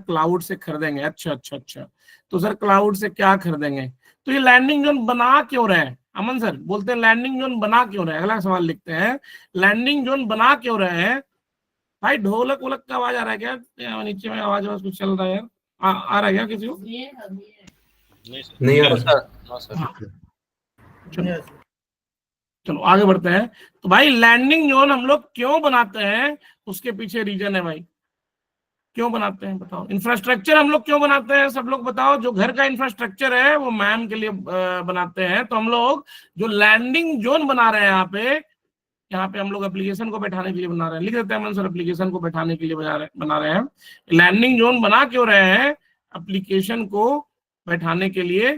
Cloud से खरीदेंगे। अच्छा अच्छा अच्छा, तो सर क्लाउड से क्या खरीदेंगे? तो ये लैंडिंग जोन बना क्यों रहे हैं? अमन सर बोलते हैं लैंडिंग जोन बना क्यों रहे हैं? अगला सवाल लिखते हैं, लैंडिंग जोन बना क्यों रहे हैं? भाई ढोलक वोलक का आवाज आ रहा है क्या? नीचे में आवाज कुछ चल रहा है यार, आ रहा है क्या किसी को? नहीं आ रहा सर। हाँ, चलो आगे बढ़ते हैं। तो भाई लैंडिंग जोन हम लोग क्यों बनाते हैं, उसके पीछे रीजन है भाई। क्यों बनाते हैं बताओ? इंफ्रास्ट्रक्चर हम लोग क्यों बनाते हैं, सब लोग बताओ। जो घर का इंफ्रास्ट्रक्चर है वो मैम के लिए बनाते हैं। तो हम लोग जो लैंडिंग जोन बना रहे हैं यहाँ पे हम लोग एप्लीकेशन को बैठाने के लिए बना रहे हैं। लिख देते हैं सर, एप्लीकेशन को बैठाने के लिए बना रहे हैं। लैंडिंग जोन बना क्यों रहे हैं? एप्लीकेशन को बैठाने के लिए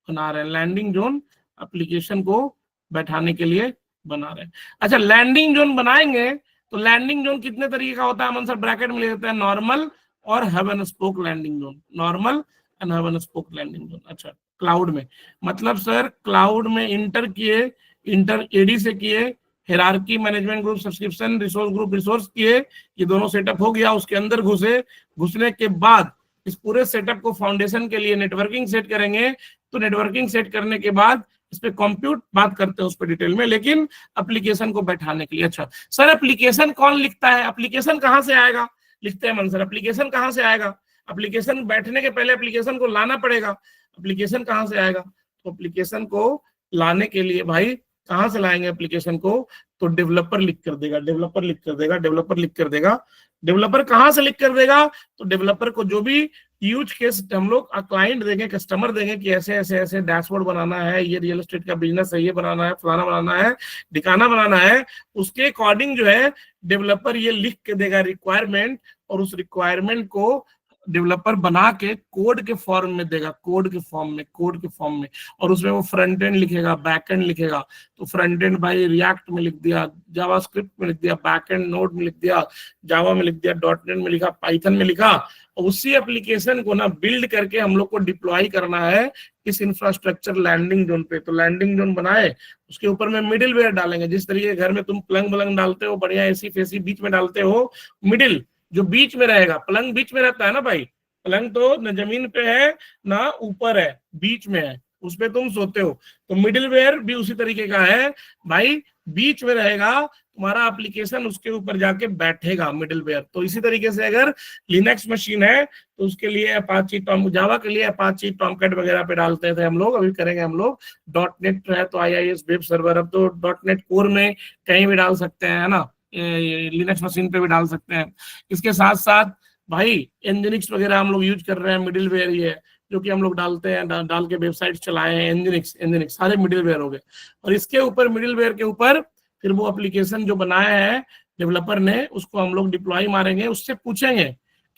बना रहे हैं। लैंडिंग जोन एप्लीकेशन को बैठाने के लिए बना रहे हैं। अच्छा, लैंडिंग जोन बनाएंगे तो लैंडिंग जोन कितने तरीके का होता है? हम सर ब्रैकेट में लिख देते हैं, नॉर्मल और hub and spoke landing zone. Normal and hub and spoke landing zone. अच्छा, क्लाउड में मतलब सर क्लाउड में इंटर किए, इंटर एडी से किए, hierarchy management group subscription resource group resource किए, ये दोनों सेटअप हो गया। उसके अंदर घुसे, घुसने के बाद इस पूरे सेटअप को फाउंडेशन के लिए नेटवर्किंग सेट करेंगे। तो नेटवर्किंग सेट करने के बाद इस पे कंप्यूट बात करते हैं उस पर डिटेल में, लेकिन एप्लीकेशन को बैठाने के लिए। अच्छा सर, एप्लीकेशन कौन लिखता है? एप्लीकेशन कहाँ से आएगा? लिखते हैं मन सर, एप्लीकेशन कहाँ से आएगा? एप्लीकेशन बैठने के पहले एप्लीकेशन को लाना पड़ेगा। एप्लीकेशन कहाँ से आएगा? तो एप्लीकेशन को लाने के लिए भाई कहाँ से लाएंगे एप्लीकेशन को? तो डेवलपर लिख कर देगा, डेवलपर लिख कर देगा, डेवलपर लिख कर देगा। डेवलपर कहाँ से लिख कर देगा? तो डेवलपर को जो भी यूज केस हम लोग क्लाइंट देंगे, कस्टमर देंगे कि ऐसे ऐसे ऐसे डैशबोर्ड बनाना है, ये रियल एस्टेट का बिजनेस है, ये बनाना है, फलाना बनाना है, ठिकाना बनाना है, उसके अकॉर्डिंग जो है डेवलपर ये लिख के देगा रिक्वायरमेंट, और उस रिक्वायरमेंट को डेवलपर बना के कोड के फॉर्म में देगा, कोड के फॉर्म में। और उसमें वो फ्रंट एंड लिखेगा, बैक एंड लिखेगा। तो फ्रंट एंड भाई रिएक्ट में लिख दिया, जावास्क्रिप्ट में लिख दिया, बैक एंड नोड में लिख दिया, जावा में लिख दिया, डॉटनेट में लिखा, पाइथन में लिखा। और उसी एप्लीकेशन को ना बिल्ड करके हम लोग को डिप्लॉय करना है इस इंफ्रास्ट्रक्चर लैंडिंग जोन पे। तो लैंडिंग जोन बनाए, उसके ऊपर में मिडिल वेयर डालेंगे। जिस तरीके घर में तुम पलंग बलंग डालते हो, बढ़िया एसी फेसी बीच में डालते हो, मिडिल जो बीच में रहेगा, पलंग बीच में रहता है ना भाई, पलंग तो न जमीन पे है ना ऊपर है, बीच में है, उस पे तुम सोते हो। तो मिडिल वेयर भी उसी तरीके का है भाई, बीच में रहेगा तुम्हारा एप्लीकेशन, उसके ऊपर जाके बैठेगा मिडिल वेयर। तो इसी तरीके से अगर लिनक्स मशीन है तो उसके लिए अपाची टॉम, जावा के लिए अपाची टॉमकैट वगैरह पे डालते थे हम लोग, अभी करेंगे हम लोग। डॉटनेट है तो आईआईएस वेब सर्वर, अब तो डॉटनेट कोर में कहीं भी डाल सकते हैं, है ना, लिनक्स मशीन पे भी डाल सकते हैं। इसके साथ साथ भाई एनजिनिक्स वगैरह हम लोग यूज कर रहे हैं, मिडिल वेयर ही है जो कि हम लोग डालते हैं, डाल के वेबसाइट चलाए हैं। एनजिनिक्स सारे मिडिल वेयर हो गए। और इसके ऊपर मिडिल वेयर के ऊपर फिर वो एप्लीकेशन जो बनाया है डेवलपर ने, उसको हम लोग डिप्लॉय मारेंगे। उससे पूछेंगे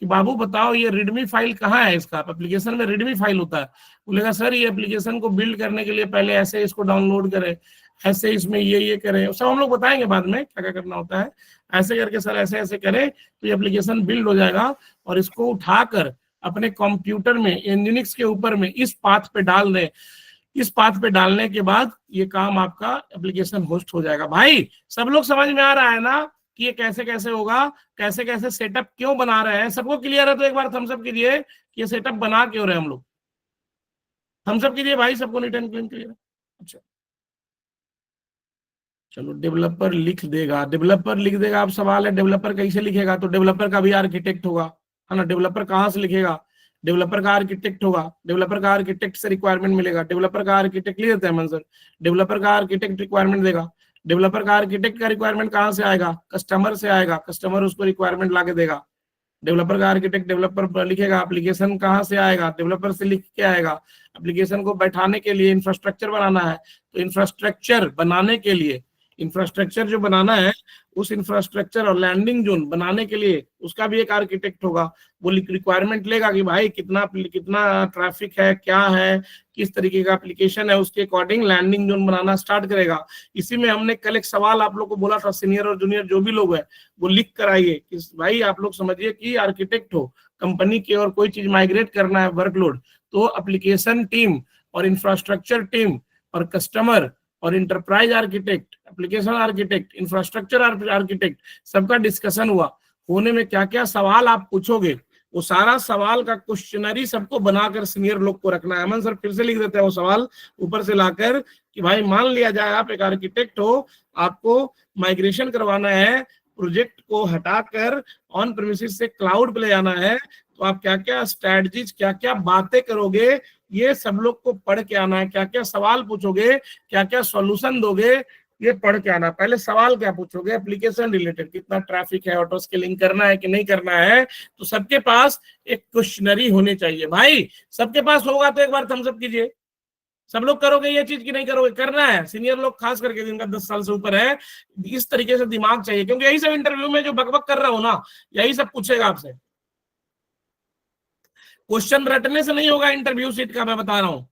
कि बाबू बताओ ये रीडमी फाइल कहाँ है? इसका एप्लीकेशन में रीडमी फाइल होता है। बोलेगा सर ये एप्लीकेशन को बिल्ड करने के लिए पहले ऐसे इसको डाउनलोड करें, ऐसे इसमें ये करें, सब हम लोग बताएंगे बाद में क्या क्या करना होता है। ऐसे करके सर ऐसे ऐसे करें तो ये एप्लीकेशन बिल्ड हो जाएगा। और इसको उठाकर अपने कंप्यूटर में एनजिनिक्स के ऊपर में इस पाथ पे डाल दें। इस पाथ पे डालने के बाद ये काम आपका एप्लीकेशन होस्ट हो जाएगा। भाई सब लोग समझ में आ रहा है ना कि ये कैसे कैसे होगा, कैसे कैसे सेटअप क्यों बना रहे हैं? सबको क्लियर है? तो एक बार थम्स अप कीजिए कि ये सेटअप बना क्यों रहे हैं हम लोग। थम्स अप कीजिए भाई, सबको नीट एंड क्लीन क्लियर है। अच्छा चलो, डेवलपर लिख देगा, डेवलपर लिख देगा। अब सवाल है डेवलपर कैसे लिखेगा? तो डेवलपर का भी आर्किटेक्ट होगा, है ना। डेवलपर कहाँ से लिखेगा? डेवलपर का आर्किटेक्ट होगा, डेवलपर का आर्किटेक्ट से रिक्वायरमेंट मिलेगा। डेवलपर का आर्किटेक्ट लिख देते हैं सर, डेवलपर का आर्किटेक्ट रिक्वायरमेंट देगा। डेवलपर का आर्किटेक्ट का रिक्वायरमेंट कहाँ से आएगा? कस्टमर से आएगा, कस्टमर उसको रिक्वायरमेंट ला के देगा। डेवलपर का आर्किटेक्ट डेवलपर लिखेगा। एप्लीकेशन कहाँ से आएगा? डेवलपर से लिख के आएगा। एप्लीकेशन को बैठाने के लिए इंफ्रास्ट्रक्चर बनाना है, तो इंफ्रास्ट्रक्चर बनाने के लिए, इंफ्रास्ट्रक्चर जो बनाना है उस इंफ्रास्ट्रक्चर और लैंडिंग जोन बनाने के लिए उसका भी एक आर्किटेक्ट होगा। वो रिक्वायरमेंट लेगा कि भाई कितना कितना ट्रैफिक है, क्या है, किस तरीके का एप्लीकेशन है, उसके अकॉर्डिंग लैंडिंग जोन बनाना स्टार्ट करेगा। इसी में हमने कल एक सवाल आप लोग को बोला था, सीनियर और जूनियर जो भी लोग हैं वो लिख कर आइए कि भाई आप लोग समझिए कि आर्किटेक्ट हो कंपनी की और कोई चीज माइग्रेट करना है वर्कलोड, तो एप्लीकेशन टीम और इंफ्रास्ट्रक्चर टीम और कस्टमर और enterprise architect, application architect, infrastructure architect, सबका डिस्कशन हुआ। होने में क्या क्या सवाल आप पूछोगे वो सारा सवाल का क्वेश्चनरी सबको बनाकर सीनियर लोग को रखना है। अमन सर फिर से लिख देते हैं वो सवाल ऊपर से लाकर कि भाई मान लिया जाए आप एक आर्किटेक्ट हो, आपको माइग्रेशन करवाना है, प्रोजेक्ट को हटाकर ऑन प्रेमिसेस से क्लाउड पे ले जाना है, तो आप क्या क्या स्ट्रेटजीज, क्या क्या बातें करोगे, ये सब लोग को पढ़ के आना है। क्या क्या सवाल पूछोगे, क्या क्या सॉल्यूशन दोगे, ये पढ़ के आना। पहले सवाल क्या पूछोगे, एप्लीकेशन रिलेटेड, कितना ट्रैफिक है, ऑटो स्केलिंग करना है कि नहीं करना है, तो सबके पास एक क्वेश्चनरी होनी चाहिए। भाई सबके पास होगा तो एक बार थम्स अप कीजिए। सब लोग करोगे ये चीज की नहीं करोगे, करना है। सीनियर लोग खास करके जिनका 10 साल से ऊपर है, इस तरीके से दिमाग चाहिए, क्योंकि यही सब इंटरव्यू में जो बकबक कर रहा हो ना, यही सब पूछेगा आपसे। क्वेश्चन रटने से नहीं होगा इंटरव्यू सीट का, मैं बता रहा हूं।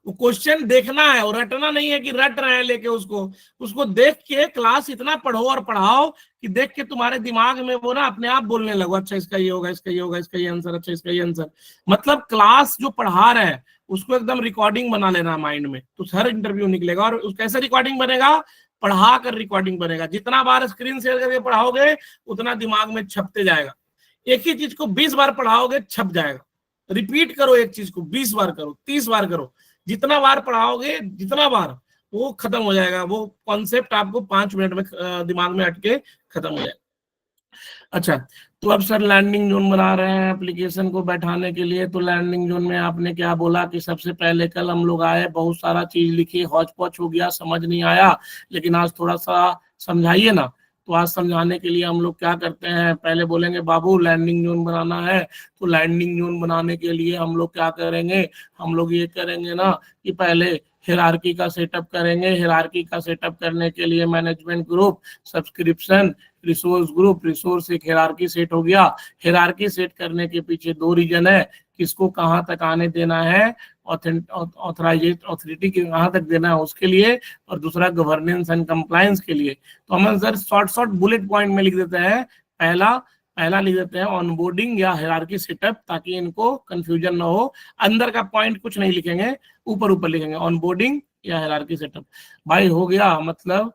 वो क्वेश्चन देखना है और रटना नहीं है कि रट रहे हैं लेके उसको देख के क्लास इतना पढ़ो और पढ़ाओ कि देख के तुम्हारे दिमाग में वो ना अपने आप बोलने लगो, अच्छा इसका ये होगा, इसका ये होगा, इसका ये आंसर, अच्छा इसका ये आंसर। मतलब क्लास जो पढ़ा रहे हैं उसको एकदम रिकॉर्डिंग बना लेना माइंड में, तो हर इंटरव्यू निकलेगा। और कैसे रिकॉर्डिंग बनेगा, पढ़ा कर रिकॉर्डिंग बनेगा। जितना बार स्क्रीन शेयर करके पढ़ाओगे उतना दिमाग में छपते जाएगा। एक ही चीज को 20 बार पढ़ाओगे छप जाएगा। रिपीट करो एक चीज को 20 बार करो, 30 बार करो, जितना बार पढ़ाओगे जितना बार वो खत्म हो जाएगा। वो कॉन्सेप्ट आपको 5 मिनट में दिमाग में अटके खत्म हो जाएगा। अच्छा, तो अब सर लैंडिंग जोन बना रहे हैं एप्लीकेशन को बैठाने के लिए। तो लैंडिंग जोन में आपने क्या बोला कि सबसे पहले कल हम लोग आए, बहुत सारा चीज लिखी, हौच पौच हो गया, समझ नहीं आया, लेकिन आज थोड़ा सा समझाइए ना। तो आज समझाने के लिए हम लोग क्या करते हैं, पहले बोलेंगे बाबू लैंडिंग जोन बनाना है। तो लैंडिंग जोन बनाने के लिए हम लोग क्या करेंगे, हम लोग ये करेंगे ना कि पहले हिरार्की का सेटअप करेंगे। हिरार्की का सेटअप करने के लिए management group, subscription, resource group. Resource एक हिरार्की सेट हो गया। हिरार्की सेट करने के पीछे 2 रीजन है, किसको कहाँ तक आने देना है, ऑथोरिटी के कहाँ तक देना है उसके लिए, और दूसरा गवर्नेंस एंड कंप्लायंस के लिए। तो हम सर शॉर्ट बुलेट पॉइंट में लिख देते हैं। पहला लिख देते हैं ऑनबोर्डिंग या हायरार्की सेटअप, ताकि इनको कंफ्यूजन ना हो। अंदर का पॉइंट कुछ नहीं लिखेंगे, ऊपर लिखेंगे ऑनबोर्डिंग या हायरार्की सेटअप। भाई हो गया, मतलब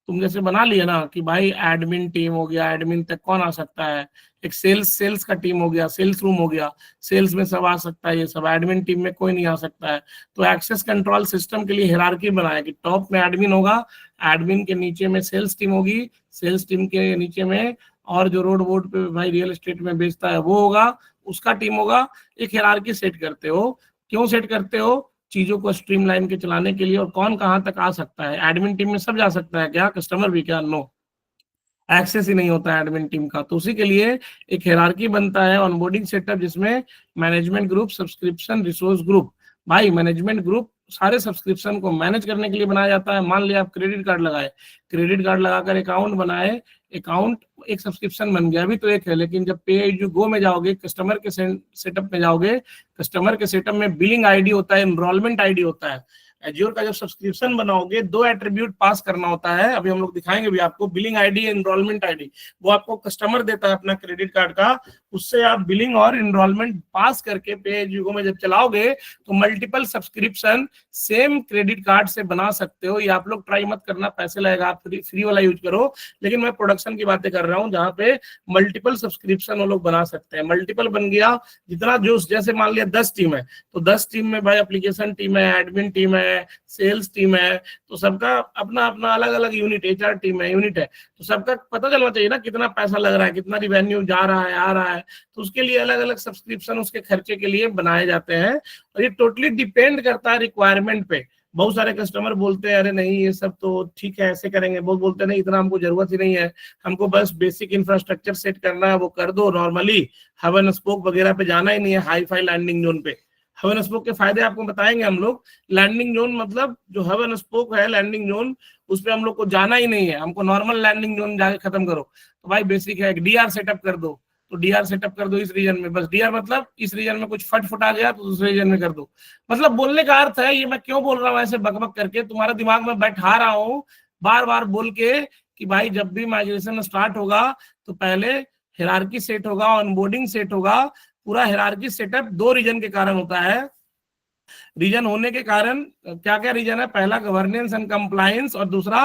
तुम जैसे बना लिया ना कि भाई एडमिन टीम हो गया, एडमिन तक कौन आ सकता है, एक सेल्स का टीम हो गया, सेल्स रूम हो गया, सेल्स में सब आ सकता है, ये सब एडमिन टीम में कोई नहीं आ सकता है। तो एक्सेस कंट्रोल सिस्टम के लिए हिरार्की बनाया कि टॉप में एडमिन होगा, एडमिन के नीचे में सेल्स टीम होगी, सेल्स टीम के नीचे में और जो रोड बोर्ड पे भाई रियल एस्टेट में बेचता है वो होगा, उसका टीम होगा। एक हिरार्की सेट करते हो। क्यों सेट करते हो, चीजों को स्ट्रीमलाइन के चलाने के लिए। और कौन कहां तक आ सकता है, एडमिन टीम में सब जा सकता है क्या, कस्टमर भी क्या, नो, एक्सेस ही नहीं होता है एडमिन टीम का। तो उसी के लिए एक हिरार्की बनता है ऑनबोर्डिंग सेटअप, जिसमें management group, subscription, resource group. भाई मैनेजमेंट ग्रुप सारे सब्सक्रिप्शन को मैनेज करने के लिए बनाया जाता है। मान लिया आप क्रेडिट कार्ड लगाए, क्रेडिट कार्ड लगाकर अकाउंट बनाए, अकाउंट एक सब्सक्रिप्शन बन गया, अभी तो एक है, लेकिन जब पे एज यू गो में जाओगे, कस्टमर के सेटअप में जाओगे, कस्टमर के सेटअप में बिलिंग आईडी होता है, एनरोलमेंट आईडी होता है। एज्योर का जब सब्सक्रिप्शन बनाओगे 2 एट्रीब्यूट पास करना होता है, अभी हम लोग दिखाएंगे भी आपको, बिलिंग आईडी, एनरोलमेंट आईडी। वो आपको कस्टमर देता है अपना क्रेडिट कार्ड का, उससे आप बिलिंग और एनरोलमेंट पास करके पे एज यू गो में जब चलाओगे तो multiple subscription same credit card से बना सकते हो। ये आप लोग ट्राई मत करना, पैसे लगेगा, आप फ्री वाला यूज करो। लेकिन मैं प्रोडक्शन की बातें कर रहा हूँ जहाँ पे मल्टीपल सब्सक्रिप्शन वो लोग बना सकते हैं। मल्टीपल बन गया, जितना जो, जैसे मान लिया 10 टीम है, तो 10 टीम में भाई एप्लीकेशन टीम है, एडमिन टीम है, सेल्स टीम है, तो सबका अपना अपना अलग अलग यूनिट, एचआर टीम है, यूनिट है, तो सबका पता चलना चाहिए ना कितना पैसा लग रहा है, कितना रिवेन्यू जा रहा है, आ रहा है। तो उसके लिए अलग अलग सब्सक्रिप्शन उसके खर्चे के लिए बनाए जाते हैं। और ये टोटली डिपेंड करता है रिक्वायरमेंट पे। बहुत सारे कस्टमर बोलते हैं अरे नहीं ये सब तो ठीक है, ऐसे करेंगे। बहुत बोलते हैं नहीं, इतना हमको जरूरत ही नहीं है, हमको बस बेसिक इंफ्रास्ट्रक्चर सेट करना है, वो कर दो। नॉर्मली हब एंड स्पोक वगैरह पे जाना ही नहीं है, हाई फाई लैंडिंग जोन पे। हब एंड स्पोक के फायदे आपको बताएंगे हम लोग। लैंडिंग जोन मतलब जो हब एंड स्पोक है, लैंडिंग जोन, उस पर हम लोग को जाना ही नहीं है, हमको नॉर्मल लैंडिंग जोन जाके खत्म करो। तो भाई बेसिक है, डीआर सेटअप कर दो, तो डीआर सेटअप कर दो इस रीजन में, बस डीआर मतलब इस रीजन में कुछ फट आ गया तो दूसरे रीजन में कर दो। मतलब बोलने का अर्थ है, ये मैं क्यों बोल रहा हूँ ऐसे बकबक करके, तुम्हारे दिमाग में बैठा रहा हूँ बार बार बोल के कि भाई जब भी माइग्रेशन स्टार्ट होगा तो पहले हिरार्की सेट होगा, ऑनबोर्डिंग सेट होगा। पूरा हिरार्की सेटअप 2 रीजन के कारण होता है। रीजन होने के कारण क्या क्या रीजन है, पहला गवर्नेंस एंड कंप्लायंस और दूसरा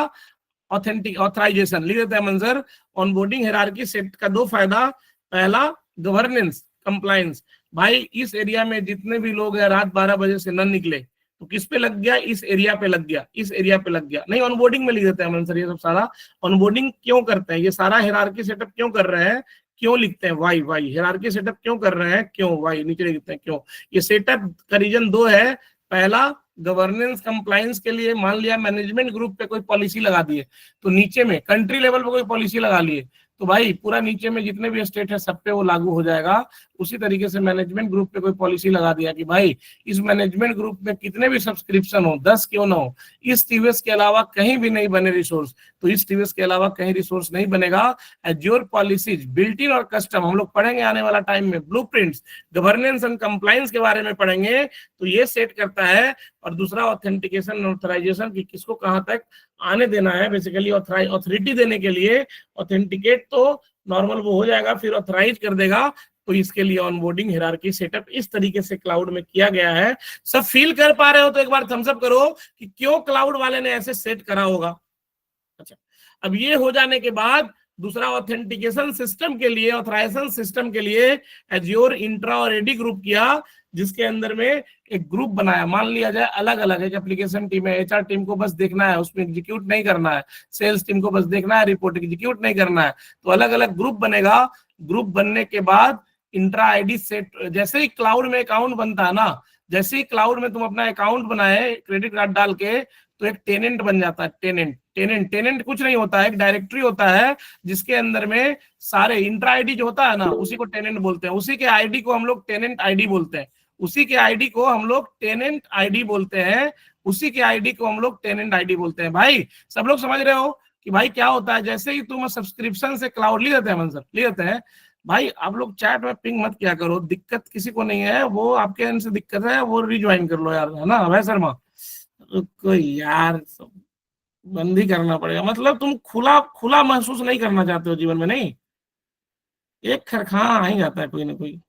ऑथराइजेशन। लिख देते हैं मंजर। ऑनबोर्डिंग हिरार्की सेट का 2 फायदा, पहला गवर्नेंस, कंप्लायंस। भाई इस एरिया में जितने भी लोग हैं रात 12 बजे से न निकले, तो किस पे लग गया? इस एरिया पे लग गया, इस एरिया पे लग गया। नहीं, ऑनबोर्डिंग में लिख देते हैं हम सर, ये सब सारा ऑनबोर्डिंग क्यों करते हैं, ये सारा हायरार्की सेटअप क्यों कर रहे हैं, क्यों लिखते हैं वाई, हायरार्की सेटअप क्यों कर रहे हैं, क्यों वाई नीचे लिखते हैं क्यों। ये सेटअप का रीजन 2 है। पहला, गवर्नेंस कंप्लायंस के लिए मान लिया मैनेजमेंट ग्रुप पे कोई पॉलिसी लगा दिए, तो नीचे में कंट्री लेवल पे कोई पॉलिसी लगा लिए, तो भाई पूरा नीचे में जितने भी स्टेट है सब पे वो लागू हो जाएगा। उसी तरीके से मैनेजमेंट ग्रुप पे कोई पॉलिसी लगा दिया कि भाई इस मैनेजमेंट ग्रुप में कितने भी सब्सक्रिप्शन हो, 10 क्यों ना हो, इस टीवीएस के अलावा कहीं भी नहीं बने रिसोर्स, तो इस टीवीएस के अलावा कहीं रिसोर्स नहीं बनेगा। एज्योर पॉलिसीज बिल्ट इन और कस्टम हम लोग पढ़ेंगे आने वाला टाइम में, ब्लूप्रिंट्स, गवर्नेंस एंड कंप्लायंस के बारे में पढ़ेंगे, तो ये सेट करता है। और दूसरा ऑथेंटिकेशन ऑथराइजेशन की किसको कहां तक आने देना है, बेसिकली ऑथोरिटी देने के लिए। ऑथेंटिकेट तो नॉर्मल वो हो जाएगा, फिर ऑथराइज कर देगा, तो इसके लिए ऑनबोर्डिंग हायरार्की सेटअप इस तरीके से क्लाउड में किया गया है। सब फील कर पा रहे हो तो एक बार थम्स अप करो कि क्यों क्लाउड वाले ने ऐसे सेट करा होगा। अच्छा, अब ये हो जाने के बाद दूसरा ऑथेंटिकेशन सिस्टम के लिए, ऑथराइजेशन सिस्टम के लिए एज्योर इंट्रा और एडी ग्रुप किया, जिसके अंदर में एक ग्रुप बनाया। मान लिया जाए अलग अलग एक एप्लीकेशन टीम है, एचआर टीम को बस देखना है, उसमें एग्जीक्यूट नहीं करना है, सेल्स टीम को बस देखना है, रिपोर्ट एग्जीक्यूट नहीं करना है, तो अलग अलग ग्रुप बनेगा। ग्रुप बनने के बाद इंट्रा आईडी सेट, जैसे ही क्लाउड में अकाउंट बनता है ना, जैसे ही क्लाउड में तुम अपना अकाउंट बनाए क्रेडिट कार्ड डाल के, तो एक टेनेंट बन जाता है। टेनेंट कुछ नहीं होता है, एक डायरेक्टरी होता है जिसके अंदर में सारे इंट्रा आईडी जो होता है ना, उसी को टेनेंट बोलते हैं। उसी के आईडी को हम लोग टेनेंट आईडी बोलते हैं, उसी के आईडी को हम लोग टेनेंट आईडी बोलते हैं, उसी के आईडी को हम लोग टेनेंट आईडी बोलते हैं। भाई सब लोग समझ रहे हो कि भाई क्या होता है? जैसे ही तुम सब्सक्रिप्शन से क्लाउड ले लेते हैं, मंजर ले लेते हैं, भाई आप लोग चैट में पिंग मत किया करो, दिक्कत किसी को नहीं है, वो आपके एंड से दिक्कत है, वो रिज्वाइन कर लो यार, है ना भाई शर्मा? कोई यार बंद ही करना पड़ेगा, मतलब तुम खुला खुला महसूस नहीं करना चाहते हो जीवन में, नहीं? एक खरखा आ ही जाता है कोई ना कोई।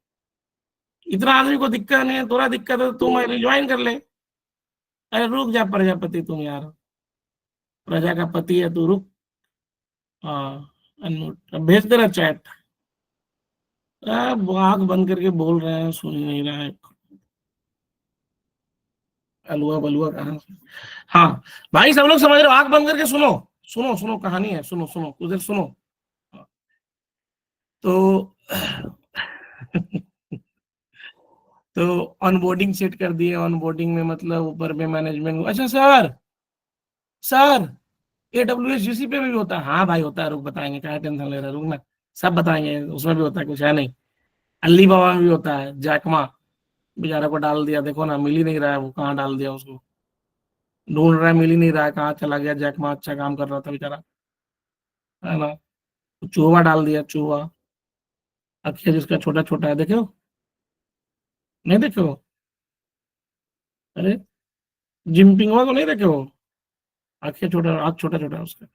इतना आदमी को दिक्कत नहीं है, थोड़ा दिक्कत है तो तुम रिज्वाइन कर ले। अरे रुक जा प्रजापति, तुम यार प्रजा का पति है तू, रुक। हाँ अनम्यूट भेज दे रहा चैट। आंख बंद करके बोल रहे हैं, सुन ही नहीं रहा है, अलुआ बलुआ कहाँ से। हाँ भाई सब लोग समझ रहे हो? आंख बंद करके सुनो, सुनो सुनो, कहानी है, सुनो सुनो कुछ देर सुनो। तो तो ऑनबोर्डिंग सेट कर दिए। ऑनबोर्डिंग में मतलब ऊपर में मैनेजमेंट। अच्छा सर AWS GCP पे भी होता है? हाँ भाई होता है, रुक बताएंगे, क्या टेंशन ले रहा है, रुक ना, सब बताएंगे, उसमें भी होता है, कुछ है नहीं। अली बाबा में भी होता है। जैकमा बेचारा को डाल दिया, देखो ना मिल ही नहीं रहा है, वो कहाँ डाल दिया उसको, ढूंढ रहा है मिल ही नहीं रहा है, कहाँ चला गया। जैकमा अच्छा काम कर रहा था बेचारा, है ना? चूहा डाल दिया, चूहा अक्षय जिसका छोटा छोटा है, देखे हो? नहीं देखे हो? अरे जिम्पिंगवा को नहीं देखे हो? अक्षय छोटा, आँख छोटा छोटा उसका,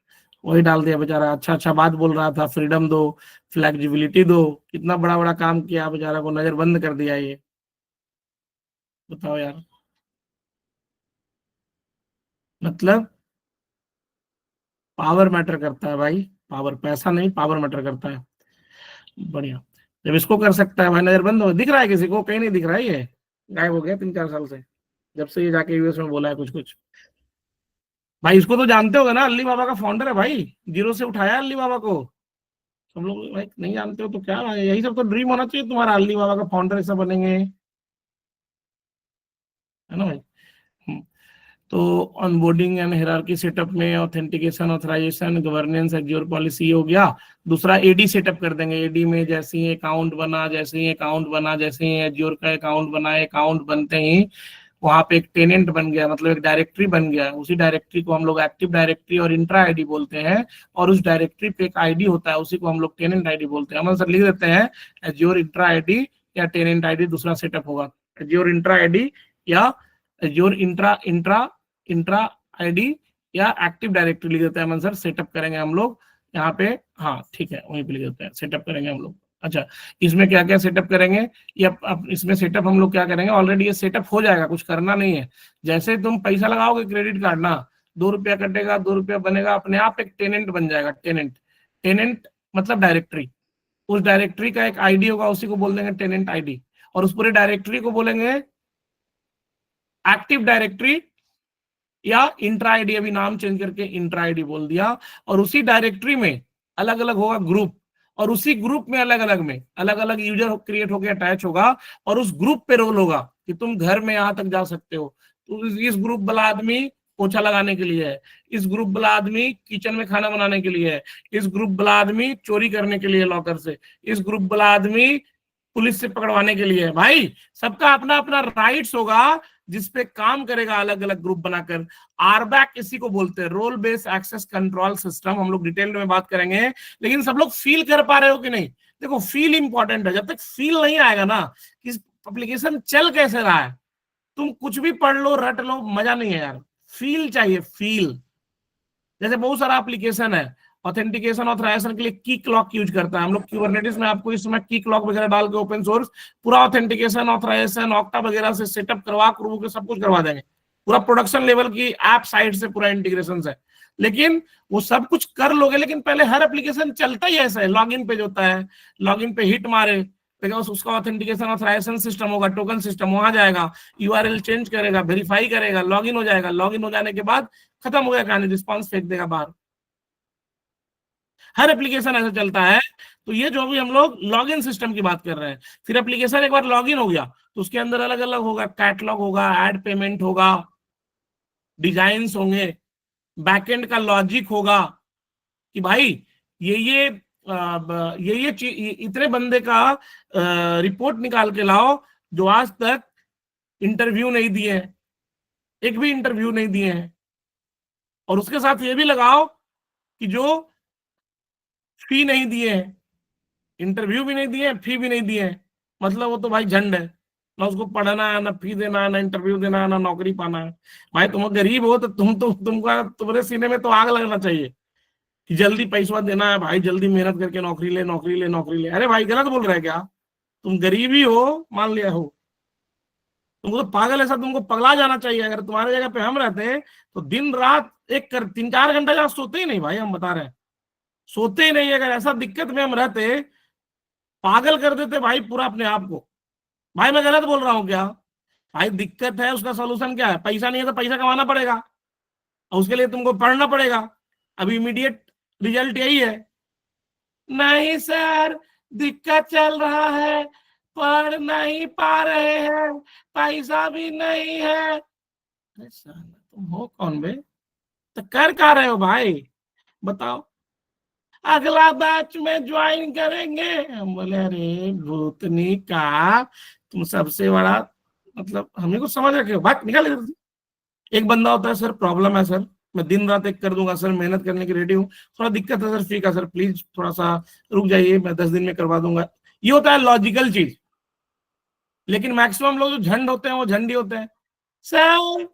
वही डाल दिया बेचारा। अच्छा अच्छा बात बोल रहा था, फ्रीडम दो, फ्लेक्सिबिलिटी दो, कितना बड़ा बड़ा काम किया, बेचारा को नजर बंद कर दिया। ये बताओ यार, मतलब पावर मैटर करता है भाई, पावर, पैसा नहीं, पावर मैटर करता है। बढ़िया, जब इसको कर सकता है भाई, नजर बंद हो, दिख रहा है किसी को? कहीं नहीं दिख रहा है, ये गायब हो गया 3-4 साल से, जब से ये जाके यूएस में बोला है कुछ कुछ। भाई इसको तो जानते होगा ना, अली बाबा का फाउंडर है भाई, जीरो से उठाया अली बाबा को। सब लोग भाई नहीं जानते हो तो क्या है, यही सब तो ड्रीम होना चाहिए तुम्हारा, अली बाबा का फाउंडर ऐसा बनेंगे, है ना भाई? तो ऑनबोर्डिंग एंड हायरार्की सेटअप में authentication, authorisation, governance, Azure policy हो गया। दूसरा एडी सेटअप कर देंगे। एडी में जैसे ही अकाउंट बना, जैसे ही एज्योर का अकाउंट बना, अकाउंट बनते ही वहां पे एक टेनेंट बन गया, मतलब एक डायरेक्टरी बन गया। उसी डायरेक्टरी को हम लोग एक्टिव डायरेक्टरी और इंट्रा आईडी बोलते हैं, और उस डायरेक्टरी पे एक आईडी होता है, उसी को हम लोग टेनेंट आईडी बोलते हैं। हम सर लिख देते हैं एज्योर इंट्रा आईडी या टेनेंट आईडी, दूसरा सेटअप होगा एज्योर इंट्रा आईडी या एज्योर इंट्रा आईडी या एक्टिव डायरेक्टरी लिख देते हैं। हम सर सेटअप करेंगे हम लोग यहाँ पे, हाँ ठीक है वहीं पे लिख देते हैं, सेटअप करेंगे हम लोग। अच्छा इसमें क्या क्या सेटअप करेंगे, ये अब इसमें सेटअप हम लोग क्या करेंगे, ऑलरेडी ये सेटअप हो जाएगा, कुछ करना नहीं है। जैसे तुम पैसा लगाओगे क्रेडिट कार्ड ना, 2 रुपया कटेगा, 2 रुपया बनेगा, अपने आप एक टेनेंट बन जाएगा। टेनेंट मतलब डायरेक्टरी, उस डायरेक्टरी का एक आईडी होगा, उसी को बोल देंगे टेनेंट आईडी, और उस पूरे डायरेक्टरी को बोलेंगे एक्टिव डायरेक्टरी या इंट्रा आईडी। अभी नाम चेंज करके इंट्रा आईडी बोल दिया। और उसी डायरेक्टरी में अलग अलग होगा ग्रुप, और उसी ग्रुप में अलग अलग यूजर क्रिएट होकर अटैच होगा, और उस ग्रुप पे रोल होगा कि तुम घर में यहां तक जा सकते हो। तो इस ग्रुप वाला आदमी पोछा लगाने के लिए है, इस ग्रुप वाला आदमी किचन में खाना बनाने के लिए है, इस ग्रुप वाला आदमी चोरी करने के लिए लॉकर से, इस ग्रुप वाला आदमी पुलिस से पकड़वाने के लिए है। भाई सबका अपना अपना राइट्स होगा जिसपे काम करेगा अलग अलग ग्रुप बनाकर। आरबैक इसी को बोलते हैं, role based access control system. हम लोग डिटेल में बात करेंगे, लेकिन सब लोग फील कर पा रहे हो कि नहीं? देखो फील इंपॉर्टेंट है। जब तक फील नहीं आएगा ना कि एप्लीकेशन चल कैसे रहा है, तुम कुछ भी पढ़ लो रट लो, मजा नहीं है यार। फील चाहिए, फील। जैसे बहुत सारा एप्लीकेशन है ऑथेंटिकेशन ऑथराइजेशन के लिए की क्लॉक यूज करता है। हम लोग क्यूबरनेटिस में आपको इस समय की क्लॉक वगैरह डाल के ओपन सोर्स पूरा ऑथेंटिकेशन ऑथराइजेशन ऑक्टा वगैरह से सेटअप करवा के सब कुछ करवा देंगे। पूरा प्रोडक्शन लेवल की ऐप साइड से पूरा इंटीग्रेशन है। लेकिन वो सब कुछ कर लोगे, लेकिन पहले हर एप्लीकेशन चलता ही ऐसा है। लॉगिन पेज होता है, लॉगिन पे हिट मारे तो उसका ऑथेंटिकेशन ऑथराइजेशन सिस्टम होगा, टोकन सिस्टम वहां जाएगा, यूआरएल चेंज करेगा, वेरीफाई करेगा, लॉगिन हो जाएगा। लॉगिन हो जाने के बाद खत्म हो गया कहानी, रिस्पॉन्स फेंक देगा बाहर। हर एप्लीकेशन ऐसा चलता है। तो ये जो भी हम लोग लॉगिन सिस्टम की बात कर रहे हैं, फिर एप्लीकेशन एक बार लॉगिन हो गया तो उसके अंदर अलग अलग होगा, कैटलॉग होगा, ऐड पेमेंट होगा, डिजाइन्स होंगे, बैकएंड का लॉजिक होगा कि भाई ये इतने बंदे का रिपोर्ट निकाल के लाओ जो आज तक इंटरव्यू नहीं दिए हैं, एक भी इंटरव्यू नहीं दिए हैं। और उसके साथ ये भी लगाओ कि जो फी नहीं दिए हैं, इंटरव्यू भी नहीं दिए, फी भी नहीं दिए, मतलब वो तो भाई झंड है। ना उसको पढ़ना है, ना फी देना है, ना इंटरव्यू देना है, ना नौकरी पाना है। भाई तुम गरीब हो तो तुम्हारे सीने में तो आग लगना चाहिए कि जल्दी पैसा देना है भाई, जल्दी मेहनत करके नौकरी ले, नौकरी ले, नौकरी ले। अरे भाई गलत बोल रहे हैं क्या? तुम गरीब ही हो, मान लिया हो, तुमको तो पागल ऐसा, तुमको पगला जाना चाहिए। अगर तुम्हारे जगह पे हम रहते तो दिन रात एक कर 3-4 घंटा जहाँ सोते ही नहीं भाई, हम बता रहे हैं, सोते ही नहीं। अगर ऐसा दिक्कत में हम रहते, पागल कर देते भाई पूरा अपने आप को। भाई मैं गलत बोल रहा हूँ क्या? भाई दिक्कत है, उसका सॉल्यूशन क्या है? पैसा नहीं है तो पैसा कमाना पड़ेगा, और उसके लिए तुमको पढ़ना पड़ेगा। अभी इमीडिएट रिजल्ट यही है। नहीं सर, दिक्कत चल रहा है, पढ़ नहीं पा रहे हैं, पैसा भी नहीं है। अरे सर तुम हो कौन बे? तो कर क्या रहे हो भाई, बताओ? अगला बैच में ज्वाइन करेंगे। हम बोले अरे भूतनी का, तुम सबसे बड़ा मतलब हमें को समझ रखे हो, बात निकाल इधर से। एक बंदा होता है सर प्रॉब्लम है सर, मैं दिन रात एक कर दूंगा सर, मेहनत करने की रेडी हूँ, थोड़ा दिक्कत है सर फी का, सर प्लीज थोड़ा सा रुक जाइए, मैं 10 दिन में करवा दूंगा। ये होता है लॉजिकल चीज। लेकिन मैक्सिमम लोग जो झंड होते हैं वो झंडी होते हैं। सर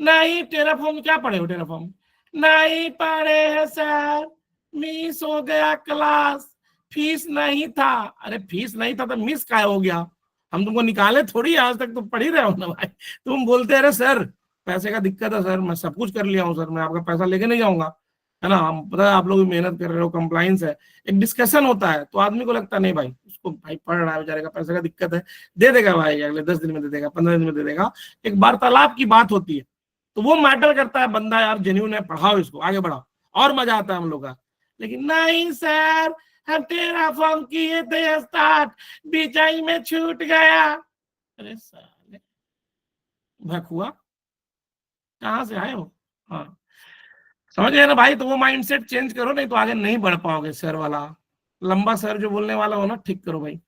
नहीं, टेराफॉर्म क्या पढ़े हो? टेराफॉर्म नहीं पढ़े हैं सर, मिस हो गया क्लास, फीस नहीं था। अरे फीस नहीं था तो मिस क्या हो गया? हम तुमको निकाले थोड़ी, आज तक तो पढ़ ही रहे हो ना भाई। तुम बोलते अरे सर पैसे का दिक्कत है सर, मैं सब कुछ कर लिया हूँ सर, मैं आपका पैसा लेके नहीं जाऊंगा, है ना, हम पता है आप लोग भी मेहनत कर रहे हो, कंप्लाइंस है। एक डिस्कशन होता है तो आदमी को लगता नहीं भाई उसको, भाई पढ़ रहा है बेचारे का, पैसे का दिक्कत है, दे देगा भाई, अगले 10 दिन में दे देगा, 15 दिन में दे देगा। एक वार्तालाप की बात होती है तो वो मैटर करता है, बंदा यार जेन्युइन है, पढ़ाओ इसको, आगे बढ़ाओ, और मजा आता है हम लोग का। लेकिन नहीं सर, हम टेराफॉर्म किए थे स्टार्ट, बीचाई में छूट गया। अरे साले भकुआ, कहाँ से आए हो? हाँ समझ गए ना भाई? तो वो माइंडसेट चेंज करो, नहीं तो आगे नहीं बढ़ पाओगे। सर वाला लंबा सर जो बोलने वाला हो ना, ठीक करो भाई।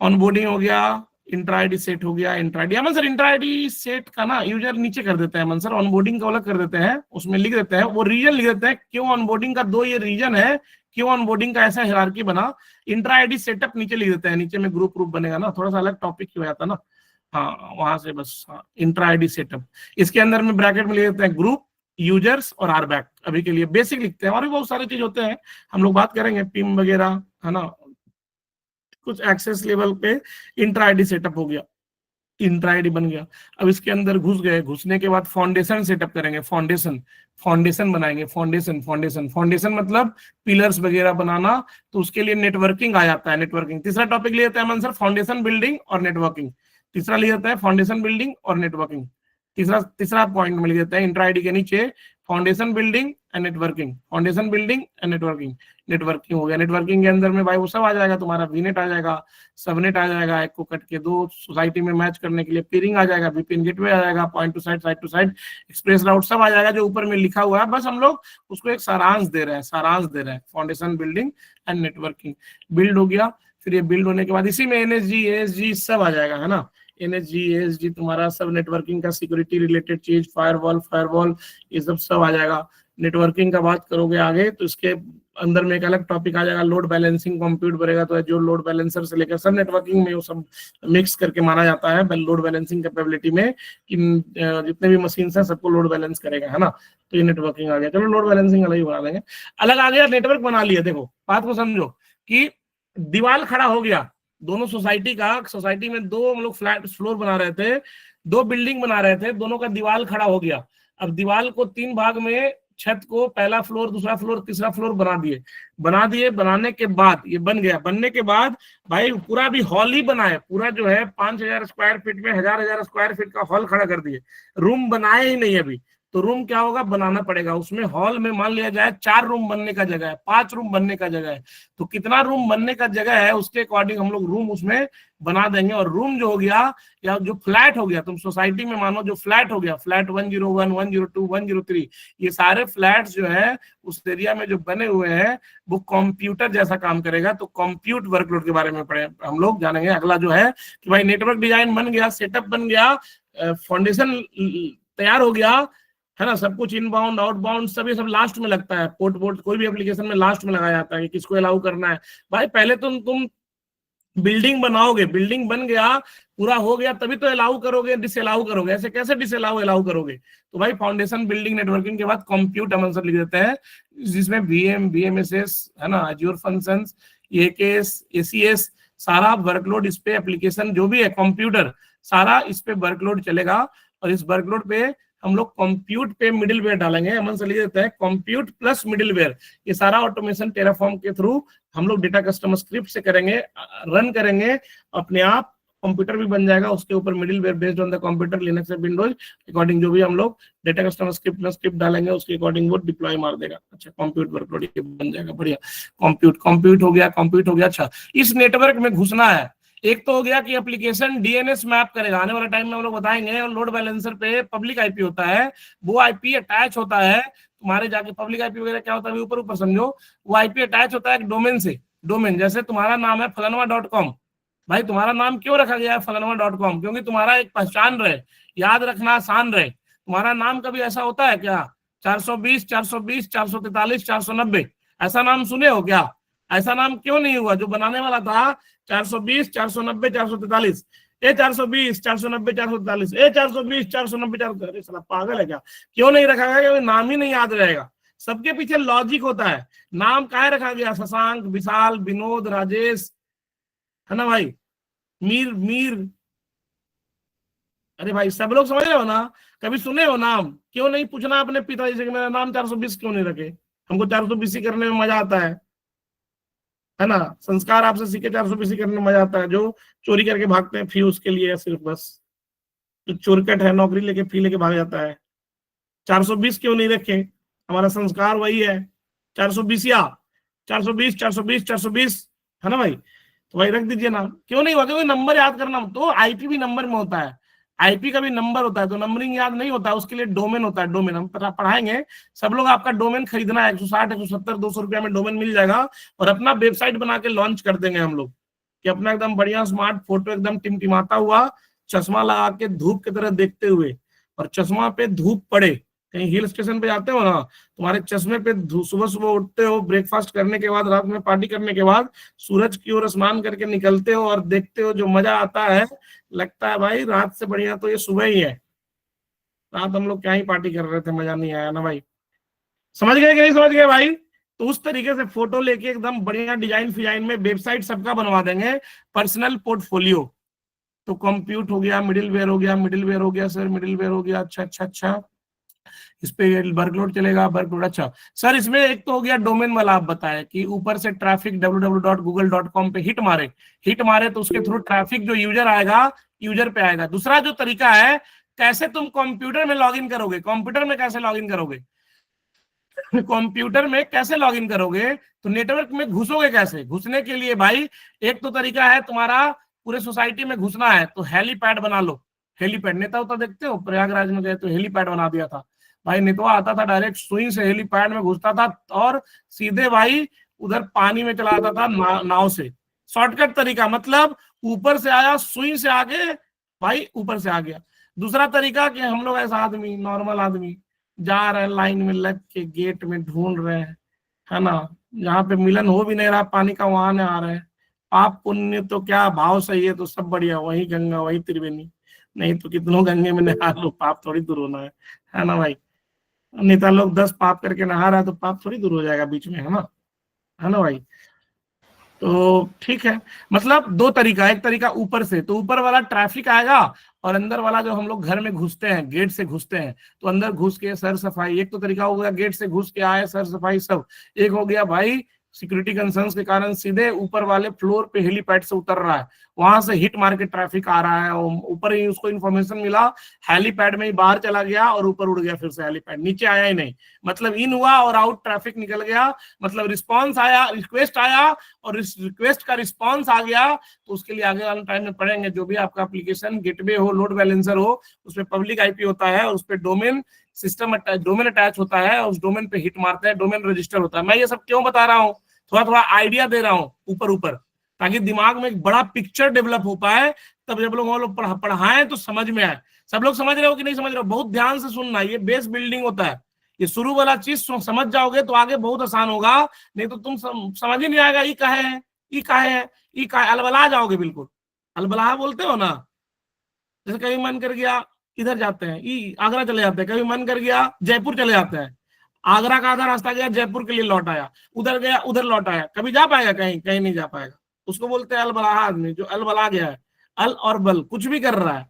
ऑनबोर्डिंग हो गया, इंट्रा आईडी सेट हो गया। इंट्रा आईडी अमन सर, इंट्रा आईडी सेट का ना यूजर नीचे कर देते हैं अमन सर, ऑनबोर्डिंग का अलग कर देते हैं, उसमें लिख देते हैं, वो रीजन लिख देते हैं क्यों ऑनबोर्डिंग का, 2 ये रीजन है क्यों ऑनबोर्डिंग का ऐसा हायरार्की बना। इंट्रा आईडी सेटअप नीचे लिख देते हैं, नीचे में ग्रुप बनेगा ना, थोड़ा सा अलग टॉपिक हो जाता ना, हाँ वहां से बस। हाँ इंट्रा आईडी सेटअप, इसके अंदर में ब्रैकेट में लिख देते हैं ग्रुप, यूजर्स और आरबैक। अभी के लिए बेसिक लिखते हैं, और भी बहुत सारी चीज होते हैं, हम लोग बात करेंगे, पिम वगैरह, है ना, कुछ एक्सेस लेवल पे इंट्रा आईडी सेटअप हो गया। इंट्रा आईडी बन गया। अब इसके अंदर घुस गए, घुसने के बाद फाउंडेशन सेटअप करेंगे, फाउंडेशन बनाएंगे, फाउंडेशन मतलब पिलर्स वगैरह बनाना, तो उसके लिए नेटवर्किंग आ जाता है। नेटवर्किंग तीसरा टॉपिक ले जाता है मन सर, फाउंडेशन बिल्डिंग और नेटवर्किंग। तीसरा ले जाता है फाउंडेशन बिल्डिंग और नेटवर्किंग। तीसरा पॉइंट मिल जाता है इंट्रा आईडी के नीचे, foundation building and networking, foundation building and networking. Networking हो गया, नेटवर्किंग के अंदर में भाई वो सब आ जाएगा, तुम्हारा वीनेट आ जाएगा, सबनेट आ जाएगा, एक को कट के दो सोसाइटी में मैच करने के लिए पीरिंग आ जाएगा, वीपीएन गेटवे आ जाएगा, पॉइंट टू साइट एक्सप्रेस राउट सब आ जाएगा जो ऊपर में लिखा हुआ है। बस हम लोग उसको एक सारांश दे रहे हैं, foundation building and networking build हो गया। फिर ये बिल्ड होने के बाद इसी में एनएसजी एएसजी सब आ जाएगा, है ना, एनएसजी एएसजी तुम्हारा सब नेटवर्किंग का सिक्योरिटी रिलेटेड चीज, फायरवॉल ये सब आ जाएगा। नेटवर्किंग का बात करोगे आगे तो इसके अंदर में एक अलग टॉपिक आ जाएगा, लोड बैलेंसिंग कंप्यूट बनेगा, तो जो लोड बैलेंसर से लेकर सब नेटवर्किंग में वो सब मिक्स करके माना जाता है लोड बैलेंसिंग कैपेबिलिटी में, कि जितने भी मशीन है सबको लोड बैलेंस करेगा, है ना। तो ये नेटवर्किंग आ गया। चलो लोड बैलेंसिंग अलग ही बना देंगे। अलग आ गया, नेटवर्क बना लिया। देखो बात को समझो कि दीवार खड़ा हो गया दोनों सोसाइटी में दो हम लोग फ्लैट फ्लोर बना रहे थे, दो बिल्डिंग बना रहे थे, दोनों का दीवार खड़ा हो गया। अब दीवार को 3 भाग में, छत को पहला फ्लोर, दूसरा फ्लोर, तीसरा फ्लोर बना दिए। बनाने के बाद ये बन गया। बनने के बाद भाई पूरा भी हॉल ही बनाए, पूरा जो है 5000 स्क्वायर फीट में 1000 स्क्वायर फीट का हॉल खड़ा कर दिए। रूम बनाए ही नहीं अभी, तो रूम क्या होगा, बनाना पड़ेगा। उसमें हॉल में मान लिया जाए 4 रूम बनने का जगह है, 5 रूम बनने का जगह है, तो कितना रूम बनने का जगह है उसके अकॉर्डिंग हम लोग रूम उसमें बना देंगे। और रूम जो हो गया या जो फ्लैट हो गया, तुम सोसाइटी में मानो जो फ्लैट हो गया, फ्लैट 101, 102, 103, ये सारे फ्लैट्स जो है उस एरिया में जो बने हुए हैं वो कंप्यूटर जैसा काम करेगा। तो कंप्यूट वर्कलोड के बारे में पढ़े हम लोग जानेंगे। अगला जो है कि भाई नेटवर्क डिजाइन बन गया, सेटअप बन गया, फाउंडेशन तैयार हो गया, है ना, सब कुछ इनबाउंड आउटबाउंड सब ये सब लास्ट में लगता है। पोर्ट कोई भी एप्लीकेशन में लास्ट में लगाया जाता है कि किसको अलाउ करना है। भाई पहले तुम बिल्डिंग बनाओगे, बिल्डिंग बन गया, पूरा हो गया, तभी तो अलाउ करोगे, डिसअलाउ करोगे। ऐसे कैसे डिसअलाउ अलाउ करोगे। तो भाई फाउंडेशन बिल्डिंग नेटवर्किंग के बाद कंप्यूट हम लिख देते हैं, जिसमें वीएम वीएमएसएस, है ना, एज्योर फंक्शंस, एकेएस, एसीएस, सारा वर्कलोड इस पे, एप्लीकेशन जो भी है कंप्यूटर सारा इस पे वर्कलोड चलेगा। और इस वर्कलोड पे हम लोग कंप्यूट पे मिडिलवेयर डालेंगे। अमन से लिख देते हैं कंप्यूट प्लस मिडिलवेयर। ये सारा ऑटोमेशन टेराफॉर्म के थ्रू हम लोग डेटा कस्टमर स्क्रिप्ट से करेंगे, रन करेंगे, अपने आप कंप्यूटर भी बन जाएगा। उसके ऊपर middleware based on the computer, Linux या विंडोज अकॉर्डिंग जो भी हम लोग डेटा कस्टमर स्क्रिप्ट डालेंगे उसके अकॉर्डिंग वो डिप्लॉय मार देगा। अच्छा, कंप्यूट वर्कलोड ये बन जाएगा, बढ़िया। कंप्यूट हो गया। अच्छा, इस नेटवर्क में घुसना है। एक तो हो गया कि एप्लीकेशन डीएनएस मैप करेगा, आने वाले टाइम में हम लोग बताएंगे। और लोड बैलेंसर पे पब्लिक आईपी होता है, वो आईपी अटैच होता है तुम्हारे, जाके पब्लिक आईपी वगैरह क्या होता है ऊपर समझो, वो आईपी अटैच होता है एक डोमेन से। डोमेन जैसे तुम्हारा नाम है फलानवा.com, भाई तुम्हारा नाम क्यों रखा गया है फलानवा.com, क्योंकि तुम्हारा एक पहचान रहे, याद रखना आसान रहे। तुम्हारा नाम कभी ऐसा होता है क्या 420, 443, 490, ऐसा नाम सुने हो क्या? ऐसा नाम क्यों नहीं हुआ? जो बनाने वाला था 420, 490, 443, ए 420, 490, 443, ए 420, 490, 443, साला पागल है क्या? क्यों नहीं रखा गया? क्योंकि नाम ही नहीं याद रहेगा। सबके पीछे लॉजिक होता है। नाम काहे रखा गया? शशांक, विशाल, विनोद, राजेश, है ना भाई, मीर। अरे भाई सब लोग समझ रहे हो ना? कभी सुने हो नाम? क्यों नहीं पूछना अपने पिताजी से कि मेरा नाम 420 क्यों नहीं रखे? हमको 420 करने में मजा आता है ना। संस्कार आपसे सीखे 420 करने में मजा आता है। जो चोरी करके भागते हैं फी उसके लिए सिर्फ, बस जो चोरकट है नौकरी लेके फी लेके भाग जाता है। 420 क्यों नहीं रखे? हमारा संस्कार वही है 420 या 420, 420, 420, है ना भाई। तो भाई रख दीजिए नाम। क्यों नहीं हुआ? क्योंकि नंबर याद करना, तो आईपी भी नंबर में होता है, आईपी का भी नंबर होता है, तो नंबरिंग याद नहीं होता, उसके लिए डोमेन होता है। डोमेन हम पढ़ाएंगे। सब लोग आपका डोमेन खरीदना है, 160, 170, 200 रुपया में डोमेन मिल जाएगा और अपना वेबसाइट बना के लॉन्च कर देंगे हम लोग, कि अपना एकदम बढ़िया स्मार्ट फोटो एकदम टिमटिमाता हुआ, चश्मा लगा के धूप की तरह देखते हुए, और चश्मा पे धूप पड़े। कहीं हिल स्टेशन पे जाते हो ना, तुम्हारे चश्मे पे सुबह सुबह उठते हो, ब्रेकफास्ट करने के बाद, रात में पार्टी करने के बाद, सूरज की ओर स्नान करके निकलते हो और देखते हो, जो मजा आता है, लगता है भाई रात से बढ़िया तो ये सुबह ही है। रात हम लोग क्या ही पार्टी कर रहे थे, मजा नहीं आया ना भाई। समझ गए कि नहीं समझ गए भाई? तो उस तरीके से फोटो लेके एकदम बढ़िया डिजाइन फिजाइन में वेबसाइट सबका बनवा देंगे, पर्सनल पोर्टफोलियो। तो कंप्यूट हो गया, मिडिलवेयर हो गया, मिडिलवेयर हो गया सर, मिडिलवेयर हो गया, अच्छा अच्छा अच्छा, इस पे वर्कलोड चलेगा, वर्कलोड, अच्छा सर। इसमें एक तो हो गया डोमेन वाला, आप बताएं कि ऊपर से ट्रैफिक www.google.com पे हिट मारे तो उसके थ्रू ट्रैफिक जो यूजर आएगा, यूजर पे आएगा। दूसरा जो तरीका है, कैसे तुम कंप्यूटर में लॉगिन करोगे, कंप्यूटर में कैसे लॉगिन करोगे, कंप्यूटर में कैसे लॉगिन करोगे, तो नेटवर्क में घुसोगे कैसे, घुसने के लिए भाई एक तो तरीका है तुम्हारा, पूरे सोसाइटी में घुसना है तो हेलीपैड बना लो। हेलीपैड, नेता उता देखते हो, प्रयागराज में गए तो हेलीपैड बना दिया था भाई, नेतवा आता था डायरेक्ट सुई से हेलीपैड में घुसता था और सीधे भाई उधर पानी में चला आता था नाव से। शॉर्टकट तरीका, मतलब ऊपर से आया सुई से आगे भाई, ऊपर से आ गया। दूसरा तरीका कि हम लोग ऐसा आदमी, नॉर्मल आदमी जा रहे हैं लाइन में लग के, गेट में ढूंढ रहे हैं, है ना, जहाँ पे मिलन हो भी नहीं रहा पानी का, वहां ने आ रहे हैं। पाप पुण्य तो क्या भाव सही है तो सब बढ़िया, वही गंगा वही त्रिवेणी, नहीं तो कितनों गंगे में नहा लो, पाप थोड़ी दूर होना है ना भाई। नेता लोग 10 पाप करके नहा रहा है तो पाप थोड़ी दूर हो जाएगा बीच में, है ना भाई। तो ठीक है, मतलब दो तरीका, एक तरीका ऊपर से, तो ऊपर वाला ट्रैफिक आएगा, और अंदर वाला जो हम लोग घर में घुसते हैं, गेट से घुसते हैं, तो अंदर घुस के सर सफाई, एक तो तरीका हो गया गेट से घुस के आए सर सफाई सब। एक हो गया भाई सिक्योरिटी कंसर्न्स के कारण सीधे ऊपर वाले फ्लोर पे हेलीपैड से उतर रहा है, वहां से हिट मार के ट्रैफिक आ रहा है, ऊपर ही उसको इन्फॉर्मेशन मिला, हेलीपैड में ही बाहर चला गया और ऊपर उड़ गया, फिर से हेलीपैड नीचे आया ही नहीं, मतलब इन हुआ और आउट ट्रैफिक निकल गया, मतलब रिस्पॉन्स आया, रिक्वेस्ट आया और इस रिक्वेस्ट का रिस्पॉन्स आ गया, तो उसके लिए आगे वाले टाइम में पढ़ेंगे। जो भी आपका एप्लीकेशन गेटवे हो, लोड बैलेंसर हो, उसमें पब्लिक आईपी होता है, उस पर डोमेन सिस्टम डोमेन अटैच होता है, और उस डोमेन पे हिट मारते हैं, डोमेन रजिस्टर होता है। मैं ये सब क्यों बता रहा हूँ, थोड़ा थोड़ा आइडिया दे रहा हूँ ऊपर ऊपर, ताकि दिमाग में एक बड़ा पिक्चर डेवलप हो पाए, तब जब लोग पढ़ाएं तो समझ में आए। सब लोग समझ रहे हो कि नहीं समझ रहे हो, बहुत ध्यान से सुनना, ये बेस बिल्डिंग होता है। ये शुरू वाला चीज समझ जाओगे तो आगे बहुत आसान होगा, नहीं तो तुम समझ ही नहीं आएगा, ये काहे है, ये काहे है, ये काहे, अलबला जाओगे बिल्कुल। अलबला बोलते हो ना, जैसे कभी मन कर गया इधर जाते हैं, ये आगरा चले जाते हैं, कभी मन कर गया जयपुर चले जाते हैं, आगरा का आधा रास्ता गया जयपुर के लिए लौट आया, उधर गया उधर लौट आया, कभी जा पाएगा, कहीं कहीं नहीं जा पाएगा। उसको बोलते हैं अलबला आदमी, जो अलबला गया है, अल और बल कुछ भी कर रहा है,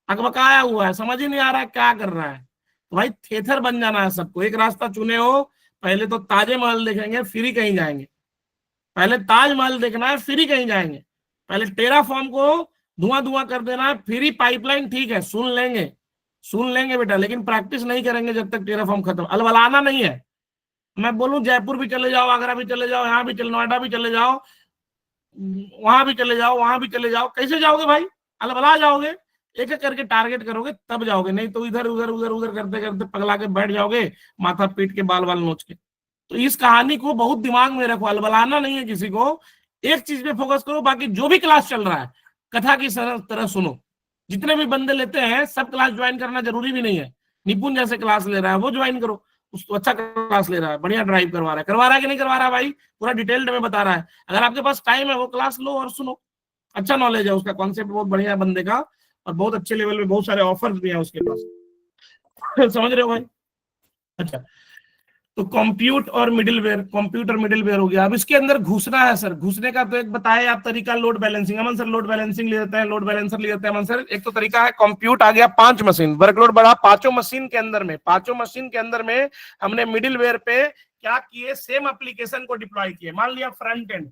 अकबकाया हुआ है, समझ ही नहीं आ रहा है क्या कर रहा है। तो भाई थेथर बन जाना है सबको, एक रास्ता चुने हो, पहले तो ताजमहल देखेंगे फिर ही कहीं जाएंगे, पहले ताजमहल देखना है फिर ही कहीं जाएंगे, पहले टेराफॉर्म को धुआं धुआं कर देना है फिर ही पाइपलाइन, ठीक है सुन लेंगे बेटा, लेकिन प्रैक्टिस नहीं करेंगे जब तक टेराफॉर्म खत्म, अलबलाना नहीं है। मैं बोलूं जयपुर भी चले जाओ, आगरा भी चले जाओ, यहाँ भी चले, नोएडा भी चले जाओ, वहां भी चले जाओ, वहां भी चले जाओ, कैसे जाओगे भाई, अलबला जाओगे, एक एक करके टारगेट करोगे तब जाओगे, नहीं तो इधर उधर उधर उधर करते करते पगला के बैठ जाओगे, माथा पीट के बाल बाल नोच के। तो इस कहानी को बहुत दिमाग में रखो, अलबलाना नहीं है किसी को, एक चीज पे फोकस करो, बाकी जो भी क्लास चल रहा है कथा की तरह सुनो, जितने भी बंदे लेते हैं सब क्लास ज्वाइन करना जरूरी भी नहीं है, निपुण जैसे क्लास ले रहा है वो ज्वाइन करो, उसको अच्छा क्लास ले रहा है, बढ़िया ड्राइव करवा रहा है कि नहीं करवा रहा है भाई, पूरा डिटेल्ड में बता रहा है, अगर आपके पास टाइम है वो क्लास लो और सुनो, अच्छा नॉलेज है उसका, कॉन्सेप्ट बहुत बढ़िया है बंदे का, और बहुत अच्छे लेवल में बहुत सारे ऑफर्स भी हैं उसके पास समझ रहे हो भाई। अच्छा, तो कंप्यूट और मिडिलवेयर, कंप्यूटर मिडिलवेयर हो गया। अब इसके अंदर घुसना है सर, घुसने का तो एक बताया आप तरीका, लोड बैलेंसिंग। अमन सर लोड बैलेंसिंग ले लेते हैं, लोड बैलेंसर ले लेते हैं अमन सर। एक तो तरीका है कंप्यूट आ गया, 5 मशीन, वर्कलोड बढ़ा, पांचों मशीन के अंदर में हमने मिडिलवेयर पे क्या किए, सेम एप्लीकेशन को डिप्लॉय किए। मान लिया फ्रंट एंड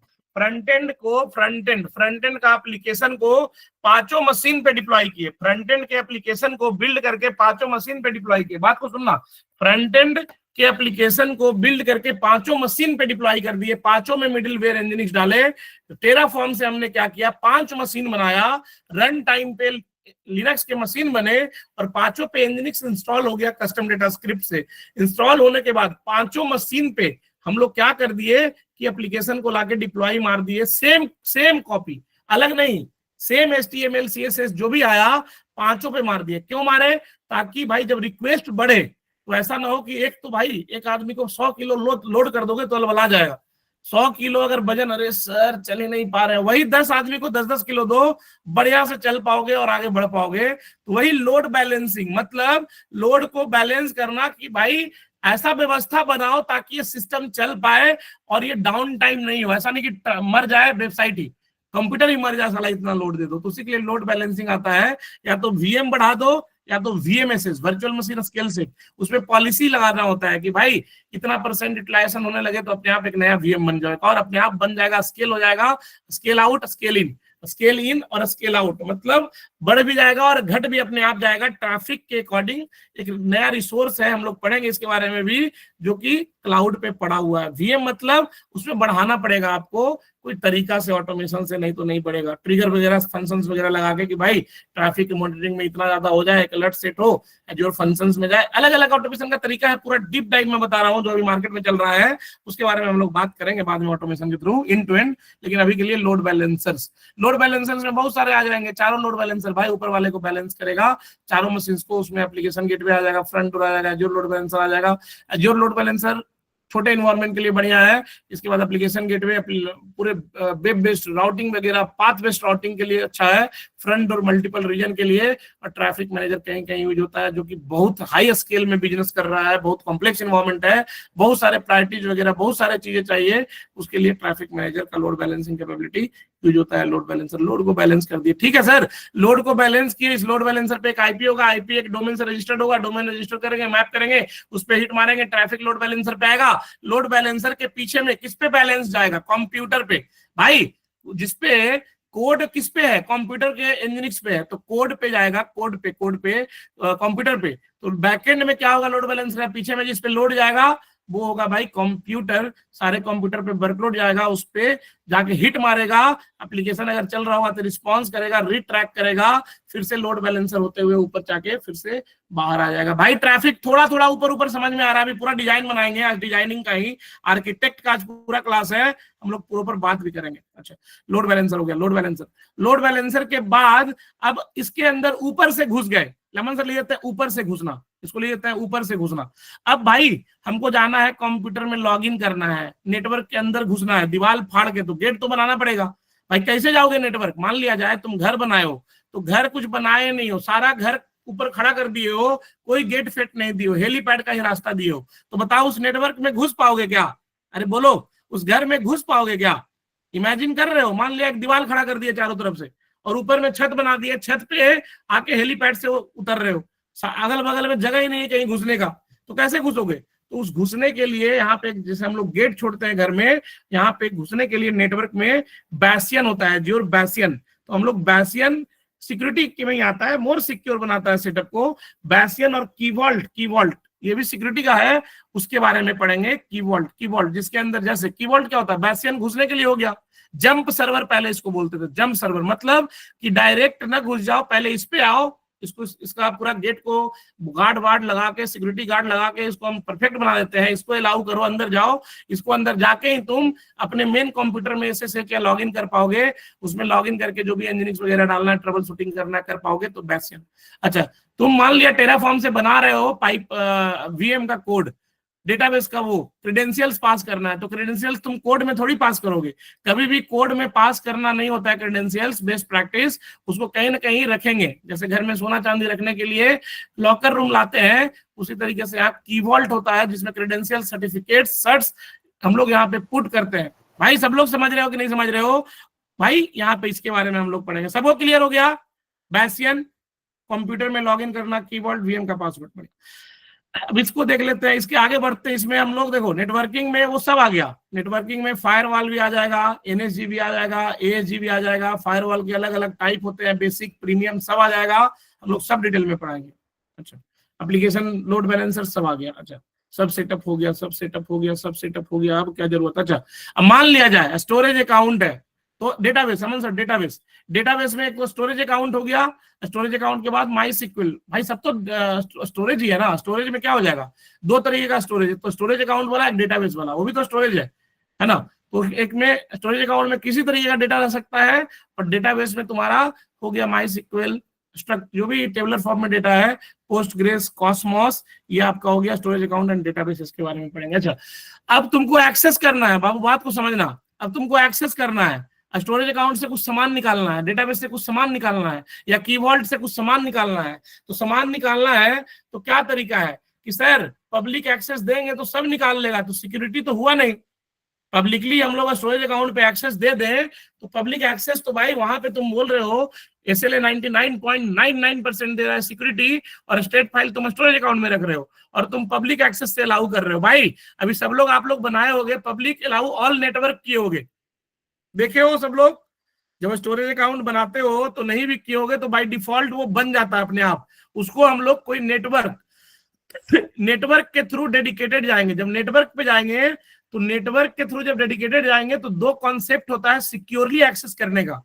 का एप्लीकेशन को पांचों मशीन पे डिप्लॉय किए, फ्रंट एंड के एप्लीकेशन को बिल्ड करके पांचों मशीन पे डिप्लॉय किए। बात को सुनना, फ्रंट एंड के एप्लीकेशन को बिल्ड करके पांचों मशीन पे डिप्लॉय कर दिए, पांचों में मिडिलवेयर इंजीनियर्स डाले। तो टेराफॉर्म से हमने क्या किया, 5 मशीन बनाया, रन टाइम पे लिनक्स के मशीन बने, और पांचों पे इंजीनिक्स इंस्टॉल हो गया कस्टम डेटा स्क्रिप्ट से। इंस्टॉल होने के बाद पांचों मशीन पे हम लोग क्या कर दिए कि एप्लीकेशन को लाके डिप्लॉय मार दिए, सेम कॉपी, अलग नहीं, सेम HTML CSS जो भी आया पांचों पे मार दिए। क्यों मारे, ताकि भाई जब रिक्वेस्ट बढ़े तो ऐसा ना हो कि एक तो भाई एक आदमी को 100 किलो लोड कर दोगे तो अलबला जाएगा। 100 किलो अगर वजन, अरे सर चल ही नहीं पा रहे, वही 10 आदमी को 10-10 किलो दो, बढ़िया से चल पाओगे और आगे बढ़ पाओगे। तो वही लोड बैलेंसिंग, मतलब लोड को बैलेंस करना कि भाई ऐसा व्यवस्था बनाओ ताकि ये सिस्टम चल पाए और ये डाउन टाइम नहीं हो, ऐसा नहीं कि मर जाए वेबसाइट ही, कंप्यूटर ही मर जाए साला, इतना लोड दे दो। तो उसी के लिए लोड बैलेंसिंग आता है, या तो वीएम बढ़ा दो या तो वीएमएसएस, वर्चुअल मशीन स्केल सेट, उसमें पॉलिसी लगाना होता है कि भाई इतना % यूटिलाइजेशन होने लगे तो अपने आप एक नया वीएम बन जाएगा, और अपने आप बन जाएगा, स्केल हो जाएगा, scale out scale in, scale in और स्केल आउट, मतलब बढ़ भी जाएगा और घट भी अपने आप जाएगा ट्रैफिक के अकॉर्डिंग। एक नया रिसोर्स है, हम लोग पढ़ेंगे इसके बारे में भी, जो कि क्लाउड पे पड़ा हुआ है। वीएम मतलब उसमें बढ़ाना पड़ेगा आपको कोई तरीका से, ऑटोमेशन से, नहीं तो नहीं पड़ेगा। ट्रिगर वगैरह, फंक्शंस वगैरह लगा के कि भाई ट्रैफिक मॉनिटरिंग में इतना ज्यादा हो जाए, एक अलर्ट सेट हो, जो फंक्शंस में जाए, अलग अलग ऑटोमेशन का तरीका है। पूरा डीप डाइव में बता रहा हूँ, जो अभी मार्केट में चल रहा है उसके बारे में हम लोग बात करेंगे बाद में ऑटोमेशन के थ्रू, इन टू एंड। लेकिन अभी के लिए लोड बैलेंसर्स, लोड बैलेंसर्स में बहुत सारे आ जाएंगे। चारों लोड बैलेंसर भाई ऊपर वाले को बैलेंस करेगा, चारों मशीन को। उसमें एप्लीकेशन गेटवे आ जाएगा, फ्रंट डोर आ जाएगा, एज्योर लोड बैलेंसर आ जाएगा। एज्योर लोड बैलेंसर छोटे इन्वायरमेंट के लिए बढ़िया है। इसके बाद एप्लीकेशन गेटवे पूरे वेब बेस्ड राउटिंग वगैरह, पाथ बेस्ड राउटिंग के लिए अच्छा है। फ्रंट और मल्टीपल रीजन के लिए, और ट्रैफिक मैनेजर कहीं कहीं यूज होता है, जो कि बहुत हाई स्केल में बिजनेस कर रहा है, बहुत कॉम्प्लेक्स इन्वायरमेंट है, बहुत सारे प्रायोरिटीज वगैरह, बहुत सारे चीजें चाहिए, उसके लिए ट्रैफिक मैनेजर का लोड बैलेंसिंग कैपेबिलिटी यूज होता है। लोड बैलेंसर लोड को बैलेंस कर दिए, ठीक है सर, लोड को बैलेंस किए। इस लोड बैलेंसर पे एक आईपी होगा, आईपी एक डोमेन से रजिस्टर्ड होगा, डोमेन रजिस्टर करेंगे, मैप करेंगे, उस पर हिट मारेंगे, ट्रैफिक लोड बैलेंसर पे आएगा। लोड बैलेंसर के पीछे में किस पे बैलेंस जाएगा? कंप्यूटर पे भाई, जिसपे कोड किस पे है? कंप्यूटर के इंजीनियरिंग्स पे है, तो कोड पे जाएगा, कोड पे कंप्यूटर पे। तो बैकएंड में क्या होगा? लोड बैलेंसर पीछे में जिस पे लोड जाएगा वो होगा भाई कंप्यूटर। सारे कंप्यूटर पे वर्कलोड जाएगा, उस पे जाके हिट मारेगा, एप्लीकेशन अगर चल रहा होगा तो रिस्पॉन्स करेगा, रिट्रैक करेगा, फिर से लोड बैलेंसर होते हुए ऊपर जाके फिर से बाहर आ जाएगा। भाई ट्रैफिक थोड़ा थोड़ा ऊपर ऊपर समझ में आ रहा है? अभी पूरा डिजाइन बनाएंगे, आज डिजाइनिंग का ही, आर्किटेक्ट का आज पूरा क्लास है, हम लोग पूरे बात भी करेंगे। अच्छा, लोड बैलेंसर हो गया। लोड बैलेंसर के बाद अब इसके अंदर ऊपर से घुस गए, लेमन सर ले जाते हैं ऊपर से घुसना, इसको ले जाते हैं ऊपर से घुसना। अब भाई हमको जाना है कंप्यूटर में, लॉगिन करना है, नेटवर्क के अंदर घुसना है, दीवार फाड़ के, तो गेट तो बनाना पड़ेगा भाई। कैसे जाओगे नेटवर्क? मान लिया जाए तुम घर बनाए हो, तो घर कुछ बनाए नहीं हो, सारा घर ऊपर खड़ा कर दिए हो, कोई गेट फेट नहीं दिए हो, हेलीपैड का ही रास्ता दिए हो, तो बताओ उस नेटवर्क में घुस पाओगे क्या? अरे बोलो, उस घर में घुस पाओगे क्या? इमेजिन कर रहे हो? मान लिया एक दीवार खड़ा कर दिया चारों तरफ से, और ऊपर में छत बना दिया, छत पे आके हेलीपैड से उतर रहे हो, अगल बगल में जगह ही नहीं है कहीं घुसने का, तो कैसे घुसोगे? तो उस घुसने के लिए यहाँ पे, जैसे हम लोग गेट छोड़ते हैं घर में, यहाँ पे घुसने के लिए नेटवर्क में बैसियन होता है, जियोर बैसियन। तो हम लोग बैसियन सिक्योरिटी में ही आता है, मोर सिक्योर बनाता है सेटअप को। बैसियन और कीवॉल्ट ये भी सिक्योरिटी का है, उसके बारे में पढ़ेंगे। कीवॉल्ट जिसके अंदर, जैसे कीवॉल्ट क्या होता है? बैसियन घुसने के लिए हो गया। जंप सर्वर पहले इसको बोलते थे, जंप सर्वर मतलब कि डायरेक्ट ना घुस जाओ, पहले इस पे आओ, इसको, इसका पूरा गेट को गार्ड वार्ड लगा के, सिक्योरिटी गार्ड लगा के इसको हम परफेक्ट बना देते हैं, इसको अलाउ करो, अंदर जाओ। इसको अंदर जाके ही तुम अपने मेन कंप्यूटर में से क्या लॉगिन कर पाओगे, उसमें लॉगिन करके जो भी इंजीनियरिंग वगैरह डालना है, ट्रबल शूटिंग करना कर पाओगे, तो बैसियन। अच्छा, तुम मान लिया टेराफॉर्म से बना रहे हो पाइप, वीएम का कोड, डेटाबेस का वो क्रेडेंशियल्स पास करना है, तो क्रेडेंशियल्स तुम कोड में थोड़ी पास करोगे, कभी भी कोड में पास करना नहीं होता है क्रेडेंशियल्स, बेस्ट प्रैक्टिस। उसको कहीं ना कहीं रखेंगे, जैसे घर में सोना चांदी रखने के लिए लॉकर रूम लाते हैं, उसी तरीके से यहाँ कीवॉल्ट होता है, जिसमें क्रेडेंशियल, सर्टिफिकेट, सर्ट्स हम लोग यहाँ पे पुट करते हैं। भाई सब लोग समझ रहे हो कि नहीं समझ रहे हो? भाई यहाँ पे इसके बारे में हम लोग पढ़ेंगे। सबको क्लियर हो गया? बैसियन, कंप्यूटर में लॉगिन करना, कीवॉल्ट, वीएम का पासवर्ड पढ़े। अब इसको देख लेते हैं, इसके आगे बढ़ते हैं। इसमें हम लोग देखो, नेटवर्किंग में वो सब आ गया, नेटवर्किंग में फायरवॉल भी आ जाएगा, एनएसजी भी आ जाएगा, एएसजी भी आ जाएगा, फायरवॉल के अलग अलग टाइप होते हैं, बेसिक, प्रीमियम, सब आ जाएगा, हम लोग सब डिटेल में पढ़ाएंगे। अच्छा, एप्लीकेशन लोड बैलेंसर सब आ गया। अच्छा, सब सेटअप हो गया, अब क्या जरूरत? अच्छा, अब मान लिया जाए स्टोरेज अकाउंट है, तो डेटाबेस, समझ सर, डेटाबेस में एक स्टोरेज अकाउंट हो गया। स्टोरेज अकाउंट के बाद माई सिक्वल, भाई सब तो स्टोरेज ही है ना। स्टोरेज में क्या हो जाएगा? दो तरीके का स्टोरेज, तो स्टोरेज अकाउंट वाला, एक डेटाबेस वाला, वो भी तो स्टोरेज है ना। तो एक में स्टोरेज अकाउंट में किसी तरीके का डेटा रह सकता है, और डेटाबेस में तुम्हारा हो गया माई सिक्वल, जो भी टेबलर फॉर्म में डेटा है, पोस्टग्रेस, कॉस्मोस, ये आपका हो गया स्टोरेज अकाउंट एंड डेटाबेस, इसके बारे में पढ़ेंगे। अच्छा, अब तुमको एक्सेस करना है, बाबू बात को समझना, अब तुमको एक्सेस करना है, स्टोरेज अकाउंट से कुछ सामान निकालना है, डेटाबेस से कुछ सामान निकालना है, या कीवॉल्ट से कुछ सामान निकालना है। तो सामान निकालना है तो क्या तरीका है कि सर पब्लिक एक्सेस देंगे तो सब निकाल लेगा, तो सिक्योरिटी तो हुआ नहीं, पब्लिकली हम लोग स्टोरेज अकाउंट पे एक्सेस दे दें तो पब्लिक एक्सेस तो भाई वहां पे तुम बोल रहे हो SLA 99.99% दे रहा है सिक्योरिटी, और स्टेट फाइल तुम स्टोरेज अकाउंट में रख रहे हो और तुम पब्लिक एक्सेस से अलाउ कर रहे हो। भाई अभी सब लोग आप लोग बनाए होगे पब्लिक अलाउ ऑल नेटवर्क किए होगे, देखे हो सब लोग। जब स्टोरेज अकाउंट बनाते हो तो नहीं भी किए होगे तो बाय डिफॉल्ट वो बन जाता है अपने आप। उसको हम लोग कोई नेटवर्क के थ्रू डेडिकेटेड जाएंगे। जब नेटवर्क पे जाएंगे तो नेटवर्क के थ्रू जब डेडिकेटेड जाएंगे तो दो कॉन्सेप्ट होता है सिक्योरली एक्सेस करने का।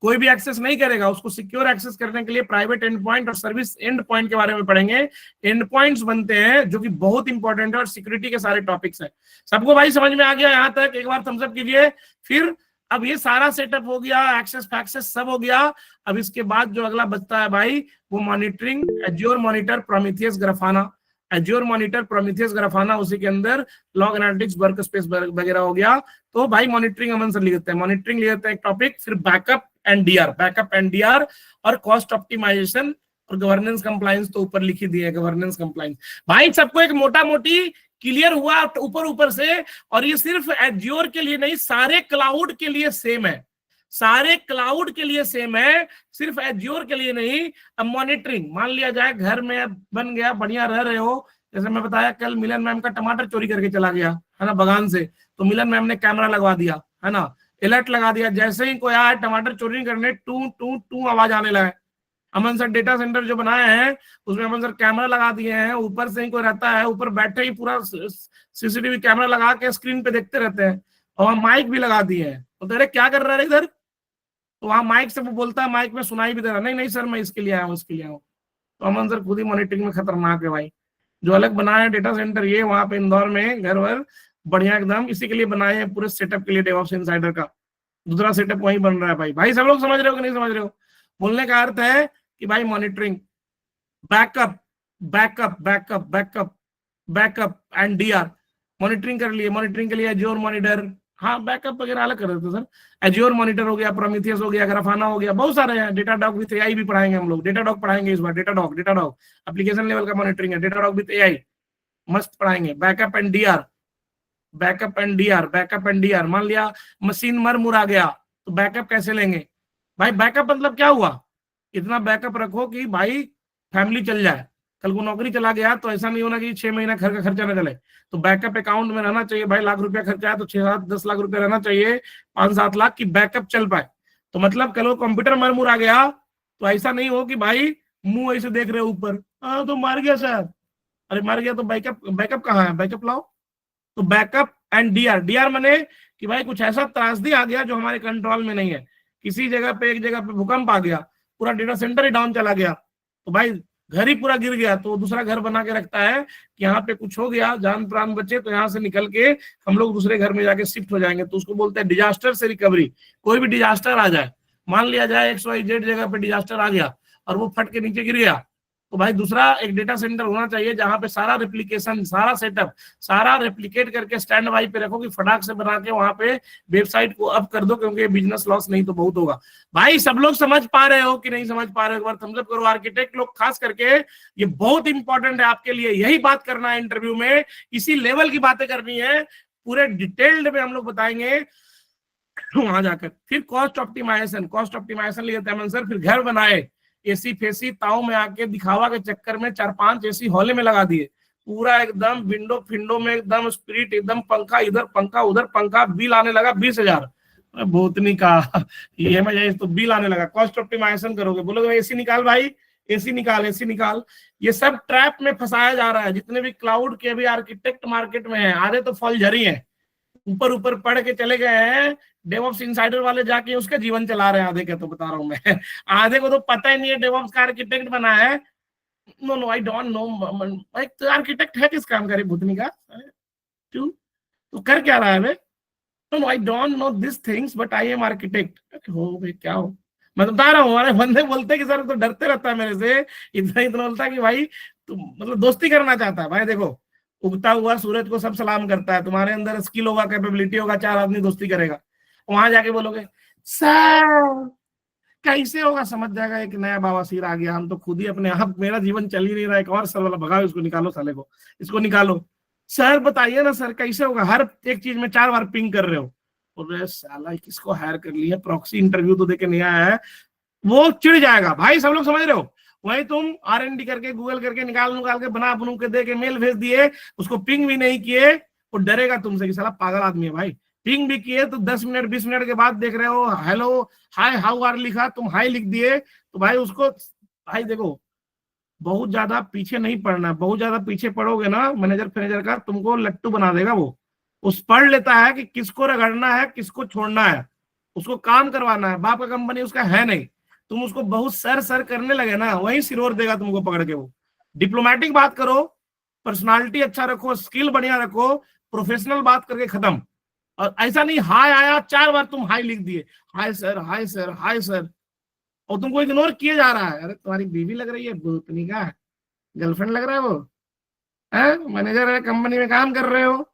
कोई भी एक्सेस नहीं करेगा, उसको सिक्योर एक्सेस करने के लिए प्राइवेट एंड पॉइंट और सर्विस एंड पॉइंट के बारे में पढ़ेंगे। एंड पॉइंट्स बनते हैं जो कि बहुत इंपॉर्टेंट है और सिक्योरिटी के सारे टॉपिक्स है। सबको भाई समझ में आ गया यहाँ तक? एक बार थम्स अप कीजिए। फिर अब ये सारा सेटअप हो गया, एक्सेस फैक्सेस सब हो गया। अब इसके बाद जो अगला बचता है भाई वो monitoring, azure monitor, Prometheus, Grafana. Azure monitor, Prometheus, Grafana, उसी के अंदर लॉग एनालिटिक्स, वर्क स्पेस वगैरह हो गया। तो भाई मॉनिटरिंग हम लिख देते हैं, मॉनिटरिंग लिख देते हैं एक टॉपिक। फिर बैकअप एंड डीआर और कॉस्ट ऑप्टिमाइजेशन और गवर्नेंस कंप्लायंस तो ऊपर लिखी दी है, गवर्नेंस कंप्लायंस। भाई सबको एक मोटा मोटी क्लियर हुआ ऊपर से? और ये सिर्फ एज्योर के लिए नहीं, सारे क्लाउड के लिए सेम है, सारे क्लाउड के लिए सेम है, सिर्फ एज्योर के लिए नहीं। अब मॉनिटरिंग, मान लिया जाए घर में बन गया, बढ़िया रह रहे हो, जैसे मैं बताया कल मिलन मैम का टमाटर चोरी करके चला गया है ना बगान से, तो मिलन मैम ने कैमरा लगवा दिया है ना, अलर्ट लगा दिया। जैसे ही कोई आया टमाटर चोरी करने, टू टू टू आवाज आने लगा। अमन सर डेटा सेंटर जो बनाए हैं उसमें अमन सर कैमरा लगा दिए हैं, ऊपर से ही कोई रहता है, ऊपर बैठे ही पूरा CCTV कैमरा लगा के स्क्रीन पे देखते रहते हैं, और माइक भी लगा दिए हैं। तो तेरे क्या कर रहा है इधर? तो वहां माइक से वो बोलता है, माइक में सुनाई भी दे रहा, नहीं नहीं सर मैं इसके लिए आया हूँ, इसके लिए आया हूँ। तो अमन सर खुद ही मॉनिटरिंग में खतरनाक है भाई। जो अलग बनाए हैं डेटा सेंटर ये वहां पे इंदौर में घर वर बढ़िया एकदम, इसी के लिए बनाए हैं, पूरे सेटअप के लिए डेवऑप्स इनसाइडर का। दूसरा सेटअप वहीं बन रहा है भाई। भाई सब लोग समझ रहे हो कि नहीं समझ रहे हो? बोलने का अर्थ है कि भाई monitoring, backup backup backup backup backup and DR. Monitoring कर लिए, मॉनिटरिंग के लिए एज्योर मॉनिटर, हाँ बैकअप वगैरह अलग कर देते सर। एज्योर मॉनिटर हो गया, प्रोमीथियस हो गया, ग्राफाना हो गया, बहुत सारे हैं। डेटाडॉग विद AI भी पढ़ाएंगे हम लोग, डेटाडॉग पढ़ाएंगे इस बार। डेटाडॉग एप्लीकेशन लेवल का मॉनिटरिंग है, डेटाडॉग विद AI मस्त पढ़ाएंगे। Backup and DR, backup and DR, backup and DR. मान लिया मशीन मुरा गया तो बैकअप कैसे लेंगे? भाई बैकअप मतलब क्या हुआ? इतना बैकअप रखो कि भाई फैमिली चल जाए। कल को नौकरी चला गया तो ऐसा नहीं होना कि 6 महीना घर का खर्चा न चले, तो बैकअप अकाउंट में रहना चाहिए भाई। लाख रुपया खर्चा है तो 6-7-10 लाख रुपया रहना चाहिए, 5-7 लाख की बैकअप चल पाए। तो मतलब कल को कंप्यूटर मुरा गया तो ऐसा नहीं हो कि भाई मुंह ऐसे देख रहे हो ऊपर, तो मार गया सर, अरे मार गया तो बैकअप कहाँ है? बैकअप लाओ। तो बैकअप एंड डीआर माने कि भाई कुछ ऐसा त्रासदी आ गया जो हमारे कंट्रोल में नहीं है, किसी जगह पे एक जगह पे भूकंप आ गया, पूरा डेटा सेंटर ही डाउन चला गया, तो भाई घर ही पूरा गिर गया, तो दूसरा घर बना के रखता है कि यहाँ पे कुछ हो गया, जान प्राण बचे तो यहाँ से निकल के हम लोग दूसरे घर में जाके शिफ्ट हो जाएंगे। तो उसको बोलते हैं डिजास्टर से रिकवरी। कोई भी डिजास्टर आ जाए, मान लिया जाए XYZ जगह पे डिजास्टर आ गया और वो फट के नीचे गिर गया, तो भाई दूसरा एक डेटा सेंटर होना चाहिए जहां पे सारा रेप्लिकेशन, सारा सेटअप, सारा रेप्लिकेट करके स्टैंड बाई पे रखो कि फटाक से बना के वहां पे वेबसाइट को अप कर दो, क्योंकि बिजनेस लॉस नहीं तो बहुत होगा। भाई सब लोग समझ पा रहे हो कि नहीं समझ पा रहे हो? एक बार थम्स अप करो। आर्किटेक्ट लोग खास करके, ये बहुत इंपॉर्टेंट है आपके लिए, यही बात करना है इंटरव्यू में, इसी लेवल की बातें करनी है, पूरे डिटेल्ड में हम लोग बताएंगे वहां जाकर। फिर कॉस्ट ऑप्टिमाइजेशन लिए सर। फिर घर बनाए, एसी फेसी ताऊ में आके दिखावा के चक्कर में 4-5 एसी हॉले में लगा दिए, पूरा एकदम विंडो फिंडो में एकदम स्पिरिट, एकदम पंखा इधर पंखा उधर पंखा। बिल आने लगा 20,000 भूतनी का, ये मैं तो बिल आने लगा। कॉस्ट ऑप्टिमाइजेशन करोगे, बोलोगे एसी निकाल भाई, एसी निकाल। ये सब ट्रैप में फंसाया जा रहा है। जितने भी क्लाउड के भी आर्किटेक्ट मार्केट में है, आधे तो फौलझरी है, ऊपर पढ़ के चले गए हैं, डेवऑप्स इनसाइडर वाले जाके उसके जीवन चला रहे हैं आधे के, तो बता रहा हूं मैं। आधे को तो पता ही नहीं है डेवऑप्स का आर्किटेक्ट बना है। नो आई डोंट नो, एक आर्किटेक्ट है किस काम करे भूतनी का, तो कर क्या रहा है वे? No I don't know this things but I am architect. हो भाई क्या हो, मैं तो बता रहा हूँ। हमारे बंदे बोलते कि सर तो डरते रहता है मेरे से, इतना बोलता है कि भाई तू मतलब दोस्ती करना चाहता है। भाई देखो, उगता हुआ सूरज को सब सलाम करता है, तुम्हारे अंदर स्किल होगा, कैपेबिलिटी होगा, 4 आदमी दोस्ती करेगा। वहां जाके बोलोगे सर कैसे होगा, समझ जाएगा एक नया बवासीर आ गया, हम तो खुद ही अपने आप, मेरा जीवन चल ही नहीं रहा, एक और सर वाला भगाओ इसको, निकालो साले को, इसको निकालो। सर बताइए ना सर कैसे होगा, हर एक चीज में 4 बार पिंग कर रहे हो। और साला किसको हायर कर लिया, प्रॉक्सी इंटरव्यू तो देके नहीं आया है, वो चिढ़ जाएगा भाई, सब लोग समझ रहे हो। वही तुम R&D करके गूगल करके निकाल के बना बनू के दे के मेल भेज दिए, उसको पिंग भी नहीं किए, वो डरेगा तुमसे कि साला पागल आदमी है भाई। पिंग भी किए तो 10 मिनट 20 मिनट के बाद देख रहे हो हेलो हाय हाउ आर लिखा, तुम हाई लिख दिए, तो भाई उसको, भाई देखो बहुत ज्यादा पीछे नहीं पड़ना, बहुत ज्यादा पीछे पड़ोगे ना मैनेजर फैनेजर का तुमको लट्टू बना देगा वो। उस पढ़ लेता है कि किसको रगड़ना है किसको छोड़ना है, उसको काम करवाना है, बाप का कंपनी उसका है नहीं, तुम उसको बहुत सर सर करने लगे ना, वही सिरोर देगा तुमको पकड़ के वो। डिप्लोमेटिक बात करो, पर्सनालिटी अच्छा रखो, स्किल बढ़िया रखो, प्रोफेशनल बात करके खत्म। और ऐसा नहीं हाय आया 4 बार तुम हाई लिख दिए, hi sir hi sir hi sir, और तुमको इग्नोर किए जा रहा है। अरे तुम्हारी बीवी लग रही है भूतनी का, गर्लफ्रेंड लग रहा है वो, है मैनेजर है कंपनी में काम कर रहे हो,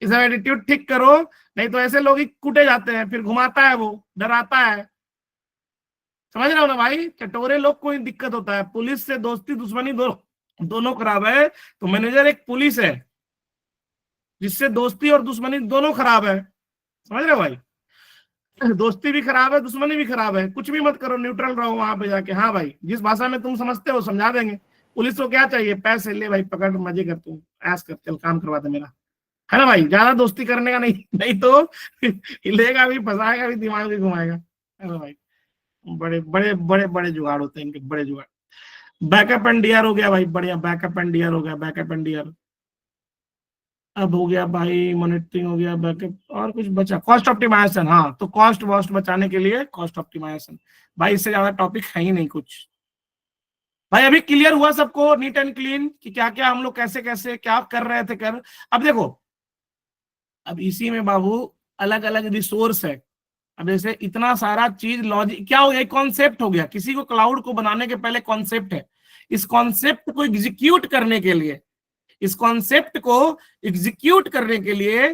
इस एटीट्यूड ठीक करो, नहीं तो ऐसे लोग ही कूटे जाते हैं, फिर घुमाता है वो, डराता है, समझ रहे हो ना भाई। चटोरे लोग को ही दिक्कत होता है, पुलिस से दोस्ती दुश्मनी दोनों खराब है, तो मैनेजर एक पुलिस है जिससे दोस्ती और दुश्मनी दोनों खराब है, समझ रहे हो भाई। दोस्ती भी खराब है दुश्मनी भी खराब है, कुछ भी मत करो, न्यूट्रल रहो वहां पे जाके, हाँ भाई जिस भाषा में तुम समझते हो समझा देंगे। पुलिस को क्या चाहिए, पैसे ले भाई पकड़ मजे कर, तू ऐस कर, चल काम करवा दे मेरा, है ना भाई, ज्यादा दोस्ती करने का नहीं, नहीं तो हिलेगा भी फंसाएगा भी दिमाग भी घुमाएगा, है ना भाई। बड़े बड़े बड़े बड़े जुगाड़ होते हैं इनके, बड़े जुगाड़। बैकअप एंड डीआर हो गया भाई, बढ़िया, बैकअप एंड डीआर हो गया, बैकअप एंड डीआर अब हो गया भाई, मॉनिटरिंग हो गया, बैकअप, और कुछ बचा, कॉस्ट ऑप्टिमाइजेशन। हाँ तो कॉस्ट वॉस्ट बचाने के लिए कॉस्ट ऑप्टिमाइजेशन, भाई इससे ज्यादा टॉपिक है ही नहीं कुछ। भाई अभी क्लियर हुआ सबको नीट एंड क्लीन कि क्या क्या हम लोग कैसे कैसे क्या कर रहे थे कर। अब देखो, अब इसी में बाबू अलग अलग रिसोर्स है। अब जैसे इतना सारा चीज लॉजिक क्या हो गया, कॉन्सेप्ट हो गया, किसी को क्लाउड को बनाने के पहले कॉन्सेप्ट है, इस कॉन्सेप्ट को एग्जीक्यूट करने के लिए, इस कॉन्सेप्ट को एग्जीक्यूट करने के लिए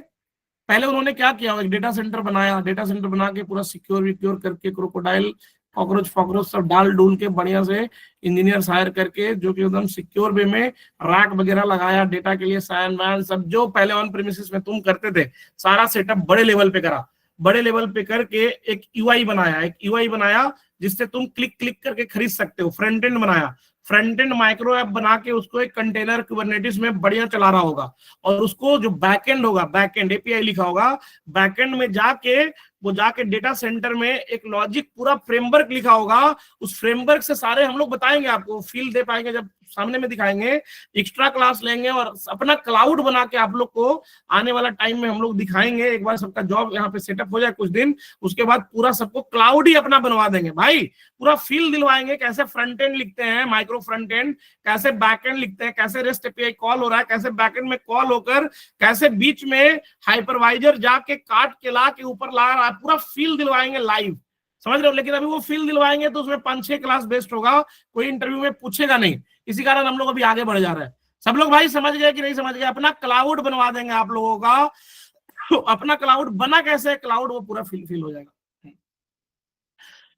पहले उन्होंने क्या किया, एक डेटा सेंटर बनाया, डेटा सेंटर बना के पूरा सिक्योर विक्योर करके, क्रोकोडाइल कॉकरोच फॉकरोच सब डाल डूल के बढ़िया से इंजीनियर्स हायर करके, जो कि एकदम सिक्योर वे में रैक वगैरह लगाया डेटा के लिए, साइन वैन सब जो पहले ऑन प्रीमिसेस में तुम करते थे, सारा सेटअप बड़े लेवल पे करा, बड़े लेवल पे करके एक यूआई बनाया, एक यूआई बनाया जिससे तुम क्लिक क्लिक करके खरीद सकते हो, फ्रंट एंड बनाया, फ्रंट एंड माइक्रो ऐप बना के उसको एक कंटेनर कुबरनेटिस में बढ़िया चला रहा होगा, और उसको जो बैकएंड होगा, बैकएंड एपीआई लिखा होगा, बैकएंड में जाके वो जाके डेटा सेंटर में एक लॉजिक पूरा फ्रेमवर्क लिखा होगा, उस फ्रेमवर्क से सारे हम लोग बताएंगे आपको, फील दे पाएंगे जब सामने में दिखाएंगे, एक्स्ट्रा क्लास लेंगे और अपना क्लाउड बना के आप लोग को आने वाला टाइम में हम लोग दिखाएंगे। एक बार सबका जॉब यहाँ पे सेटअप हो जाए कुछ दिन, उसके बाद पूरा सबको क्लाउड ही अपना बनवा देंगे भाई, पूरा फील दिलवाएंगे, कैसे फ्रंट एंड लिखते हैं, माइक्रो फ्रंट एंड, कैसे बैक एंड लिखते हैं, कैसे रेस्ट एपीआई कॉल हो रहा है, कैसे बैक एंड में कॉल होकर कैसे बीच में हाइपरवाइजर जाके काट के ला के ऊपर ला रहा है, पूरा फील दिलवाएंगे लाइव, समझ रहे हो। लेकिन अभी वो फील दिलवाएंगे तो उसमें 5-6 क्लास बेस्ट होगा, कोई इंटरव्यू में पूछेगा नहीं, इसी कारण हम लोग अभी आगे बढ़ जा रहे हैं। सब लोग भाई समझ गए कि नहीं समझ गए, अपना क्लाउड बनवा देंगे आप लोगों का। अपना क्लाउड बना कैसे, क्लाउड वो पूरा फील हो जाएगा,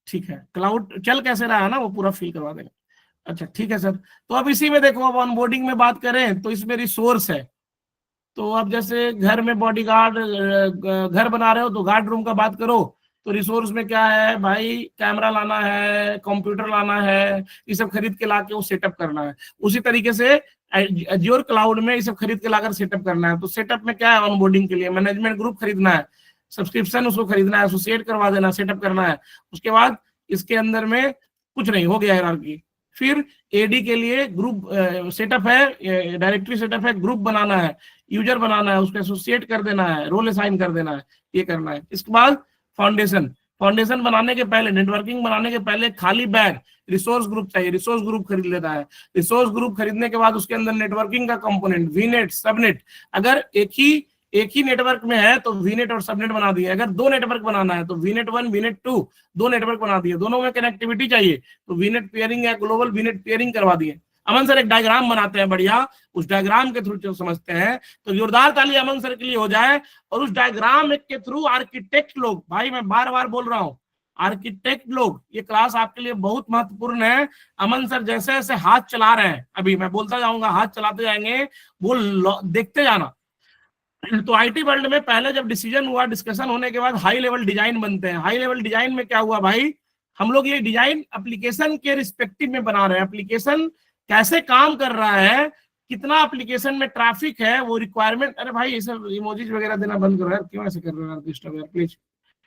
ठीक है, क्लाउड चल कैसे रहा है ना वो पूरा फील करवा देंगे। अच्छा ठीक है सर, तो अब इसी में देखो, अब ऑनबोर्डिंग में बात करें तो इसमें रिसोर्स है, तो अब जैसे घर में बॉडीगार्ड, घर बना रहे हो तो गार्ड रूम का बात करो, तो रिसोर्स में क्या है भाई, कैमरा लाना है, कंप्यूटर लाना है, ये सब खरीद के लाके वो सेटअप करना है। उसी तरीके से अज्योर क्लाउड में ये सब खरीद के लाकर सेटअप करना है। तो सेटअप में क्या है, ऑनबोर्डिंग के लिए मैनेजमेंट ग्रुप खरीदना है, सब्सक्रिप्शन उसको खरीदना है, एसोसिएट करवा देना, सेटअप करना है। उसके बाद इसके अंदर में कुछ नहीं, हो गया हायरार्की। फिर एडी के लिए ग्रुप सेटअप है, डायरेक्टरी सेटअप है, ग्रुप बनाना है, यूजर बनाना है, उसको एसोसिएट कर देना है, रोल असाइन कर देना है, ये करना है। इसके बाद फाउंडेशन, फाउंडेशन बनाने के पहले, नेटवर्किंग बनाने के पहले खाली बैग रिसोर्स ग्रुप चाहिए, रिसोर्स ग्रुप खरीद लेता है। रिसोर्स ग्रुप खरीदने के बाद उसके अंदर नेटवर्किंग का कंपोनेंट, वीनेट सबनेट, अगर एक ही नेटवर्क में है तो वीनेट और सबनेट बना दिए, अगर 2 नेटवर्क बनाना है तो वीनेट 1 वीनेट 2 2 नेटवर्क बना दिए, दोनों में कनेक्टिविटी चाहिए तो वीनेट पेयरिंग या ग्लोबल वीनेट पेयरिंग करवा दिए। अमन सर एक डायग्राम बनाते हैं बढ़िया, उस डायग्राम के थ्रू समझते हैं, तो जोरदार ताली अमन सर के लिए हो जाए। और उस डायग्राम के थ्रू आर्किटेक्ट लोग, भाई मैं बार बार बोल रहा हूँ, आर्किटेक्ट लोग, ये क्लास आपके लिए बहुत महत्वपूर्ण है। अमन सर जैसे जैसे हाथ चला रहे हैं, अभी मैं बोलता जाऊंगा, हाथ चलाते जाएंगे, वो देखते जाना, तो आईटी वर्ल्ड में पहले जब डिसीजन हुआ, डिस्कशन होने के बाद हाई लेवल डिजाइन बनते हैं। हाई लेवल डिजाइन में क्या हुआ भाई, हम लोग ये डिजाइन एप्लीकेशन के रिस्पेक्टिव में बना रहे हैं। एप्लीकेशन कैसे काम कर रहा है, कितना एप्लीकेशन में ट्रैफिक है, वो रिक्वायरमेंट। अरे भाई ये सब इमोजीज वगैरह देना बंद करो यार, क्यों ऐसे कर रहे हो यार, डिस्टर्ब यार प्लीज,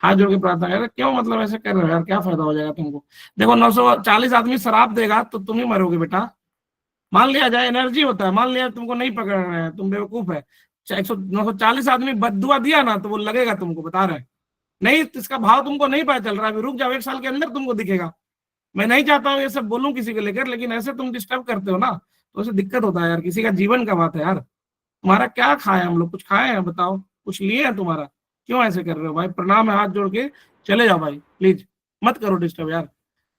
हाथ जोड़ के प्रार्थना कर, क्यों मतलब ऐसे कर रहे हो यार, क्या फायदा हो जाएगा तुमको। देखो 940 आदमी शराब देगा तो तुम ही मरोगे बेटा। मान लिया जाए एनर्जी होता है, मान लिया तुमको नहीं पकड़ रहे हैं, तुम बेवकूफ है। 940 आदमी बददुआ दिया ना तो वो लगेगा तुमको, बता रहे हैं। नहीं, इसका भाव तुमको नहीं पता चल रहा है, अभी रुक जाओ, 1 साल के अंदर तुमको दिखेगा। मैं नहीं चाहता हूँ ये सब बोलूं किसी को लेकर, लेकिन ऐसे तुम डिस्टर्ब करते हो ना तो उसे दिक्कत होता है यार। किसी का जीवन का बात है यार। तुम्हारा क्या खाया, हम लोग कुछ खाए हैं बताओ, कुछ लिए हैं तुम्हारा, क्यों ऐसे कर रहे हो भाई। प्रणाम है, हाथ जोड़ के चले जाओ भाई, प्लीज मत करो डिस्टर्ब यार।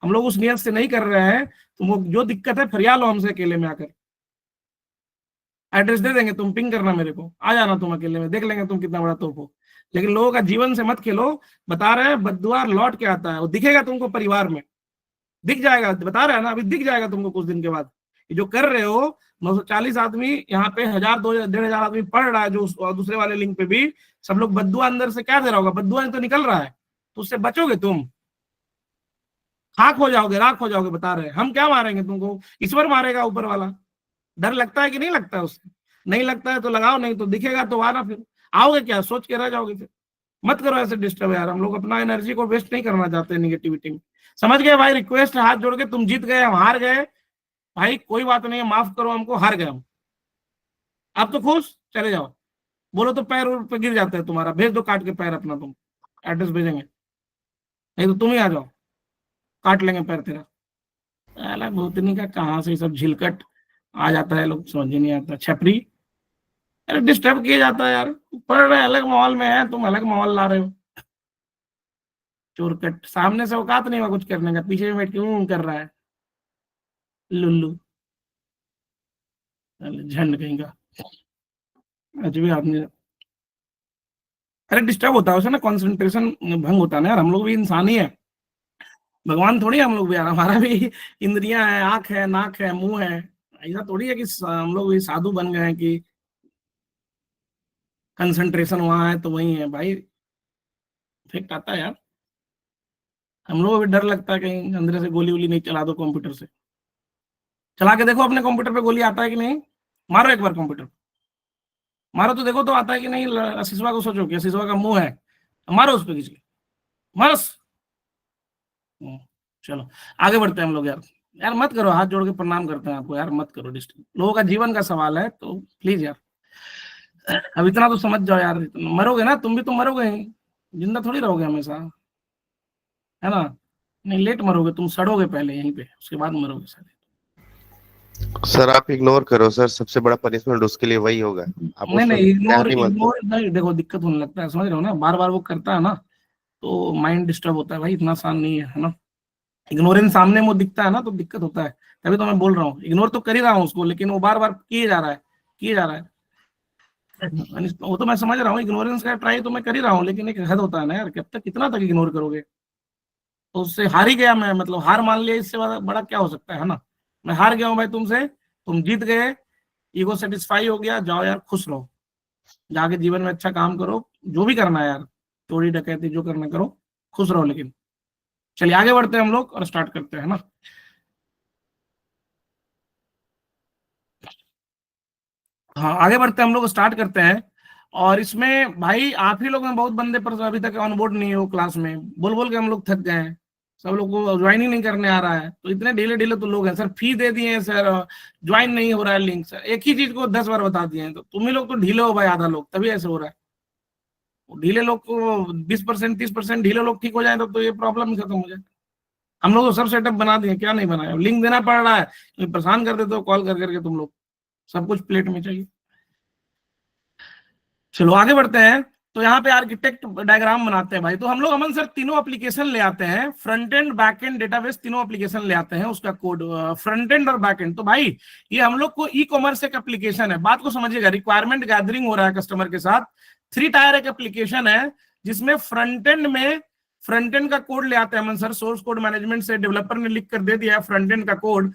हम लोग उस नियत से नहीं कर रहे हैं। तुमको जो दिक्कत है फरिया लो हमसे अकेले में आकर, एड्रेस दे देंगे, तुम पिंग करना मेरे को, आ जाना तुम अकेले में, देख लेंगे तुम कितना बड़ा तोप हो। लेकिन लोगों का जीवन से मत खेलो। बता रहे हैं बद्दुआ लौट के आता है, वो दिखेगा तुमको परिवार में, दिख जाएगा, बता रहे हैं ना, अभी दिख जाएगा तुमको कुछ दिन के बाद। ये जो कर रहे हो 940 आदमी यहाँ पे 1000 1500 आदमी पढ़ रहा है, जो दूसरे वाले लिंक पे भी सब लोग बद्दुआ अंदर से क्या दे रहा होगा, बद्दुआ तो निकल रहा है, तो उससे बचोगे तुम, खाक हो जाओगे, राख हो जाओगे। बता रहे हैं हम, क्या मारेंगे तुमको, ईश्वर मारेगा ऊपर वाला। डर लगता है कि नहीं लगता है उससे, नहीं लगता है तो लगाओ, नहीं तो दिखेगा तो आना, फिर आओगे क्या, सोच के रह जाओगे फिर। मत करो ऐसे डिस्टर्ब यार, हम लोग अपना एनर्जी को वेस्ट नहीं करना चाहते निगेटिविटी में। समझ गए भाई, रिक्वेस्ट हाथ जोड़ के, तुम जीत गए हम हार गए भाई, कोई बात नहीं है, माफ करो हमको, हार गए हम। आप तो खुश, चले जाओ। बोलो तो पैर पे गिर जाता है तुम्हारा, भेज दो काट के पैर अपना, तुम एड्रेस भेजेंगे, नहीं तो तुम ही आ जाओ, काट लेंगे पैर तेरा। अलग भूतनी का कहाँ से सब झिलकट आ जाता है, लोग समझ ही नहीं आता, छपरी। अरे डिस्टर्ब किया जाता है यार, पढ़ रहे अलग माहौल में है, तुम अलग माहौल ला रहे हो। चोरकट, सामने से औकात नहीं हुआ कुछ करने का, पीछे में बैठ के कर रहा है लुल्लू, झंड कहीं का अजूबे आदमी। अरे डिस्टर्ब होता है उसे ना, कंसंट्रेशन भंग होता है ना यार। हम लोग भी इंसान ही है, भगवान थोड़ी है हम लोग भी यार, हमारा भी इंद्रियां है, आंख है, नाक है, मुंह है। ऐसा थोड़ी है कि हम लोग भी साधु बन गए हैं कि कंसंट्रेशन वहां है तो वही है भाई। इफेक्ट आता है यार, हम लोगों को भी डर लगता है कहीं अंदर से गोली वोली नहीं चला दो कंप्यूटर से। चला के देखो अपने कंप्यूटर पे गोली आता है कि नहीं, मारो एक बार कंप्यूटर, मारो तो देखो तो आता है कि नहीं। असिसवा को सोचो कि असिसवा का मुंह है, मारो उस पर किसी, मारो। चलो आगे बढ़ते हैं हम लोग यार। यार मत करो, हाथ जोड़ के प्रणाम करते हैं आपको यार, मत करो डिस्टर्ब, लोगों का जीवन का सवाल है तो प्लीज यार। अब इतना तो समझ जाओ यार, मरोगे ना तुम भी, तो मरोगे ही, जिंदा थोड़ी रहोगे हमेशा, है ना। नहीं, लेट मरोगे तुम, सड़ोगे पहले यहीं पे, उसके बाद मरोगे सारे। सर आप इग्नोर करो सर, सबसे बड़ा पनिशमेंट उसके लिए वही होगा। आप नहीं उसमें नहीं, ध्यान इग्नोर ही मत दो। इग्नोर नहीं, देखो दिक्कत होने लगता है, समझ रहे हो ना, बार बार वो करता है ना तो माइंड डिस्टर्ब होता है भाई, इतना आसान नहीं है ना। इग्नोरेंस सामने वो दिखता है ना तो दिक्कत होता है, तभी तो मैं बोल रहा हूँ, इग्नोर तो कर ही रहा हूँ उसको, लेकिन वो बार बार किए जा रहा है, किए जा रहा है। वो तो मैं समझ रहा हूँ, इग्नोरेंस का ट्राई तो मैं कर ही रहा हूँ, लेकिन एक हद होता है ना यार, कब तक कितना तक इग्नोर करोगे। तो उससे हार ही गया मैं, मतलब हार मान लिया, इससे बड़ा क्या हो सकता है ना। मैं हार गया हूँ भाई तुमसे, तुम जीत गए, ईगो सेटिस्फाई हो गया, जाओ यार खुश रहो, जाके जीवन में अच्छा काम करो, जो भी करना है यार, चोरी डकैती जो करना करो, खुश रहो। लेकिन चलिए आगे बढ़ते हैं हम लोग और स्टार्ट करते हैं ना। हाँ आगे बढ़ते हैं हम लोग, स्टार्ट करते हैं। और इसमें भाई आप ही लोग में बहुत बंदे पर अभी तक ऑनबोर्ड नहीं हो क्लास में, बोल बोल के हम लोग थक गए हैं, सब लोग को ज्वाइन ही नहीं करने आ रहा है। तो इतने ढीले ढीले तो लोग हैं सर, फी दे दिए हैं सर, ज्वाइन नहीं हो रहा है लिंक सर, एक ही चीज को 10 बार बता दिए हैं। तो तुम ही लोग तो ढीले हो भाई, आधा लोग, तभी ऐसे हो रहा है। ढीले लोग को 20% 30% ढीले लोग ठीक हो जाए तो ये प्रॉब्लम ही खत्म हो जाए। हम लोग तो सब सेटअप बना दिए, क्या नहीं बनाया, लिंक देना पड़ रहा है, तो परेशान कर देते हो कॉल कर करके तुम लोग, सब कुछ प्लेट में चाहिए। चलो आगे बढ़ते हैं। तो यहाँ पे आर्किटेक्ट डायग्राम बनाते हैं भाई। तो हम लोग अमन सर तीनों एप्लीकेशन ले आते हैं, front end back and database, तीनों एप्लीकेशन ले आते हैं, उसका कोड फ्रंट एंड और बैक एंड। तो भाई ये हम लोग को ई कॉमर्स एक एप्लीकेशन है, बात को समझिएगा, रिक्वायरमेंट गैदरिंग हो रहा है कस्टमर के साथ। 3 टायर एक एप्लीकेशन है जिसमें फ्रंट एंड का कोड ले आते हैं Aman sir, source code management से डेवलपर ने लिख कर दे दिया है फ्रंट एंड का कोड,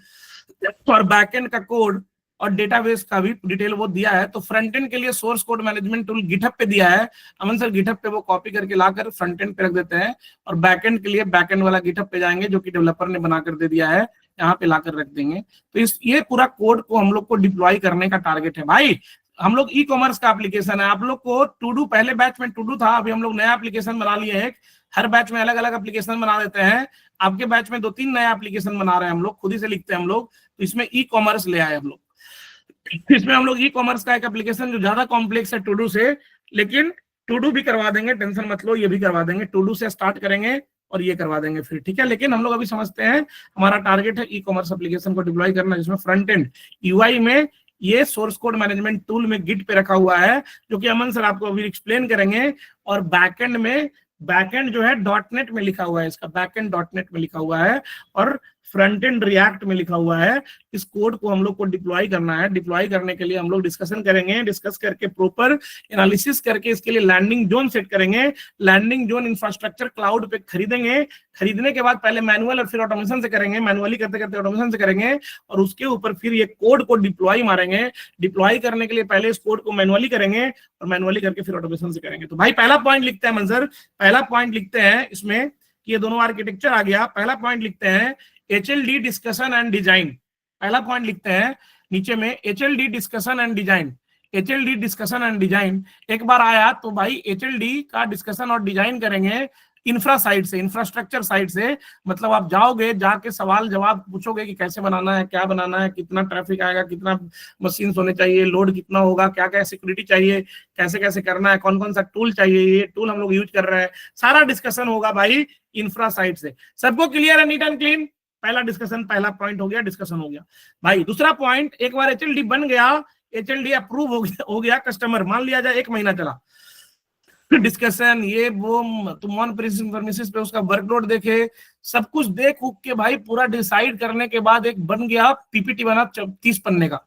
और बैक एंड का कोड और डेटाबेस का भी डिटेल वो दिया है। तो फ्रंट एंड के लिए source code management tool GitHub पे दिया है। अमन सर गिटहब पे वो कॉपी करके लाकर फ्रंट एंड पे रख देते हैं, और बैक एंड के लिए बैक एंड वाला गिटहब पे जाएंगे जो कि डेवलपर ने बनाकर दे दिया है, यहाँ पे लाकर रख देंगे। तो ये पूरा कोड को हम लोग को डिप्लॉय करने का टारगेट है भाई। हम लोग ई कॉमर्स का एप्लीकेशन है, आप लोग को टू डू, पहले बैच में टू डू था, अभी हम लोग नया एप्लीकेशन बना लिए है। हर बैच में अलग अलग एप्लीकेशन बना देते हैं। आपके बैच में 2-3 नया एप्लीकेशन बना रहे हैं हम लोग, खुद ही से लिखते हैं हम लोग। तो इसमें ई कॉमर्स ले आए हम लोग। इसमें हम लोग ई कॉमर्स का एक एप्लीकेशन जो ज्यादा कॉम्प्लेक्स है टू डू से, लेकिन टू डू भी करवा देंगे, टेंशन मत लो, ये भी करवा देंगे। टू डू से स्टार्ट करेंगे और ये करवा देंगे फिर, ठीक है। लेकिन हम लोग अभी समझते हैं, हमारा टारगेट है ई कॉमर्स एप्लीकेशन को डिप्लॉय करना, जिसमें फ्रंट एंड यूआई में ये सोर्स कोड मैनेजमेंट टूल में गिट पे रखा हुआ है, जो कि अमन सर आपको अभी एक्सप्लेन करेंगे। और बैकएंड में, बैकएंड जो है .NET में लिखा हुआ है, इसका बैकएंड .NET में लिखा हुआ है, और फ्रंट एंड रिएक्ट में लिखा हुआ है। इस कोड को हम लोग को डिप्लॉय करना है। डिप्लॉय करने के लिए हम लोग डिस्कशन करेंगे, डिस्कस करके प्रॉपर एनालिसिस करके इसके लिए लैंडिंग जोन सेट करेंगे। लैंडिंग जोन इंफ्रास्ट्रक्चर क्लाउड पे खरीदेंगे, खरीदने के बाद पहले मैनुअल और फिर ऑटोमेशन से करेंगे, मैनुअली करते करते ऑटोमेशन से करेंगे, और उसके ऊपर फिर ये कोड को डिप्लॉय मारेंगे। डिप्लॉय करने के लिए पहले इस कोड को मैनुअली करेंगे, और मैनुअली करके फिर ऑटोमेशन से करेंगे। तो भाई पहला पॉइंट लिखते हैं मंजर, पहला पॉइंट लिखते हैं इसमें कि ये दोनों आर्किटेक्चर आ गया। पहला पॉइंट लिखते हैं HLD डिस्कशन एंड डिजाइन। पहला पॉइंट लिखते हैं नीचे में HLD discussion and design. HLD discussion and design एक बार आया तो भाई HLD का डिस्कशन और डिजाइन करेंगे इंफ्रा साइड से, इंफ्रास्ट्रक्चर साइड से। मतलब आप जाओगे, जाके सवाल जवाब पूछोगे कि कैसे बनाना है, क्या बनाना है, कितना ट्रैफिक आएगा, कितना मशीन होने चाहिए, लोड कितना होगा, क्या क्या सिक्योरिटी चाहिए, कैसे कैसे करना है, कौन कौन सा टूल चाहिए, ये टूल हम लोग यूज कर रहे हैं, सारा डिस्कशन होगा भाई इंफ्रा साइड से। सबको क्लियर है, नीट एंड क्लीन? पहला डिस्कशन, पहला पॉइंट हो गया, डिस्कशन हो गया भाई। दूसरा पॉइंट, एक बार HLD बन गया, HLD अप्रूव हो गया कस्टमर, मान लिया जाए 1 महीना चला डिस्कशन, ये वो, तुम ऑन प्रीमिसेस पे उसका वर्कलोड देखे, सब कुछ देख उक के भाई पूरा डिसाइड करने के बाद एक बन गया PPT बना 30 पन्ने का।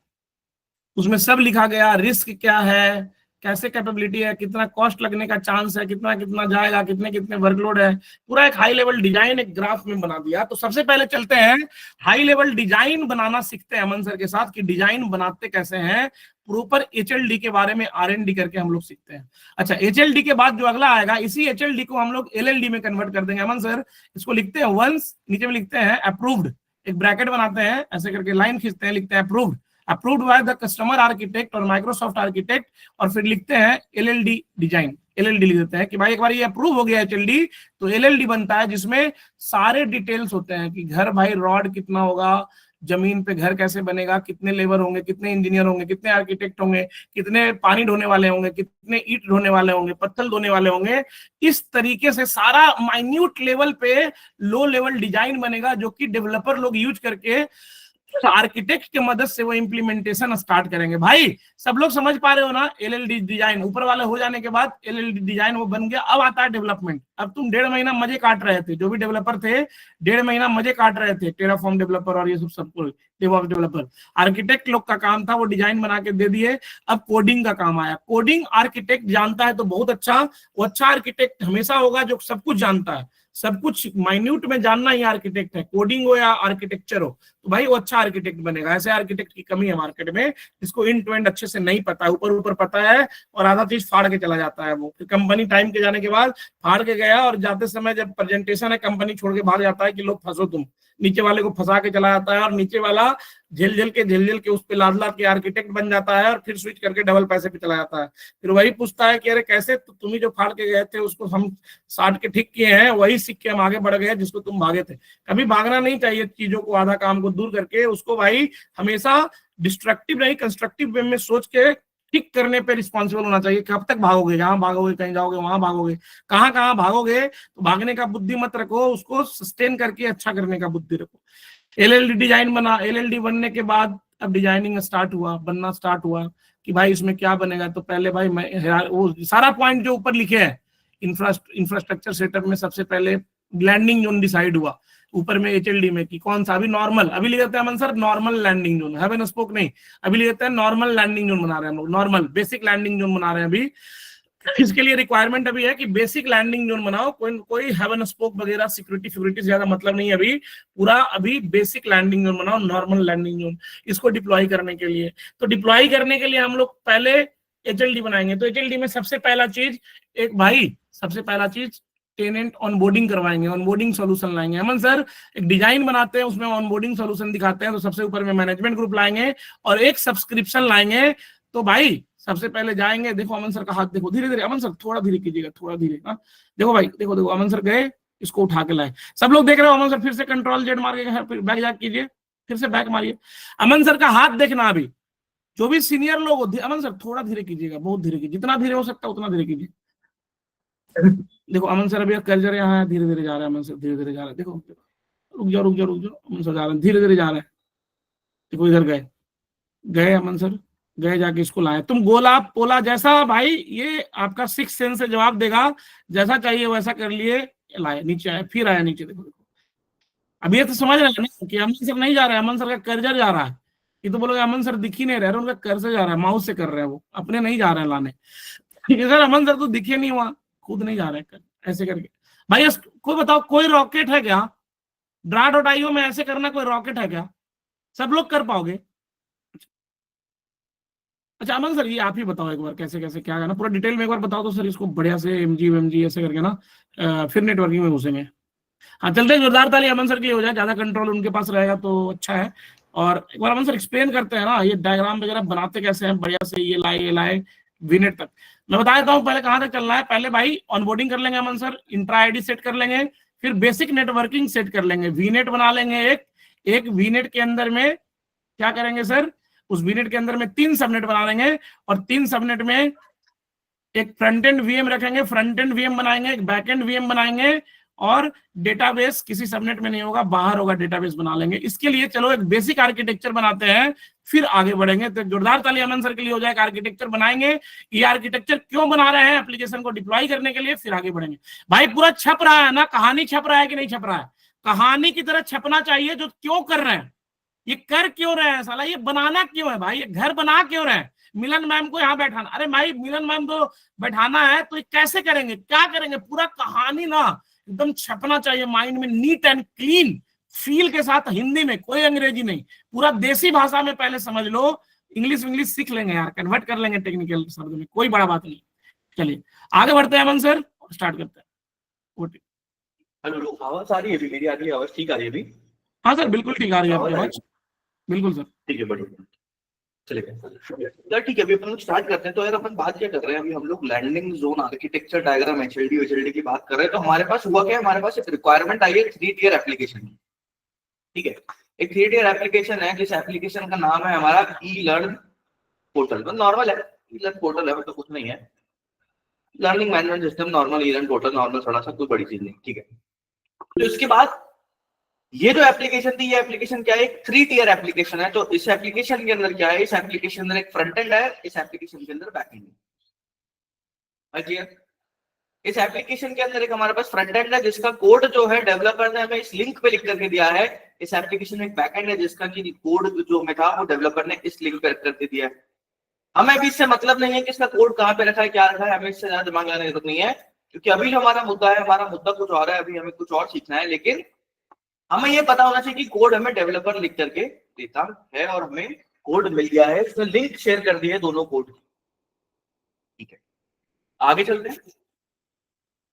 उसमें सब लिखा गया, रिस्क क्या है, कैसे कैपेबिलिटी है, कितना कॉस्ट लगने का चांस है, कितना कितना जाएगा, कितने कितने वर्कलोड है, पूरा एक हाई लेवल डिजाइन एक ग्राफ में बना दिया। तो सबसे पहले चलते हैं हाई लेवल डिजाइन बनाना सीखते हैं अमन सर के साथ, कि डिजाइन बनाते कैसे हैं। प्रॉपर HLD के बारे में R&D करके हम लोग सीखते हैं। अच्छा, HLD के बाद जो अगला आएगा, इसी HLD को हम लोग LLD में कन्वर्ट कर देंगे। अमन सर इसको लिखते हैं वंस, नीचे में लिखते हैं अप्रूव्ड, एक ब्रैकेट बनाते हैं, ऐसे करके लाइन खींचते हैं, लिखते हैं approved, approved by the customer architect और माइक्रोसॉफ्ट आर्किटेक्ट, और फिर लिखते हैं LLD डिजाइन, LLD लिख देते हैं कि भाई एक बार ये अप्रूव हो गया HLD तो LLD बनता है, जिसमें सारे डिटेल्स होते हैं कि घर भाई रॉड कितना होगा, जमीन पे घर कैसे बनेगा, कितने लेबर होंगे, कितने इंजीनियर होंगे, कितने आर्किटेक्ट होंगे, कितने पानी ढोने वाले होंगे, कितने ईंट ढोने वाले होंगे, पत्थर धोने वाले होंगे। इस तरीके से सारा माइन्यूट लेवल पे लो लेवल डिजाइन बनेगा, जो कि डेवलपर लोग यूज करके आर्किटेक्ट की मदद से वो इंप्लीमेंटेशन स्टार्ट करेंगे। भाई सब लोग समझ पा रहे हो ना? LLD डिजाइन ऊपर वाले हो जाने के बाद LLD डिजाइन वो बन गया। अब आता है डेवलपमेंट। अब तुम 1.5 महीना मजे काट रहे थे, जो भी डेवलपर थे 1.5 महीना मजे काट रहे थे, टेराफॉर्म डेवलपर और ये सब कुछ डेवऑप्स डेवलपर। आर्किटेक्ट लोग का काम था वो डिजाइन बना के दे दिए। अब कोडिंग का काम आया। कोडिंग आर्किटेक्ट जानता है तो बहुत अच्छा, वो अच्छा आर्किटेक्ट हमेशा होगा जो सब कुछ जानता है, सब कुछ माइन्यूट में जानना ही आर्किटेक्ट है, कोडिंग हो या आर्किटेक्चर हो, तो भाई वो अच्छा आर्किटेक्ट बनेगा। ऐसे आर्किटेक्ट की कमी है मार्केट में, जिसको एंड टू एंड अच्छे से नहीं पता है, ऊपर ऊपर पता है और आधा चीज फाड़ के चला जाता है। वो फिर कंपनी टाइम के जाने के बाद फाड़ के गया, और जाते समय जब प्रेजेंटेशन है कंपनी छोड़ के भाग जाता है कि लोग फंसो तुम, नीचे वाले को फंसा के चला जाता है, और नीचे वाला झेल झेल के उस पे लाद के आर्किटेक्ट बन जाता है, और फिर स्विच करके डबल पैसे पे चला जाता है। फिर वही पूछता है कि अरे कैसे, तो तुम ही जो फाड़ के गए थे उसको हम साट के ठीक किए हैं, वही सीख के हम आगे बढ़ गए जिसको तुम भागे थे। कभी भागना नहीं चाहिए चीजों को, आधा काम को दूर करके उसको भाई हमेशा डिस्ट्रक्टिव नहीं कंस्ट्रक्टिव वे में सोच के ठीक करने पे रिस्पॉन्सिबल होना चाहिए। कब तक भागोगे? यहाँ भागोगे, कहीं जाओगे वहां भागोगे, कहाँ कहाँ भागोगे? तो भागने का बुद्धि मत रखो, उसको सस्टेन करके अच्छा करने का बुद्धि रखो। LLD डिजाइन बना, LLD बनने के बाद अब डिजाइनिंग स्टार्ट हुआ, बनना स्टार्ट हुआ कि भाई इसमें क्या बनेगा। तो पहले भाई मैं वो सारा पॉइंट जो ऊपर लिखे हैं इंफ्रास्ट्रक्चर सेटअप में, सबसे पहले लैंडिंग जोन डिसाइड हुआ ऊपर में HLD में कि कौन सा। अभी नॉर्मल, अभी लिख देते हैं Aman sir normal landing zone, हेवन स्पोक नहीं, अभी लिख देते हैं नॉर्मल लैंडिंग जोन बना रहे हैं हम लोग, नॉर्मल बेसिक लैंडिंग जोन बना रहे हैं अभी। इसके लिए रिक्वायरमेंट अभी है कि बेसिक लैंडिंग जोन बनाओ, कोई हेवन स्पोक वगैरह सिक्योरिटी ज्यादा मतलब नहीं है अभी, पूरा अभी बेसिक लैंडिंग जोन बनाओ, नॉर्मल लैंडिंग जोन, इसको डिप्लॉय करने के लिए। तो डिप्लॉय करने के लिए हम लोग पहले HLD बनाएंगे। तो HLD में सबसे पहला चीज टेनेंट ऑनबोर्डिंग करवाएंगे, ऑनबोर्डिंग सॉल्यूशन लाएंगे। अमन सर एक डिजाइन बनाते हैं, उसमें ऑनबोर्डिंग सॉल्यूशन दिखाते हैं, तो सबसे ऊपर में मैनेजमेंट ग्रुप लाएंगे और एक सब्सक्रिप्शन लाएंगे। तो भाई सबसे पहले जाएंगे, देखो अमन सर का हाथ देखो, धीरे धीरे अमन सर थोड़ा धीरे कीजिएगा, थोड़ा धीरे। हाँ देखो भाई, देखो देखो अमन सर गए, इसको उठा के लाए, सब लोग देख रहे हो। अमन सर फिर से कंट्रोल जेड मार के फिर बैक जाके कीजिए, फिर से बैक मारिए। अमन सर का हाथ देखना अभी, जो भी सीनियर लोग हो, अमन सर थोड़ा धीरे कीजिएगा, बहुत धीरे कीजिए, जितना धीरे हो सकता है उतना धीरे कीजिए। देखो अमन सर अभी कर्जर यहाँ है, धीरे धीरे जा रहा है अमन सर, धीरे धीरे जा रहा है। देखो रुक जाओ रुक जाओ रुक जाओ, अमन सर जा रहे हैं, धीरे धीरे जा रहे हैं। देखो इधर गए गए अमन सर गए, जाके इसको लाए। तुम गोला पोला जैसा भाई, ये आपका सिक्स सेंस से जवाब देगा, जैसा चाहिए वैसा कर लिए, लाए नीचे आए, फिर आया नीचे। देखो देखो अभी ये तो समझ रहे हैं ना कि अमन सर नहीं जा रहा है, अमन सर का कर्जर जा रहा है। ये तो बोलोगे अमन सर दिख ही नहीं रहे, उनका कर्जर जा रहा है, माउस से कर रहे हैं, वो अपने नहीं जा रहे हैं लाने। ठीक है सर, अमन सर तो दिखे नहीं, वहां खुद नहीं जा रहे हैं, ऐसे करके। भाई कोई बताओ, कोई रॉकेट है क्या DRAD.io में ऐसे करना, कोई रॉकेट है क्या? सब लोग कर पाओगे? अच्छा अमन सर ये आप ही बताओ एक बार, कैसे कैसे क्या करना, पूरा डिटेल में एक बार बताओ तो सर, इसको बढ़िया से MG ऐसे करके ना, फिर नेटवर्किंग में घुसेंगे। हाँ चलते हैं, जोरदार ताली अमन सर के लिए हो जाए, ज्यादा कंट्रोल उनके पास रहेगा तो अच्छा है। और एक बार अमन सर एक्सप्लेन करते हैं ना, ये डायग्राम वगैरह बनाते कैसे हैं बढ़िया से, ये लाए वीनेट तक। मैं बता देता हूँ पहले कहाँ तक चलना है। पहले भाई ऑनबोर्डिंग कर लेंगे अमन सर, इंट्रा आईडी सेट कर लेंगे, फिर बेसिक नेटवर्किंग सेट कर लेंगे, वीनेट बना लेंगे। एक वीनेट के अंदर में क्या करेंगे सर, उस वीनेट के अंदर में 3 सबनेट बना लेंगे, और 3 सबनेट में एक फ्रंट एंड VM रखेंगे, फ्रंट एंड VM बनाएंगे, एक बैक एंड VM बनाएंगे, और डेटाबेस किसी सबनेट में नहीं होगा, बाहर होगा, डेटाबेस बना लेंगे। इसके लिए चलो एक बेसिक आर्किटेक्चर बनाते हैं, फिर आगे बढ़ेंगे। तो जोरदार ताली अमन सर के लिए हो जाए, आर्किटेक्चर बनाएंगे। ये आर्किटेक्चर क्यों बना रहे हैं? एप्लीकेशन को डिप्लॉय करने के लिए, फिर आगे बढ़ेंगे। भाई पूरा छप रहा है ना, कहानी छप रहा है कि नहीं छप रहा है? कहानी की तरह छपना चाहिए, जो क्यों कर रहे हैं, ये कर क्यों रहे हैं साला, ये बनाना क्यों है भाई, ये घर बना क्यों रहे हैं? मिलन मैम को यहाँ बैठाना, अरे भाई मिलन मैम को बैठाना है तो ये कैसे करेंगे, क्या करेंगे? पूरा कहानी ना एकदम छपना चाहिए माइंड में, नीट एंड क्लीन फील के साथ, हिंदी में, कोई अंग्रेजी नहीं, पूरा देसी भाषा में पहले समझ लो। इंग्लिश सीख लेंगे यार, कन्वर्ट कर लेंगे टेक्निकल शब्द में, कोई बड़ा बात नहीं। चलिए आगे बढ़ते हैं अमन सर, स्टार्ट करते हैं। हेलो, आवाज आ रही है अभी मेरी? आ रही है आवाज? ठीक आ रही है अभी? हाँ सर बिल्कुल ठीक आ रही है आपकी आवाज, बिल्कुल सर। ठीक है, बढ़िया, चलेगा यार। ठीक है, अभी अपन लोग स्टार्ट करते हैं। तो यार अपन बात क्या कर रहे हैं अभी, हम लोग landing zone architecture diagram HLD की बात कर रहे हैं। तो हमारे पास हुआ क्या है, हमारे पास एक रिक्वायरमेंट आई है 3 टियर एप्लीकेशन की। ठीक है, एक 3 टियर एप्लीकेशन है, जिस एप्लीकेशन का नाम है हमारा ई-लर्न पोर्टल। तो नॉर्मल है, ई-लर्न पोर्टल है, मतलब कुछ नहीं है, learning management system, normal e learn portal, normal, थोड़ा सा कोई बड़ी चीज नहीं। ठीक है, तो इसके बाद ये जो एप्लीकेशन थी, ये एप्लीकेशन क्या है, एक 3 टियर एप्लीकेशन है। तो इस एप्लीकेशन के अंदर क्या है, इस एप्लीकेशन के अंदर एक फ्रंट एंड है, इस एप्लीकेशन के अंदर बैक एंड है। इस एप्लीकेशन के अंदर एक हमारे पास फ्रंट एंड है, जिसका कोड जो है डेवलपर ने हमें इस लिंक पे लिख करके दिया है। इस एप्लीकेशन में एक बैक एंड है, जिसका की कोड जो में था वो डेवलपर ने इस लिंक पे रख करके दिया है। हमें अभी इससे मतलब नहीं है कि इसका कोड कहाँ पे रखा है, क्या रखा है, हमें इससे ज्यादा दिमाग लगाने की जरूरत नहीं है, क्योंकि अभी जो हमारा मुद्दा है, हमारा मुद्दा कुछ और है, अभी हमें कुछ और सीखना है। लेकिन हमें ये पता होना चाहिए कि कोड हमें डेवलपर लिख करके देता है, और हमें कोड मिल गया है, उसने लिंक शेयर कर दी है दोनों कोड की। ठीक है, आगे चलते हैं।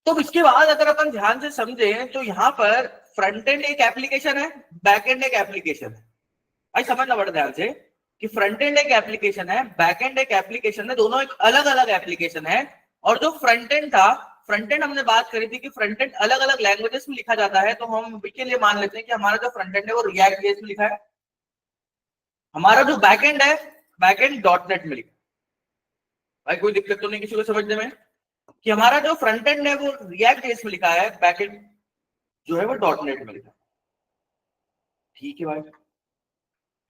तो इसके बाद अगर अपन ध्यान से समझें तो यहाँ पर फ्रंट एंड एक एप्लीकेशन है, बैक एंड एक एप्लीकेशन है। भाई समझना बड़ा ध्यान से कि फ्रंट एंड एक एप्लीकेशन है, बैक एंड एक एप्लीकेशन है, दोनों एक अलग अलग एप्लीकेशन है। और जो फ्रंट एंड था, फ्रंट एंड हमने बात करी थी कि फ्रंट एंड अलग अलग लैंग्वेजेस में लिखा जाता है। तो हम अभी के लिए मान लेते हैं कि हमारा जो फ्रंट एंड है वो रिएक्ट जेएस में लिखा है, हमारा जो बैक एंड है, बैक एंड .NET में लिखा है। भाई कोई दिक्कत तो नहीं किसी को समझने में कि हमारा जो फ्रंट एंड है वो रिएक्ट जेएस में लिखा है, बैक एंड जो है वो .NET में लिखा है। ठीक है भाई,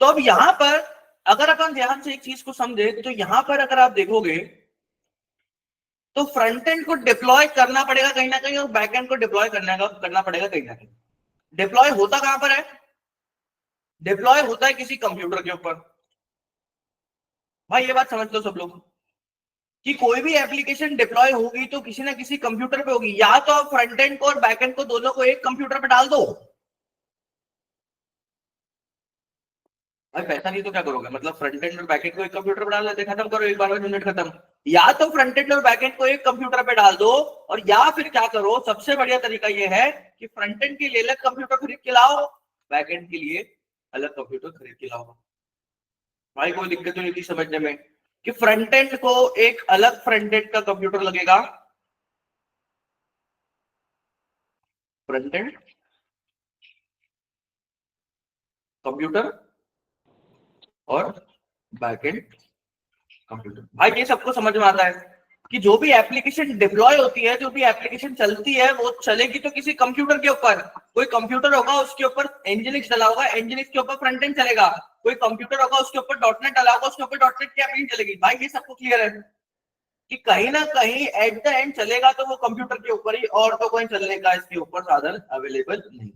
तो अब यहां पर अगर अपन ध्यान से एक चीज को समझे तो यहां पर अगर आप देखोगे तो फ्रंट एंड को डिप्लॉय करना पड़ेगा कहीं ना कहीं, और बैक एंड को डिप्लॉय करना पड़ेगा कहीं ना कहीं। डिप्लॉय होता कहां पर है? डिप्लॉय होता है किसी कंप्यूटर के ऊपर। भाई ये बात समझ लो सब लोग, कि कोई भी एप्लीकेशन डिप्लॉय होगी तो किसी ना किसी कंप्यूटर पे होगी, या तो आप फ्रंट एंड को और बैक एंड को दोनों को एक कंप्यूटर पे डाल दो। भाई पैसा नहीं तो क्या करोगे, मतलब फ्रंट एंड और बैक एंड को एक कंप्यूटर पे डाल देते, खत्म करो, एक बार में यूनिट खत्म। या तो फ्रंट एंड और बैक एंड को एक कंप्यूटर पे डाल दो, और या फिर क्या करो, सबसे बढ़िया तरीका यह है कि फ्रंट एंड के लिए अलग कंप्यूटर खरीद के लाओ, बैक एंड के लिए अलग कंप्यूटर खरीद के लाओ। भाई कोई दिक्कत तो नहीं थी समझने में कि फ्रंट एंड को एक अलग फ्रंट एंड का कंप्यूटर लगेगा, फ्रंट एंड कंप्यूटर और बैक एंड कंप्यूटर। भाई ये सबको समझ में आता है कि जो भी एप्लीकेशन डिप्लॉय होती है, जो भी एप्लीकेशन चलती है, वो चलेगी तो किसी कंप्यूटर के ऊपर। कोई कंप्यूटर होगा उसके ऊपर एनजीनिक्स डला होगा, एनजीनिक्स के ऊपर फ्रंट एंड चलेगा। कोई कंप्यूटर होगा उसके ऊपर डॉटनेट डला होगा, उसके ऊपर डॉटनेट की एप्लीकेशन चलेगी। भाई ये सबको क्लियर है कि कहीं ना कहीं एट द एंड चलेगा तो वो कंप्यूटर के ऊपर ही, और तो कोई चलने का इसके ऊपर साधन अवेलेबल नहीं।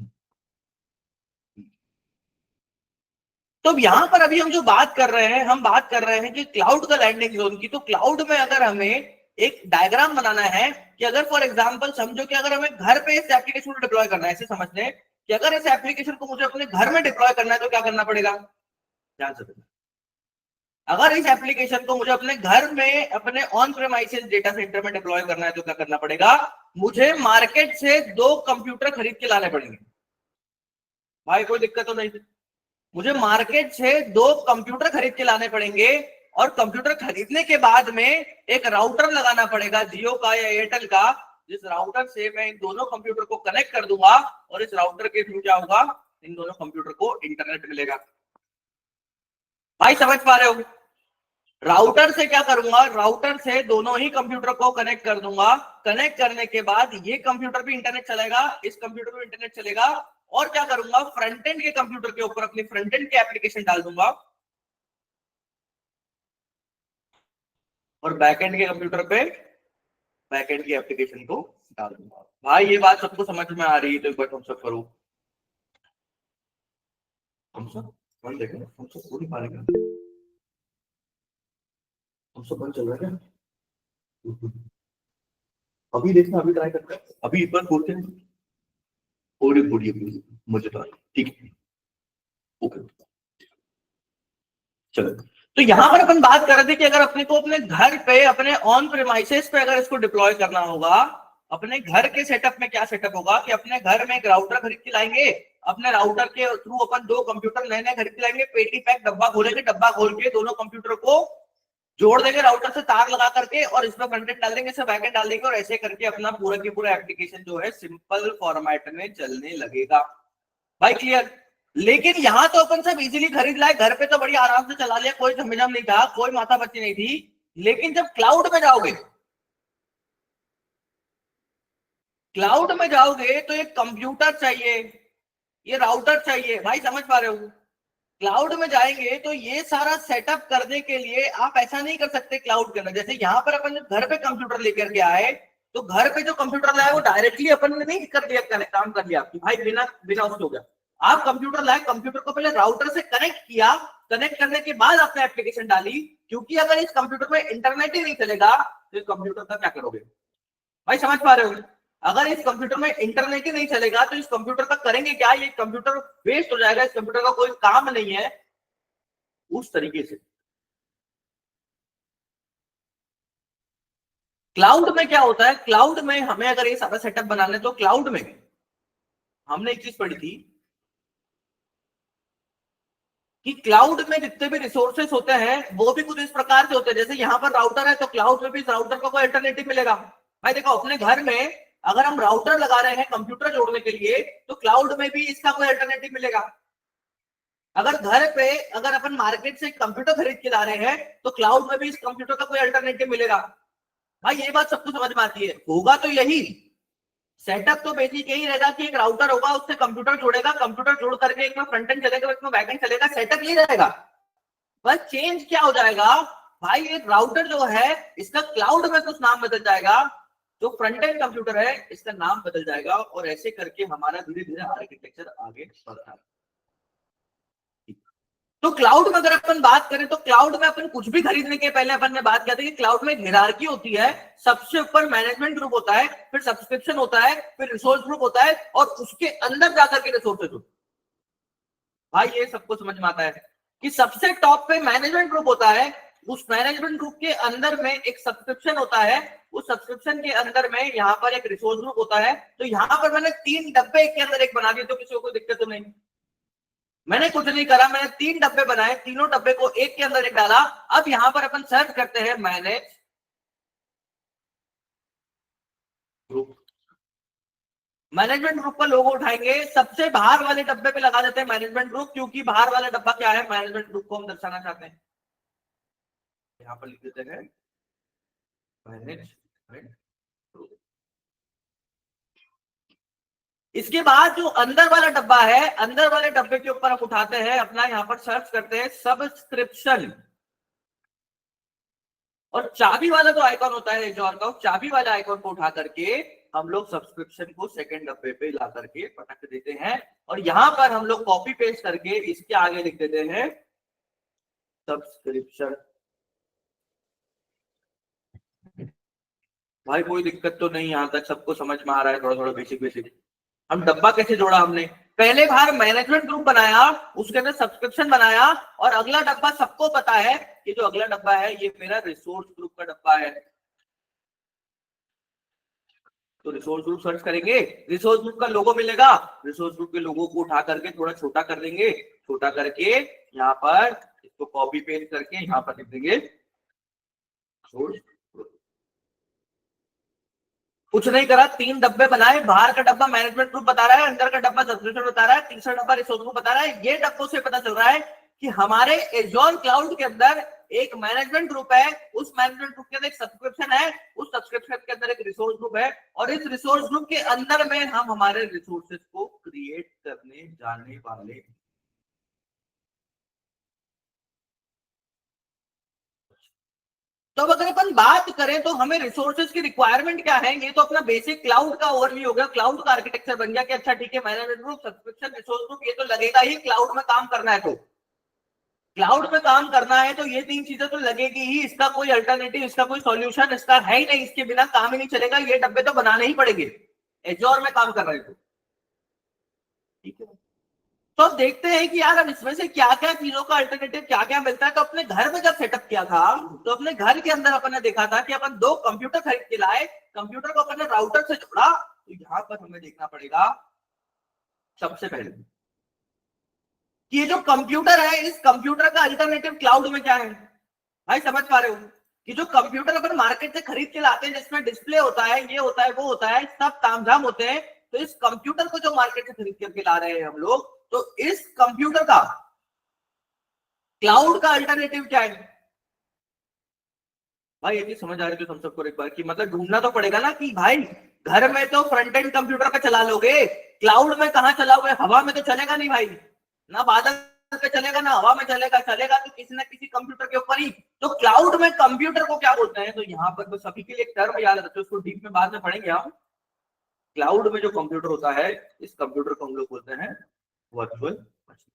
तो यहां पर अभी हम जो बात कर रहे हैं, हम बात कर रहे हैं कि क्लाउड का लैंडिंग जोन की। तो क्लाउड में अगर हमें एक डायग्राम बनाना है कि अगर फॉर एग्जांपल समझो कि अगर हमें घर पे इस एप्लीकेशन को डिप्लॉय करना है, ऐसे समझ लें कि अगर इस एप्लीकेशन को मुझे अपने घर में डिप्लॉय करना है तो क्या करना पड़ेगा, ध्यान से। अगर इस एप्लीकेशन को मुझे अपने घर में अपने ऑन प्रेमाइसेस डेटा सेंटर में डिप्लॉय करना है तो क्या करना पड़ेगा, मुझे मार्केट से 2 कंप्यूटर खरीद के लाने पड़ेंगे। भाई कोई दिक्कत तो नहीं, मुझे मार्केट से 2 कंप्यूटर खरीद के लाने पड़ेंगे, और कंप्यूटर खरीदने के बाद में एक राउटर लगाना पड़ेगा जियो का या एयरटेल का, जिस राउटर से मैं इन दोनों कंप्यूटर को कनेक्ट कर दूंगा, और इस राउटर के थ्रू क्या होगा, इन दोनों कंप्यूटर को इंटरनेट मिलेगा। भाई समझ पा रहे हो, राउटर से क्या करूंगा, राउटर से दोनों ही कंप्यूटर को कनेक्ट कर दूंगा। कनेक्ट करने के बाद ये कंप्यूटर भी इंटरनेट चलेगा, इस कंप्यूटर भी इंटरनेट चलेगा, और क्या करूंगा, फ्रंट एंड के कंप्यूटर के ऊपर अपनी फ्रंट एंड की एप्लीकेशन डाल दूंगा, और बैक एंड के कंप्यूटर पे बैक एंड की एप्लीकेशन को डाल दूंगा। भाई ये बात सबको समझ में आ रही है तो एक बार हम सब करो, हम सब बंद देखें, हम सब पूरी पालेगा, हम सब बंद चल रहा है क्या, अभी देखना, अभी ट्राई करते हैं, अभी एक बार खोलते हैं, पूरी मुझे तो ठीक है, ओके चलो। तो यहां पर अपन बात कर रहे थे कि अगर अपने को अपने घर पे, अपने ऑन प्रेमाइसेस पे अगर इसको डिप्लॉय करना होगा, अपने घर के सेटअप में क्या सेटअप होगा कि अपने घर में एक राउटर खरीद के लाएंगे, अपने राउटर के थ्रू अपन 2 कंप्यूटर नए नए खरीद के लाएंगे, पेटी पैक डब्बा खोलेंगे, डब्बा खोल के दोनों कंप्यूटर को जोड़ देंगे राउटर से तार लगा करके, और इसमें फ्रंट एंड डाल देंगे, इसमें बैक एंड डाल देंगे, और ऐसे करके अपना पूरा की पूरा एप्लीकेशन जो है सिंपल फॉर्मेट में चलने लगेगा। भाई क्लियर। लेकिन यहां तो अपन सब इजीली खरीद लाए, घर पे तो बड़ी आराम से चला लिया, कोई झमेझम नहीं था, कोई माथा पच्ची नहीं थी। लेकिन जब क्लाउड में जाओगे, क्लाउड में जाओगे तो एक कंप्यूटर चाहिए, ये राउटर चाहिए। भाई समझ पा रहे हो, क्लाउड में जाएंगे तो ये सारा सेटअप करने के लिए आप ऐसा नहीं कर सकते क्लाउड के अंदर। जैसे यहाँ पर अपन घर पे कंप्यूटर लेकर के आए, तो घर पे जो कंप्यूटर लाया वो डायरेक्टली अपन ने नहीं कर दिया, काम कर लिया भाई बिना बिना उसके हो गया। आप कंप्यूटर लाए, कंप्यूटर को पहले राउटर से कनेक्ट किया, कनेक्ट करने के बाद आपने एप्लीकेशन डाली, क्योंकि अगर इस कंप्यूटर में इंटरनेट ही नहीं चलेगा तो इस कंप्यूटर का क्या करोगे। भाई समझ पा रहे हो, अगर इस कंप्यूटर में इंटरनेट ही नहीं चलेगा तो इस कंप्यूटर का करेंगे क्या, ये कंप्यूटर वेस्ट हो जाएगा, इस कंप्यूटर का कोई काम नहीं है। उस तरीके से क्लाउड में क्या होता है, क्लाउड में हमें अगर ये सारा सेटअप बनाना है तो क्लाउड में हमने एक चीज पढ़ी थी कि क्लाउड में जितने भी रिसोर्सेस होते हैं वो भी कुछ इस प्रकार से होते हैं। जैसे यहाँ पर राउटर है तो क्लाउड में भी इस राउटर का कोई अल्टरनेटिव मिलेगा। भाई देखो, अपने घर में अगर हम राउटर लगा रहे हैं कंप्यूटर जोड़ने के लिए, तो क्लाउड में भी इसका कोई अल्टरनेटिव मिलेगा। अगर घर पे अगर अपन मार्केट से कंप्यूटर खरीद के ला रहे हैं तो क्लाउड में भी इस कंप्यूटर का कोई अल्टरनेटिव मिलेगा। भाई ये बात सबको समझ में आती है, होगा तो यही सेटअप, तो बेसिक यही रहेगा कि एक राउटर होगा, उससे कंप्यूटर जोड़ेगा, कंप्यूटर जोड़ करके एक में फ्रंट एंड चलेगा, एक में बैक एंड चलेगा, सेटअप यही रहेगा। बस चेंज क्या हो जाएगा भाई, एक राउटर जो है इसका क्लाउड में कुछ नाम बदल जाएगा, जो फ्रंट एंड कंप्यूटर है इसका नाम बदल जाएगा, और ऐसे करके हमारा धीरे धीरे आर्किटेक्चर आगे बढ़ता है। तो क्लाउड में अगर अपन बात करें तो क्लाउड में अपन कुछ भी खरीदने के पहले अपन ने बात किया था कि क्लाउड में हियरार्की होती है, सबसे ऊपर मैनेजमेंट ग्रुप होता है, फिर सब्सक्रिप्शन होता है, फिर रिसोर्स ग्रुप होता है, और उसके अंदर जाकर के रिसोर्सेज होते हैं। भाई ये सबको समझ में आता है कि सबसे टॉप पे मैनेजमेंट ग्रुप होता है, उस मैनेजमेंट ग्रुप के अंदर में एक सब्सक्रिप्शन होता है, उस सब्सक्रिप्शन के अंदर में यहाँ पर एक रिसोर्स ग्रुप होता है। तो यहाँ पर मैंने 3 डब्बे एक के अंदर एक बना दिए, तो किसी को कोई दिक्कत तो नहीं। मैंने कुछ नहीं करा, मैंने 3 डब्बे बनाए, तीनों डब्बे को एक के अंदर एक डाला। अब यहाँ पर अपन सर्च करते हैं मैनेज ग्रुप। मैनेजमेंट ग्रुप का लोगो उठाएंगे, सबसे बाहर वाले डब्बे पे लगा देते हैं मैनेजमेंट ग्रुप, क्योंकि बाहर वाला डब्बा क्या है, मैनेजमेंट ग्रुप को हम दर्शाना चाहते हैं। यहाँ पर लिख देते हैं मैनेजमेंट ग्रुप। इसके बाद जो अंदर वाला डब्बा है, अंदर वाले डब्बे के ऊपर हम उठाते हैं अपना, यहाँ पर सर्च करते हैं सब्सक्रिप्शन, और चाबी वाला जो आइकॉन होता है एजोर का, चाबी वाला आइकॉन को उठा करके हम लोग सब्सक्रिप्शन को सेकंड डब्बे पे ला करके पटक देते हैं, और यहां पर हम लोग कॉपी पेस्ट करके इसके आगे लिख देते हैं सब्सक्रिप्शन। भाई कोई दिक्कत तो नहीं, यहां तक सबको समझ में आ रहा है? थोड़ा थोड़ा बेसिक। हम डब्बा कैसे जोड़ा हमने, पहले बार मैनेजमेंट ग्रुप बनाया, उसके अंदर सब्सक्रिप्शन बनाया, और अगला डब्बा सबको पता है कि जो अगला डब्बा है ये मेरा रिसोर्स ग्रुप का डब्बा है। तो रिसोर्स ग्रुप सर्च करेंगे, रिसोर्स ग्रुप का लोगो मिलेगा, रिसोर्स ग्रुप के लोगो को उठा करके थोड़ा छोटा कर देंगे, छोटा करके यहाँ पर इसको कॉपी पेस्ट करके यहाँ पर लिख देंगे रिसोर्स ग्रुप। कुछ नहीं करा, 3 डब्बे बनाए, बाहर का डब्बा मैनेजमेंट ग्रुप बता रहा है, अंदर का डब्बा सब्सक्रिप्शन बता रहा है, तीसरा डब्बा रिसोर्स ग्रुप बता रहा है। ये डब्बों से पता चल रहा है कि हमारे एजोर क्लाउड के अंदर एक मैनेजमेंट ग्रुप है, उस मैनेजमेंट ग्रुप के अंदर एक सब्सक्रिप्शन है, उस सब्सक्रिप्शन के अंदर एक रिसोर्स ग्रुप है, और इस रिसोर्स ग्रुप के अंदर में हम हमारे रिसोर्सेज को क्रिएट करने जाने वाले। तो अगर अपन बात करें तो हमें रिसोर्सेज की रिक्वायरमेंट क्या है, ये तो अपना बेसिक क्लाउड का ओवरव्यू हो गया, क्लाउड का आर्किटेक्चर बन गया कि अच्छा ठीक है, management group, subscription, resource group, ये तो लगेगा ही, क्लाउड में काम करना है तो क्लाउड में काम करना है तो ये 3 चीजें तो लगेगी ही, इसका कोई अल्टरनेटिव, इसका कोई सॉल्यूशन इसका है ही नहीं, इसके बिना काम ही नहीं चलेगा, ये डब्बे तो बनाने ही पड़ेंगे एजोर में काम कर रहे हैं तो। ठीक है, तो अब देखते हैं कि यार अब इसमें से क्या क्या चीजों का अल्टरनेटिव क्या क्या मिलता है। तो अपने घर में जब सेटअप किया था तो अपने घर के अंदर अपन ने देखा था कि अपन 2 कंप्यूटर खरीद के लाए, कंप्यूटर को अपन ने राउटर से जोड़ा। तो यहाँ पर हमें देखना पड़ेगा सबसे पहले कि ये जो कंप्यूटर है, इस कंप्यूटर का अल्टरनेटिव क्लाउड में क्या है। भाई समझ पा रहे हो कि जो कंप्यूटर अपन मार्केट से खरीद के लाते हैं, जिसमें डिस्प्ले होता है, ये होता है, वो होता है, सब तामझाम होते हैं, तो इस कंप्यूटर को जो मार्केट से खरीद करके ला रहे हैं हम लोग, तो इस कंप्यूटर का क्लाउड का अल्टरनेटिव क्या है। भाई ये चीज समझ आ रही है तो हम सबको एक बार की मतलब ढूंढना तो पड़ेगा ना कि भाई घर में तो फ्रंट एंड कंप्यूटर पे चला लोगे, क्लाउड में कहां चलाओगे, हवा में तो चलेगा नहीं भाई, ना बादल पे चलेगा ना हवा में चलेगा, चलेगा तो किसी ना किसी कंप्यूटर के ऊपर ही। तो क्लाउड में कंप्यूटर को क्या बोलते हैं, तो यहाँ पर बस सभी के लिए एक टर्म याद रखते हैं, उसको डीप में बाद में पढ़ेंगे हम। क्लाउड में जो कंप्यूटर होता है, इस कंप्यूटर को हम लोग बोलते हैं वर्चुअल मशीन।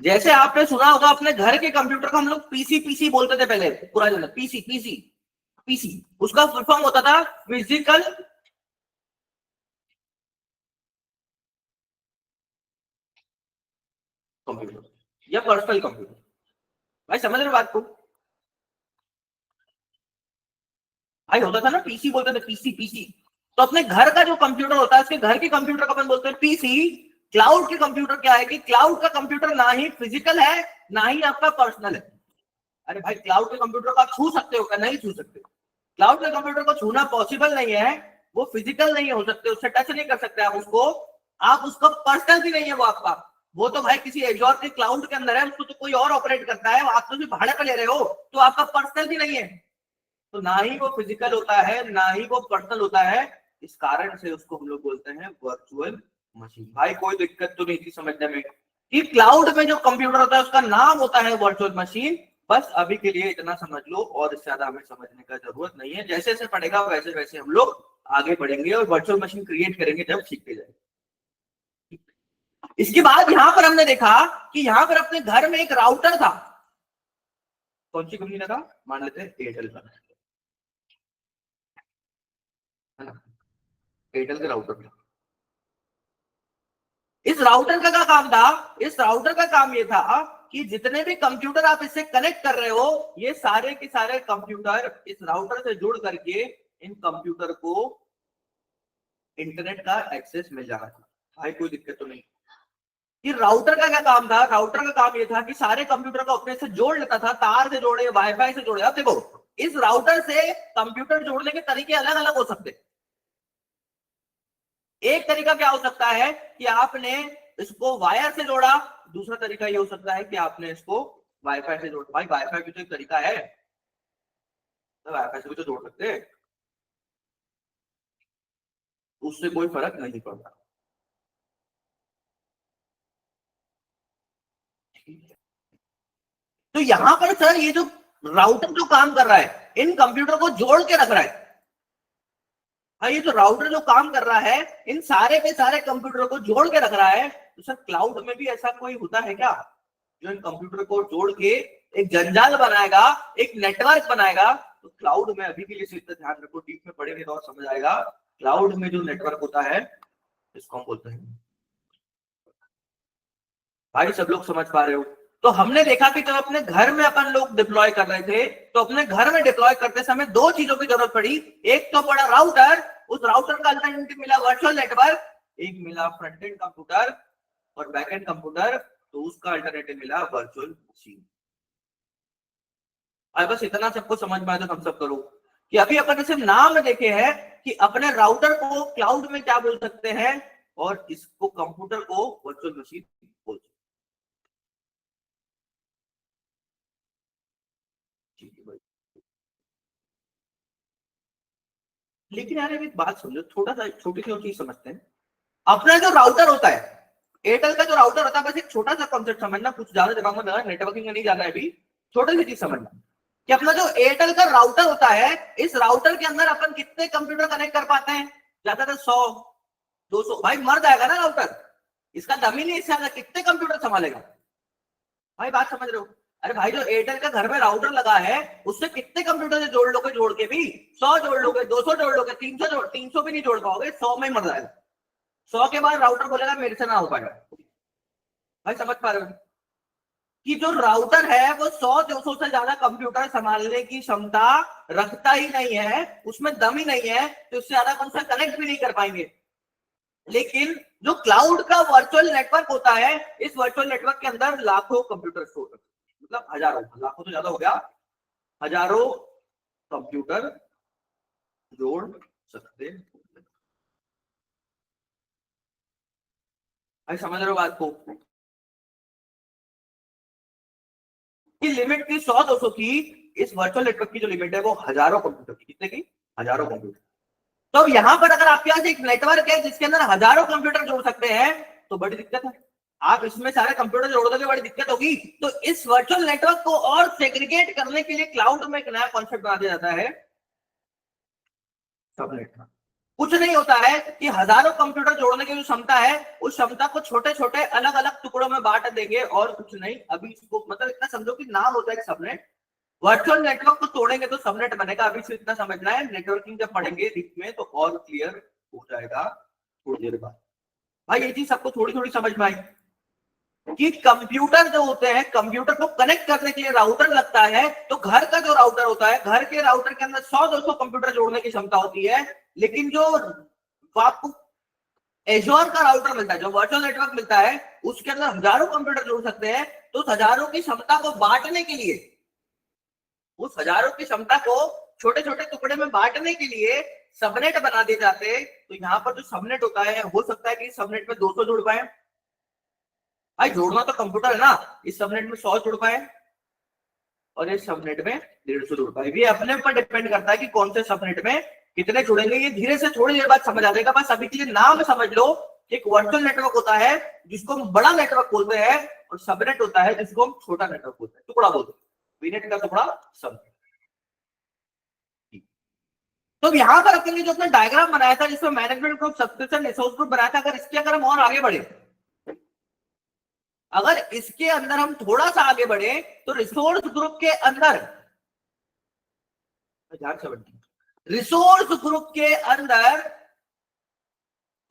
जैसे आपने सुना होगा अपने घर के कंप्यूटर को हम लोग पीसी बोलते थे पहले, पूरा जनरल पीसी, उसका फुल फॉर्म होता था फिजिकल कंप्यूटर या पर्सनल कंप्यूटर। भाई समझ रहे बात को, भाई होता था ना पीसी बोलते थे, पीसी। तो अपने घर का जो कंप्यूटर होता है, उसके घर के कंप्यूटर को अपन बोलते हैं पीसी। क्लाउड के कंप्यूटर क्या है कि क्लाउड का कंप्यूटर ना ही फिजिकल है ना ही आपका पर्सनल है। अरे भाई क्लाउड के कंप्यूटर को आप छू सकते हो क्या, नहीं छू सकते। क्लाउड के कंप्यूटर को छूना पॉसिबल नहीं है, वो फिजिकल नहीं हो सकते, उससे टच नहीं कर सकते आप उसको, आप उसका पर्सनल भी नहीं है वो आपका, वो तो भाई किसी एजोर के क्लाउड के अंदर है, उसको तो कोई और ऑपरेट करता है, आप तो भाड़े पे ले रहे हो, तो आपका पर्सनल भी नहीं है। तो ना ही वो फिजिकल होता है ना ही वो पर्सनल होता है, इस कारण से उसको हम लोग बोलते हैं वर्चुअल मशीन। भाई कोई दिक्कत तो नहीं थी समझने में कि क्लाउड में जो कंप्यूटर होता है उसका नाम होता है वर्चुअल मशीन। बस अभी के लिए इतना समझ लो और इससे ज्यादा हमें समझने का जरूरत नहीं है, जैसे जैसे पढ़ेगा वैसे वैसे हम लोग आगे बढ़ेंगे और वर्चुअल मशीन क्रिएट करेंगे जब सीखते जाए। इसके बाद यहां पर हमने देखा कि कि यहां पर अपने घर में एक राउटर था, कौन सी कंपनी का था, मान लेते हैं एयरटेल का, है ना, एयरटेल का राउटर था। इस राउटर का क्या काम था, इस राउटर का काम ये था कि जितने भी कंप्यूटर आप इससे कनेक्ट कर रहे हो, ये सारे के सारे कंप्यूटर इस राउटर से जुड़ करके इन कंप्यूटर को इंटरनेट का एक्सेस मिल जाना था। भाई कोई दिक्कत तो नहीं। कि राउटर का क्या काम था, राउटर का काम ये था कि सारे कंप्यूटर को अपने से जोड़ लेता था, तार से जोड़े, वाईफाई से जोड़े। अब देखो इस राउटर से कंप्यूटर जोड़ने के तरीके अलग अलग हो सकते हैं। एक तरीका क्या हो सकता है कि आपने इसको वायर से जोड़ा, दूसरा तरीका ये हो सकता है कि आपने इसको वाईफाई से जोड़ा। भाई वाईफाई भी तो एक तरीका है, तो वाईफाई से भी तो जोड़ सकते हैं, उससे कोई फर्क नहीं पड़ता। तो यहां पर सर ये जो राउटर जो काम कर रहा है, इन कंप्यूटर को जोड़ के रख रहा है। हाँ, ये जो राउटर जो काम कर रहा है, इन सारे के सारे कंप्यूटर को जोड़ के रख रहा है। तो सर क्लाउड में भी ऐसा कोई होता है क्या, जो इन कंप्यूटर को जोड़ के एक जंजाल बनाएगा, एक नेटवर्क बनाएगा? तो क्लाउड में अभी के लिए सिर्फ ध्यान रखो, डीप में पढ़ेंगे तो और समझ आएगा। क्लाउड में जो नेटवर्क होता है इसको हम बोलते हैं, भाई सब लोग समझ पा रहे हो? तो हमने देखा कि जब अपने घर में अपन लोग डिप्लॉय कर रहे थे, तो अपने घर में डिप्लॉय करते समय दो चीजों की जरूरत पड़ी। एक तो पड़ा राउटर, उस राउटर का अल्टरनेटिव मिला वर्चुअल नेटवर्क, एक मिला फ्रंट एंड कंप्यूटर और बैक एंड कंप्यूटर, तो उसका अल्टरनेटिव मिला वर्चुअल मशीन। अब बस इतना सबको समझ में आया तो हम सब करो कि अभी अपन सिर्फ नाम देखे हैं कि अपने राउटर को क्लाउड में क्या बोल सकते हैं और इसको कंप्यूटर को वर्चुअल मशीन बोल सकते हैं। लेकिन यार एक बात समझो, थोड़ा सा छोटी सी और चीज समझते हैं। अपना जो राउटर होता है, एयरटेल का जो राउटर होता है, बस एक छोटा सा कॉन्सेप्ट समझना, कुछ ज्यादा दिमाग में ना, नेटवर्किंग में नहीं जाना है अभी। छोटी सी चीज समझना कि अपना जो एयरटेल का राउटर होता है, इस राउटर के अंदर अपन कितने कंप्यूटर कनेक्ट कर पाते हैं? ज्यादातर 100 200। भाई मर जाएगा ना राउटर, इसका दम ही नहीं, इससे ज्यादा कितने कंप्यूटर संभालेगा? भाई बात समझ रहे हो? अरे भाई जो एयरटेल का घर में राउटर लगा है, उससे कितने कंप्यूटर से जोड़ लोगे, जोड़ के भी 100 जोड़ लोगे, 200 जोड़ लोगे, 300 भी नहीं जोड़ पाओगे, 100 में ही मर जाएगा। 100 के बाद राउटर बोलेगा मेरे से ना हो पाएगा। भाई समझ पा रहे हो कि जो राउटर है वो 100-200 से ज्यादा कंप्यूटर संभालने की क्षमता रखता ही नहीं है, उसमें दम ही नहीं है, तो उससे ज्यादा कौन सा कनेक्ट भी नहीं कर पाएंगे। लेकिन जो क्लाउड का वर्चुअल नेटवर्क होता है, इस वर्चुअल नेटवर्क के अंदर लाखों कंप्यूटर स्टोर करते हैं, मतलब हजारों, लाखों तो ज्यादा हो गया, हजारों कंप्यूटर जोड़ सकते हैं। भाई समझ रहे हो बात को? की लिमिट थी 100-200 की, इस वर्चुअल नेटवर्क की जो लिमिट है वो हजारों कंप्यूटर की। कितने की? हजारों कंप्यूटर। तो यहां पर अगर आपके पास एक नेटवर्क है जिसके अंदर हजारों कंप्यूटर जोड़ सकते हैं, तो बड़ी दिक्कत है। आप इसमें सारे कंप्यूटर जोड़ दोगे, बड़ी दिक्कत होगी। तो इस वर्चुअल नेटवर्क को और सेग्रीगेट करने के लिए क्लाउड में एक नया कॉन्सेप्ट बना दिया जाता है, सबनेट। कुछ नहीं होता है कि हजारों कंप्यूटर जोड़ने की जो क्षमता है, उस क्षमता को छोटे छोटे अलग अलग टुकड़ों में बांट देंगे, और कुछ नहीं। अभी इसको मतलब इतना समझो कि नाम होता है सबनेट। वर्चुअल नेटवर्क को तोड़ेंगे तो सबनेट बनेगा। अभी से इतना समझना है, नेटवर्किंग जब पढ़ेंगे डीप में तो और क्लियर हो जाएगा थोड़ी देर बाद। भाई ये चीज सबको थोड़ी थोड़ी समझ में आई कि कंप्यूटर जो होते हैं, कंप्यूटर को कनेक्ट करने के लिए राउटर लगता है। तो घर का जो राउटर होता है, घर के राउटर के अंदर 100-200 कंप्यूटर जोड़ने की क्षमता होती है। लेकिन जो आपको एज़्योर का राउटर मिलता है, जो वर्चुअल नेटवर्क मिलता है, उसके अंदर हजारों कंप्यूटर जोड़ सकते हैं। तो उस हजारों की क्षमता को बांटने के लिए, उस हजारों की क्षमता को छोटे छोटे टुकड़े में बांटने के लिए सबनेट बना दिए जाते हैं। तो यहाँ पर जो सबनेट होता है, हो सकता है कि सबनेट में 200 जुड़ पाए। भाई जोड़ना तो कंप्यूटर है ना, इस सबनेट में 100 जुड़ पाए और इस सबनेट में 150 जुड़ पाए। ये अपने ऊपर डिपेंड करता है कि कौन से सबनेट में कितने जुड़ेंगे। ये धीरे से थोड़ी देर बाद समझ आ जाएगा। बस अभी के लिए नाम समझ लो, एक वर्चुअल नेटवर्क होता है जिसको हम बड़ा नेटवर्क बोलते हैं, और सबनेट होता है जिसको हम छोटा नेटवर्क बोलते हैं, टुकड़ा बोलते हैं। वीनेट का टुकड़ा सबनेट। तो यहाँ पर अपने जो अपना डायग्राम बनाया था, जिसमें management group, subscription, resource group बनाया था, अगर इसके अगर हम और आगे बढ़े अगर इसके अंदर हम थोड़ा सा आगे बढ़े तो रिसोर्स ग्रुप के अंदर, ध्यान से बढ़िए, रिसोर्स ग्रुप के अंदर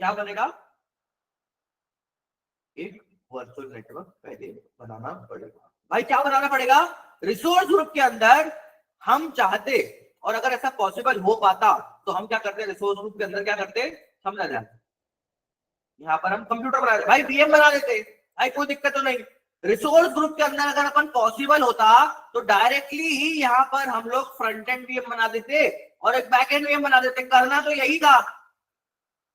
क्या बनेगा, एक वर्चुअल नेटवर्क पहले बनाना पड़ेगा। भाई क्या बनाना पड़ेगा, रिसोर्स ग्रुप के अंदर हम चाहते, और अगर ऐसा पॉसिबल हो पाता तो हम क्या करते, रिसोर्स ग्रुप के अंदर क्या करते, समझा जाए, यहाँ पर हम कंप्यूटर बना देते, भाई वीएम बना देते, भाई कोई दिक्कत तो नहीं। रिसोर्स ग्रुप के अंदर अगर अपन पॉसिबल होता तो डायरेक्टली ही यहाँ पर हम लोग फ्रंट एंड वीएम बना देते और एक बैक एंड वीएम बना देते। करना तो यही था।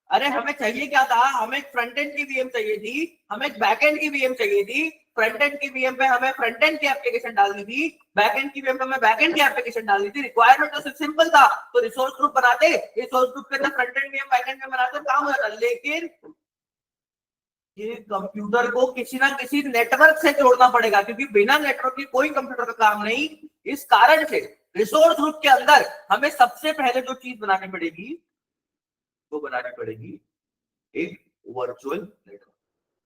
अरे हमें चाहिए क्या था, हमें एक फ्रंट एंड की वीएम चाहिए थी, हमें एक बैक एंड की वीएम चाहिए थी। फ्रंट एंड की वीएम पे हमें फ्रंट एंड की एप्लीकेशन डालनी थी, बैक एंड की वीएम पे हमें बैक एंड की एप्लीकेशन डालनी थी। रिक्वायरमेंट तो सिंपल था, तो रिसोर्स ग्रुप बनाते, रिसोर्स ग्रुप के अंदर front end VM back and VM बनाते, काम हो जाता। लेकिन ये कंप्यूटर को किसी ना किसी नेटवर्क से जोड़ना पड़ेगा, क्योंकि बिना नेटवर्क के कोई कंप्यूटर का काम नहीं। इस कारण से रिसोर्स ग्रुप के अंदर हमें सबसे पहले जो चीज बनानी पड़ेगी वो बनानी पड़ेगी एक वर्चुअल नेटवर्क।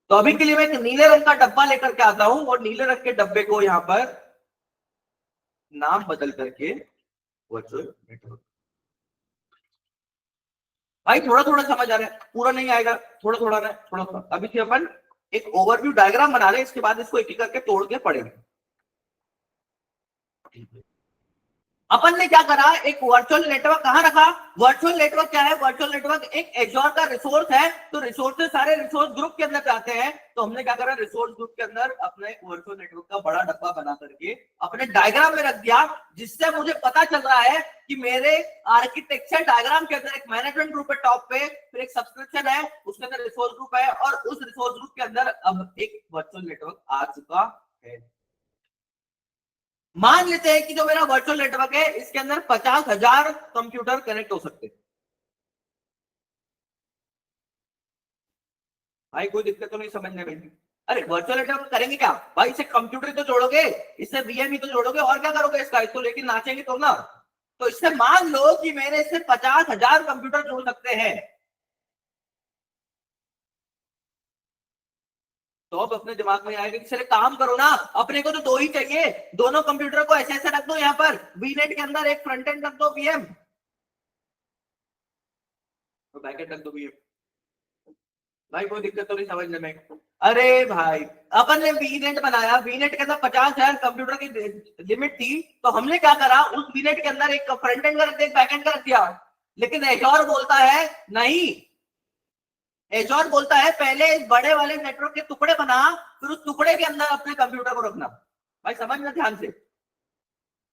तो अभी के लिए मैं एक नीले रंग का डब्बा लेकर के आता हूं और नीले रंग के डब्बे को यहां पर नाम बदल करके वर्चुअल नेटवर्क। भाई थोड़ा थोड़ा समझ आ रहा है, पूरा नहीं आएगा, थोड़ा थोड़ा ना, थोड़ा थोड़ा। अभी से अपन एक ओवरव्यू डायग्राम बना रहे हैं, इसके बाद इसको एक एक करके तोड़ के पढ़ेंगे। अपन ने क्या करा, एक वर्चुअल नेटवर्क कहां रखा। वर्चुअल नेटवर्क क्या है, वर्चुअल नेटवर्क एक एजोर का रिसोर्स है। तो रिसोर्सेस सारे रिसोर्स ग्रुप के अंदर जाते हैं। तो हमने क्या करा, रिसोर्स ग्रुप के अंदर अपने वर्चुअल नेटवर्क का बड़ा डब्बा बना करके अपने डायग्राम में रख दिया, जिससे मुझे पता चल रहा है कि मेरे आर्किटेक्चर डायग्राम के अंदर एक मैनेजमेंट ग्रुप है टॉप पे, फिर एक सब्सक्रिप्शन है, उसके अंदर रिसोर्स ग्रुप है, और उस रिसोर्स ग्रुप के अंदर अब एक वर्चुअल नेटवर्क आ चुका है। मान लेते हैं कि जो मेरा वर्चुअल नेटवर्क है इसके अंदर 50,000 कंप्यूटर कनेक्ट हो सकते हैं। भाई कोई दिक्कत तो नहीं समझने में। अरे वर्चुअल नेटवर्क करेंगे क्या भाई, इसे कंप्यूटर तो जोड़ोगे, इससे वीएम ही तो जोड़ोगे, और क्या करोगे इसका, इसको लेकिन नाचेंगे तो ना। तो इससे मान लो कि मेरे इससे 50,000 कंप्यूटर जोड़ सकते हैं। तो अब अपने दिमाग में आएगा कि सर काम करो ना, अपने को तो दो ही चाहिए, दोनों कंप्यूटर को ऐसे ऐसे रख दो, यहाँ पर वीनेट के अंदर एक फ्रंट एंड रख दो वीएम, तो बैक एंड रख दो वीएम। भाई कोई दिक्कत तो नहीं समझने में। अरे भाई अपन ने वीनेट बनाया, वीनेट के अंदर 50,000 कंप्यूटर की लिमिट थी, तो हमने क्या करा, उस वीनेट के अंदर एक फ्रंट एंड का रख दिया, एक बैक एंड का रख दिया। लेकिन एजोर बोलता है नहीं, एजोर बोलता है पहले इस बड़े वाले नेटवर्क के टुकड़े बना, फिर उस टुकड़े के अंदर अपने कंप्यूटर को रखना। भाई समझना ध्यान से,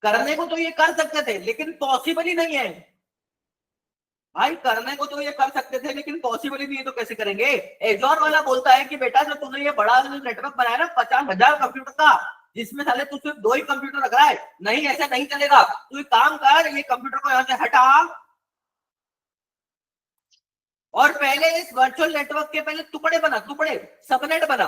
करने को तो ये कर सकते थे लेकिन पॉसिबल ही नहीं है। भाई करने को तो ये कर सकते थे लेकिन पॉसिबल ही नहीं है, तो कैसे करेंगे। एजोर वाला बोलता है कि बेटा जो तूने ये बड़ा नेटवर्क बनाया ना 50,000 कंप्यूटर का, जिसमें साले तू सिर्फ 2 ही कंप्यूटर रख रहा है, नहीं ऐसा नहीं चलेगा। तू एक काम कर, ये कंप्यूटर को यहां से हटा और पहले इस वर्चुअल नेटवर्क के पहले टुकड़े बना, टुकड़े सबनेट बना।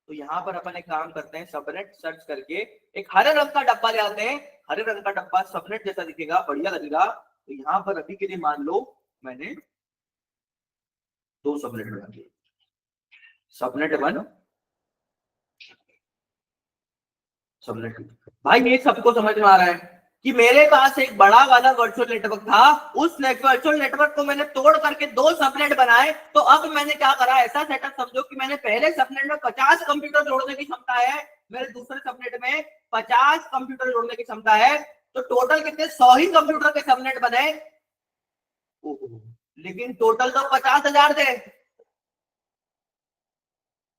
तो यहाँ पर अपन एक काम करते हैं, सबनेट सर्च करके एक हरे रंग का डब्बा ले आते हैं। हरे रंग का डब्बा सबनेट जैसा दिखेगा, बढ़िया लगेगा। तो यहाँ पर अभी के लिए मान लो मैंने 2 सबनेट बना दिए, सबनेट 1, सबनेट 2। भाई ये सबको समझ में आ रहा है कि मेरे पास एक बड़ा वाला वर्चुअल नेटवर्क था, उस वर्चुअल नेटवर्क को मैंने तोड़ करके 2 सबनेट बनाए। तो अब मैंने क्या करा, ऐसा सेटअप समझो कि मैंने पहले सबनेट में 50 कंप्यूटर जोड़ने की क्षमता है, मेरे दूसरे सबनेट में 50 कंप्यूटर जोड़ने की क्षमता है। तो टोटल कितने, 100 ही कंप्यूटर के सबनेट बने। लेकिन टोटल तो 50,000 थे।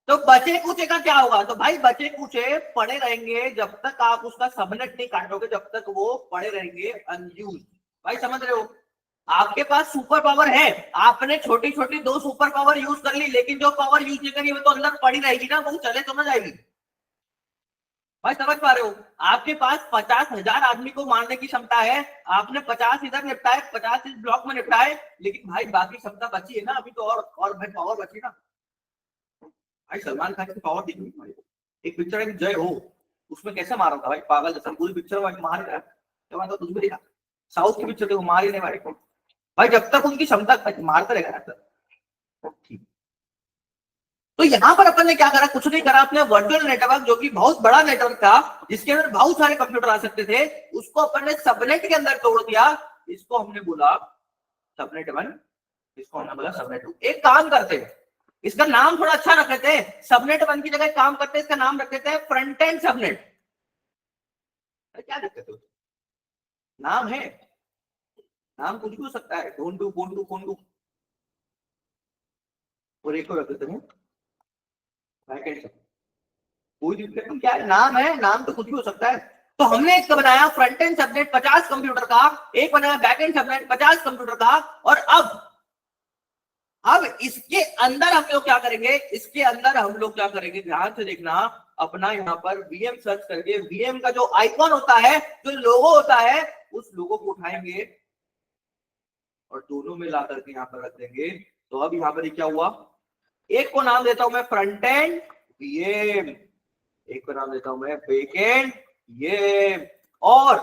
तो बचे कुचे का क्या होगा, तो भाई बचे कुचे पड़े रहेंगे जब तक आप उसका सबनेट नहीं काटोगे, जब तक वो पड़े रहेंगे अनयूज। भाई समझ रहे हो, आपके पास सुपर पावर है, आपने छोटी छोटी 2 सुपर पावर यूज कर ली, लेकिन जो पावर यूज नहीं करी वो तो अंदर पड़ी रहेगी ना, वो चले तो ना जाएगी। भाई समझ पा रहे हो, आपके पास 50,000 आदमी को मारने की क्षमता है, आपने 50 इधर निपटाए, 50 इस ब्लॉक में निपटाए, लेकिन भाई बाकी क्षमता बची है ना अभी तो, और भाई पावर बची ना। भाई सलमान खान की पावर दिख रही, एक पिक्चर है जय हो, उसमें कैसे मारा था भाई, पागल जैसा पूरी पिक्चर मार रहा है, तो तुझ भी देखा साउथ की पिक्चर देखो, मार ही नहीं मारे को भाई, जब तक उनकी क्षमता मारता रहेगा। ठीक तो यहाँ पर अपन ने क्या करा, कुछ नहीं करा, अपने वर्चुअल नेटवर्क जो कि बहुत बड़ा नेटवर्क था जिसके अंदर बहुत सारे कंप्यूटर आ सकते थे, उसको अपन ने सबनेट के अंदर तोड़ दिया। इसको हमने बोला सबनेट 1, इसको हमने बोला सबनेट 2। एक काम करते हैं, इसका नाम थोड़ा अच्छा रख लेते हैं, सबनेट 1 की जगह काम करते हैं, इसका नाम रख देते हैं फ्रंट एंड सबनेट। क्या दिक्कत है, नाम है, नाम कुछ भी हो सकता है, फोन टू। और एक को रख देते हैं बैकएंड, कोई दिक्कत नहीं, क्या है, नाम है, नाम तो कुछ भी हो सकता है। तो हमने एक बनाया फ्रंट एंड सबनेट 50 कंप्यूटर का, एक बनाया बैक एंड सबनेट 50 कंप्यूटर का। और अब इसके अंदर हम लोग क्या करेंगे, इसके अंदर हम लोग क्या करेंगे, ध्यान से देखना, अपना यहाँ पर वीएम सर्च करके वीएम का जो आइकॉन होता है, जो लोगो होता है, उस लोगो को उठाएंगे और दोनों में ला करके यहाँ पर रख देंगे। तो अब यहाँ पर क्या हुआ, एक को नाम देता हूं मैं फ्रंट एंड वीएम, एक को नाम देता हूं मैं बैक एंड वीएम। और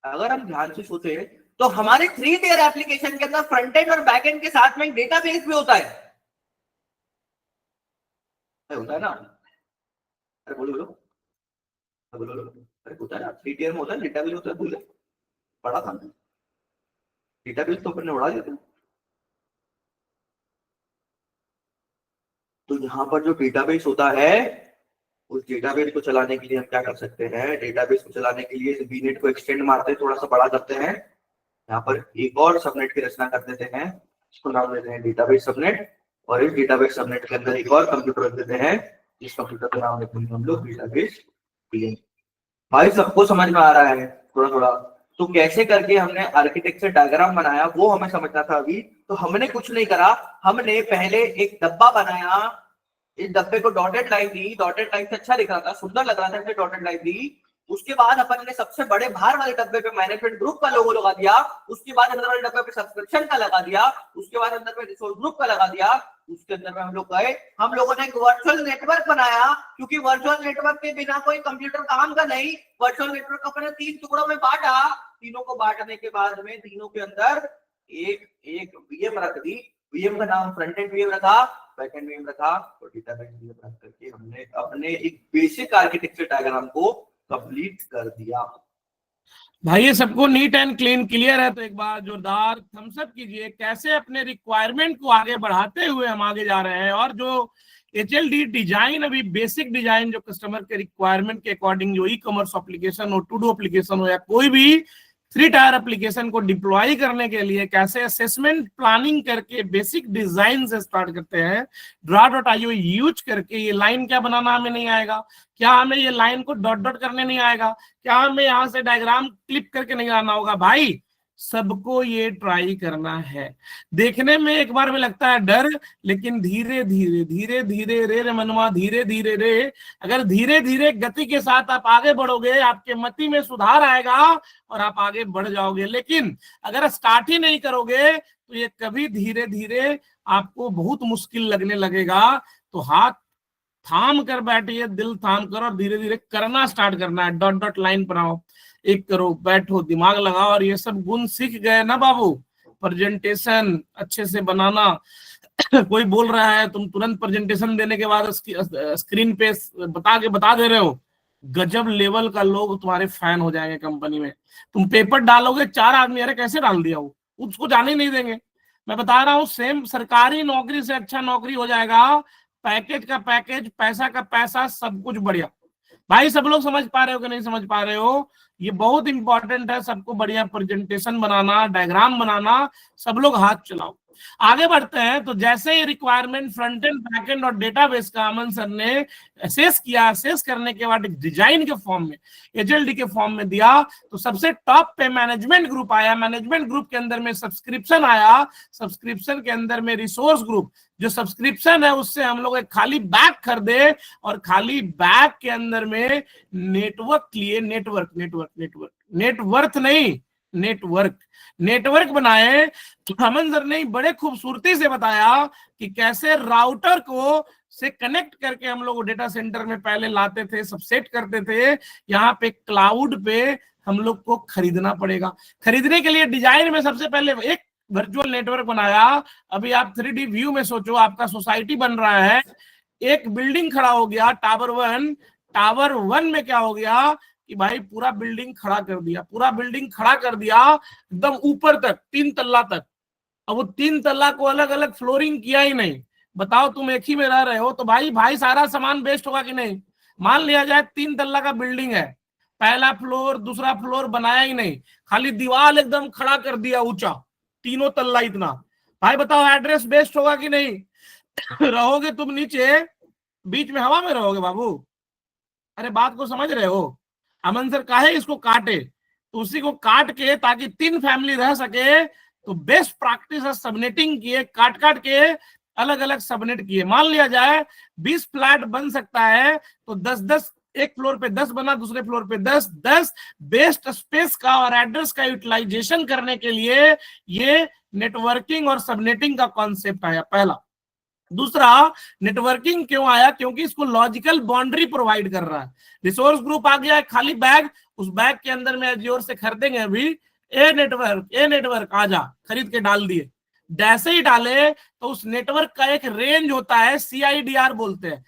अगर हम ध्यान से सोचे तो हमारे 3 टियर एप्लीकेशन के अंदर फ्रंट एंड और बैक एंड के साथ में डेटाबेस भी होता है ना? अरे बोलो, अरे होता है ना, 3 टियर में होता है, डेटाबेस होता है, भूल गए, पढ़ा था डेटाबेस तो अपन ने उड़ा दिया था। तो यहाँ पर जो डेटाबेस होता है, उस डेटाबेस को चलाने के लिए हम क्या कर सकते हैं, डेटाबेस को चलाने के लिए वीनेट को एक्सटेंड मारते हैं, थोड़ा सा बड़ा करते हैं, यहाँ पर एक और सबनेट की रचना कर देते हैं, इसको नाम देते हैं डेटाबेस सबनेट। और इस डेटाबेस सबनेट के अंदर एक और कंप्यूटर रख देते हैं, इस कंप्यूटर का नाम देते हैं हम लोग डेटाबेस वीएम। भाई सबको समझ में आ रहा है थोड़ा थोड़ा? तो कैसे करके हमने आर्किटेक्चर डायग्राम बनाया वो हमें समझना था अभी। तो हमने कुछ नहीं करा, हमने पहले एक डब्बा बनाया, इस डब्बे को डॉटेड लाइन दी, डॉटेड लाइन से अच्छा दिख रहा था, सुंदर लग रहा था, इसलिए डॉटेड लाइन दी। उसके बाद अपन ने सबसे बड़े बाहर वाले डब्बे पे मैनेजमेंट ग्रुप का लोगो लगा दिया, उसके बाद अंदर वाले डब्बे पे सब्सक्रिप्शन का लगा दिया, उसके बाद अंदर में रिसोर्स ग्रुप का लगा दिया। उसके अंदर में हम लोग गए, हम लोगों ने एक वर्चुअल नेटवर्क बनाया, क्योंकि वर्चुअल नेटवर्क के बिना कोई कंप्यूटर काम का नहीं। वर्चुअल नेटवर्क अपने 3 टुकड़ों में बांटा, तीनों को बांटने के बाद में तीनों के अंदर एक वीएम रख दी, वीएम का नाम फ्रंट एंड वीएम रखा, बैक एंड वीएम रखा, और डेटाबेस वीएम रख करके हमने अपने एक बेसिक आर्किटेक्चर डायग्राम को कंप्लीट कर दिया। भाई ये सबको नीट एंड क्लीन क्लियर है? तो एक बार जोरदार थम्स अप कीजिए। कैसे अपने रिक्वायरमेंट को आगे बढ़ाते हुए हम आगे जा रहे हैं, और जो HLD डिजाइन, अभी बेसिक डिजाइन जो कस्टमर के रिक्वायरमेंट के अकॉर्डिंग, जो ई कॉमर्स एप्लीकेशन हो, टू डू एप्लीकेशन हो, या कोई भी 3 टायर एप्लीकेशन को डिप्लॉय करने के लिए कैसे असेसमेंट प्लानिंग करके बेसिक डिजाइन से स्टार्ट करते हैं, draw.io यूज करके। ये लाइन क्या बनाना हमें नहीं आएगा, क्या हमें ये लाइन को डॉट डॉट करने नहीं आएगा, क्या हमें यहाँ से डायग्राम क्लिप करके नहीं आना होगा, भाई सबको ये ट्राई करना है। देखने में एक बार में लगता है डर, लेकिन धीरे धीरे रे मनवा, धीरे धीरे रे, अगर धीरे धीरे गति के साथ आप आगे बढ़ोगे, आपके मति में सुधार आएगा और आप आगे बढ़ जाओगे। लेकिन अगर स्टार्ट ही नहीं करोगे तो ये कभी धीरे धीरे आपको बहुत मुश्किल लगने लगेगा। तो हाथ थाम कर बैठिए, दिल थाम कर, और धीरे धीरे करना स्टार्ट करना है। डॉट डॉट लाइन बनाओ, एक करो, बैठो, दिमाग लगाओ, और ये सब गुण सीख गए ना बाबू, प्रेजेंटेशन अच्छे से बनाना। कोई बोल रहा है, तुम तुरंत प्रेजेंटेशन देने के बाद स्क्रीन पे बता दे रहे हो, गजब लेवल का लोग तुम्हारे फैन हो जाएंगे कंपनी में। तुम पेपर डालोगे, 4 आदमी अरे कैसे डाल दिया, वो उसको जाने नहीं देंगे। मैं बता रहा हूँ, सेम सरकारी नौकरी से अच्छा नौकरी हो जाएगा। पैकेज का पैकेज, पैसा का पैसा, सब कुछ बढ़िया। भाई सब लोग समझ पा रहे हो कि नहीं समझ पा रहे हो? ये बहुत इंपॉर्टेंट है, सबको बढ़िया प्रेजेंटेशन बनाना, डायग्राम बनाना। सब लोग हाथ चलाओ, आगे बढ़ते हैं। तो जैसे ही requirement front end back end और डेटाबेस का अमन सर ने असेस किया, असेस करने के बाद एक डिजाइन के फॉर्म में, HLD के फॉर्म में दिया, तो सबसे टॉप पे मैनेजमेंट ग्रुप आया। मैनेजमेंट ग्रुप के अंदर में सब्सक्रिप्शन आया, सब्सक्रिप्शन के अंदर में रिसोर्स ग्रुप। जो सब्सक्रिप्शन है उससे हम लोग एक खाली बैग खरीदे, और खाली बैग के अंदर में नेटवर्क लिए, नेटवर्क बनाए। अमन सर ने बड़े खूबसूरती से बताया कि कैसे राउटर को से कनेक्ट करके हम लोग डेटा सेंटर में पहले लाते थे, सब सेट करते थे। यहाँ पे क्लाउड पे हम लोग को खरीदना पड़ेगा। खरीदने के लिए डिजाइन में सबसे पहले एक वर्चुअल नेटवर्क बनाया, अभी आप 3D व्यू में सोचो, आपका सोसाइटी बन रहा है, एक बिल्डिंग खड़ा हो गया टावर वन में क्या हो गया कि भाई पूरा बिल्डिंग खड़ा कर दिया एकदम ऊपर तक, 3 तल्ला तक। अब वो 3 तल्ला को अलग अलग फ्लोरिंग किया ही नहीं। बताओ तुम एक ही में रह रहे हो तो भाई सारा सामान वेस्ट होगा कि नहीं। मान लिया जाए 3 तल्ला का बिल्डिंग है, पहला फ्लोर दूसरा फ्लोर बनाया ही नहीं, खाली दीवार एकदम खड़ा कर दिया ऊंचा, 3 तल्ला इतना। भाई बताओ एड्रेस वेस्ट होगा कि नहीं। रहोगे तुम नीचे, बीच में हवा में रहोगे बाबू। अरे बात को समझ रहे हो। अमन सर काहे इसको काटे, तो उसी को काट के ताकि 3 फैमिली रह सके, तो बेस्ट प्रैक्टिस है सबनेटिंग किए, काट के अलग अलग सबनेट किए। मान लिया जाए 20 फ्लैट बन सकता है तो 10-10, एक फ्लोर पे 10 बना, दूसरे फ्लोर पे 10 बेस्ट स्पेस का और एड्रेस का यूटिलाइजेशन करने के लिए ये नेटवर्किंग और सबनेटिंग का कॉन्सेप्ट आया पहला। दूसरा, नेटवर्किंग क्यों आया, क्योंकि इसको लॉजिकल बाउंड्री प्रोवाइड कर रहा है। रिसोर्स ग्रुप आ गया है, खाली बैग, उस बैग के अंदर में एज्योर से खरीदेंगे अभी, ए नेटवर्क आ जा, खरीद के डाल दिए। जैसे ही डाले तो उस नेटवर्क का एक रेंज होता है, CIDR बोलते हैं,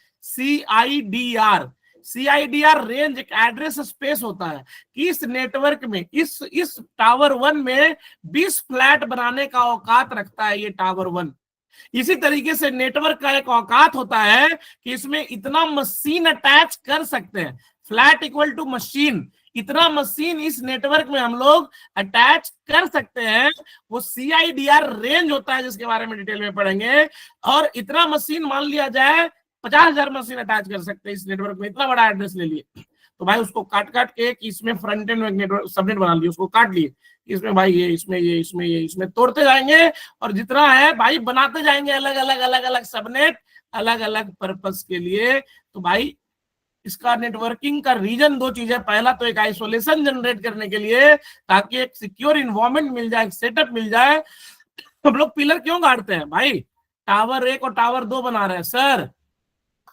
CIDR रेंज एक एड्रेस स्पेस होता है कि इस नेटवर्क में इस टावर 1 में 20 फ्लैट बनाने का औकात रखता है ये टावर 1। इसी तरीके से नेटवर्क का एक औकात होता है कि इसमें इतना मशीन अटैच कर सकते हैं, फ्लैट इक्वल टू मशीन, इतना मशीन इस नेटवर्क में हम लोग अटैच कर सकते हैं। वो CIDR रेंज होता है जिसके बारे में डिटेल में पढ़ेंगे। और इतना मशीन मान लिया जाए 50,000 मशीन अटैच कर सकते हैं इस नेटवर्क में, इतना बड़ा एड्रेस ले लिए तो भाई उसको काट के इसमें फ्रंट एंड में नेटवर्क सबनेट बना लिए, उसको काट लिए, इसमें भाई ये इसमें तोड़ते जाएंगे और जितना है भाई बनाते जाएंगे अलग अलग सबनेट, अलग अलग पर्पस के लिए। तो भाई इसका नेटवर्किंग का रीजन 2 चीजें, पहला तो एक आइसोलेशन जनरेट करने के लिए ताकि एक सिक्योर इन्वायरमेंट मिल जाए, सेटअप मिल जाए। हम लोग पिलर क्यों गाड़ते हैं भाई, टावर 1 और टावर 2 बना रहे हैं सर,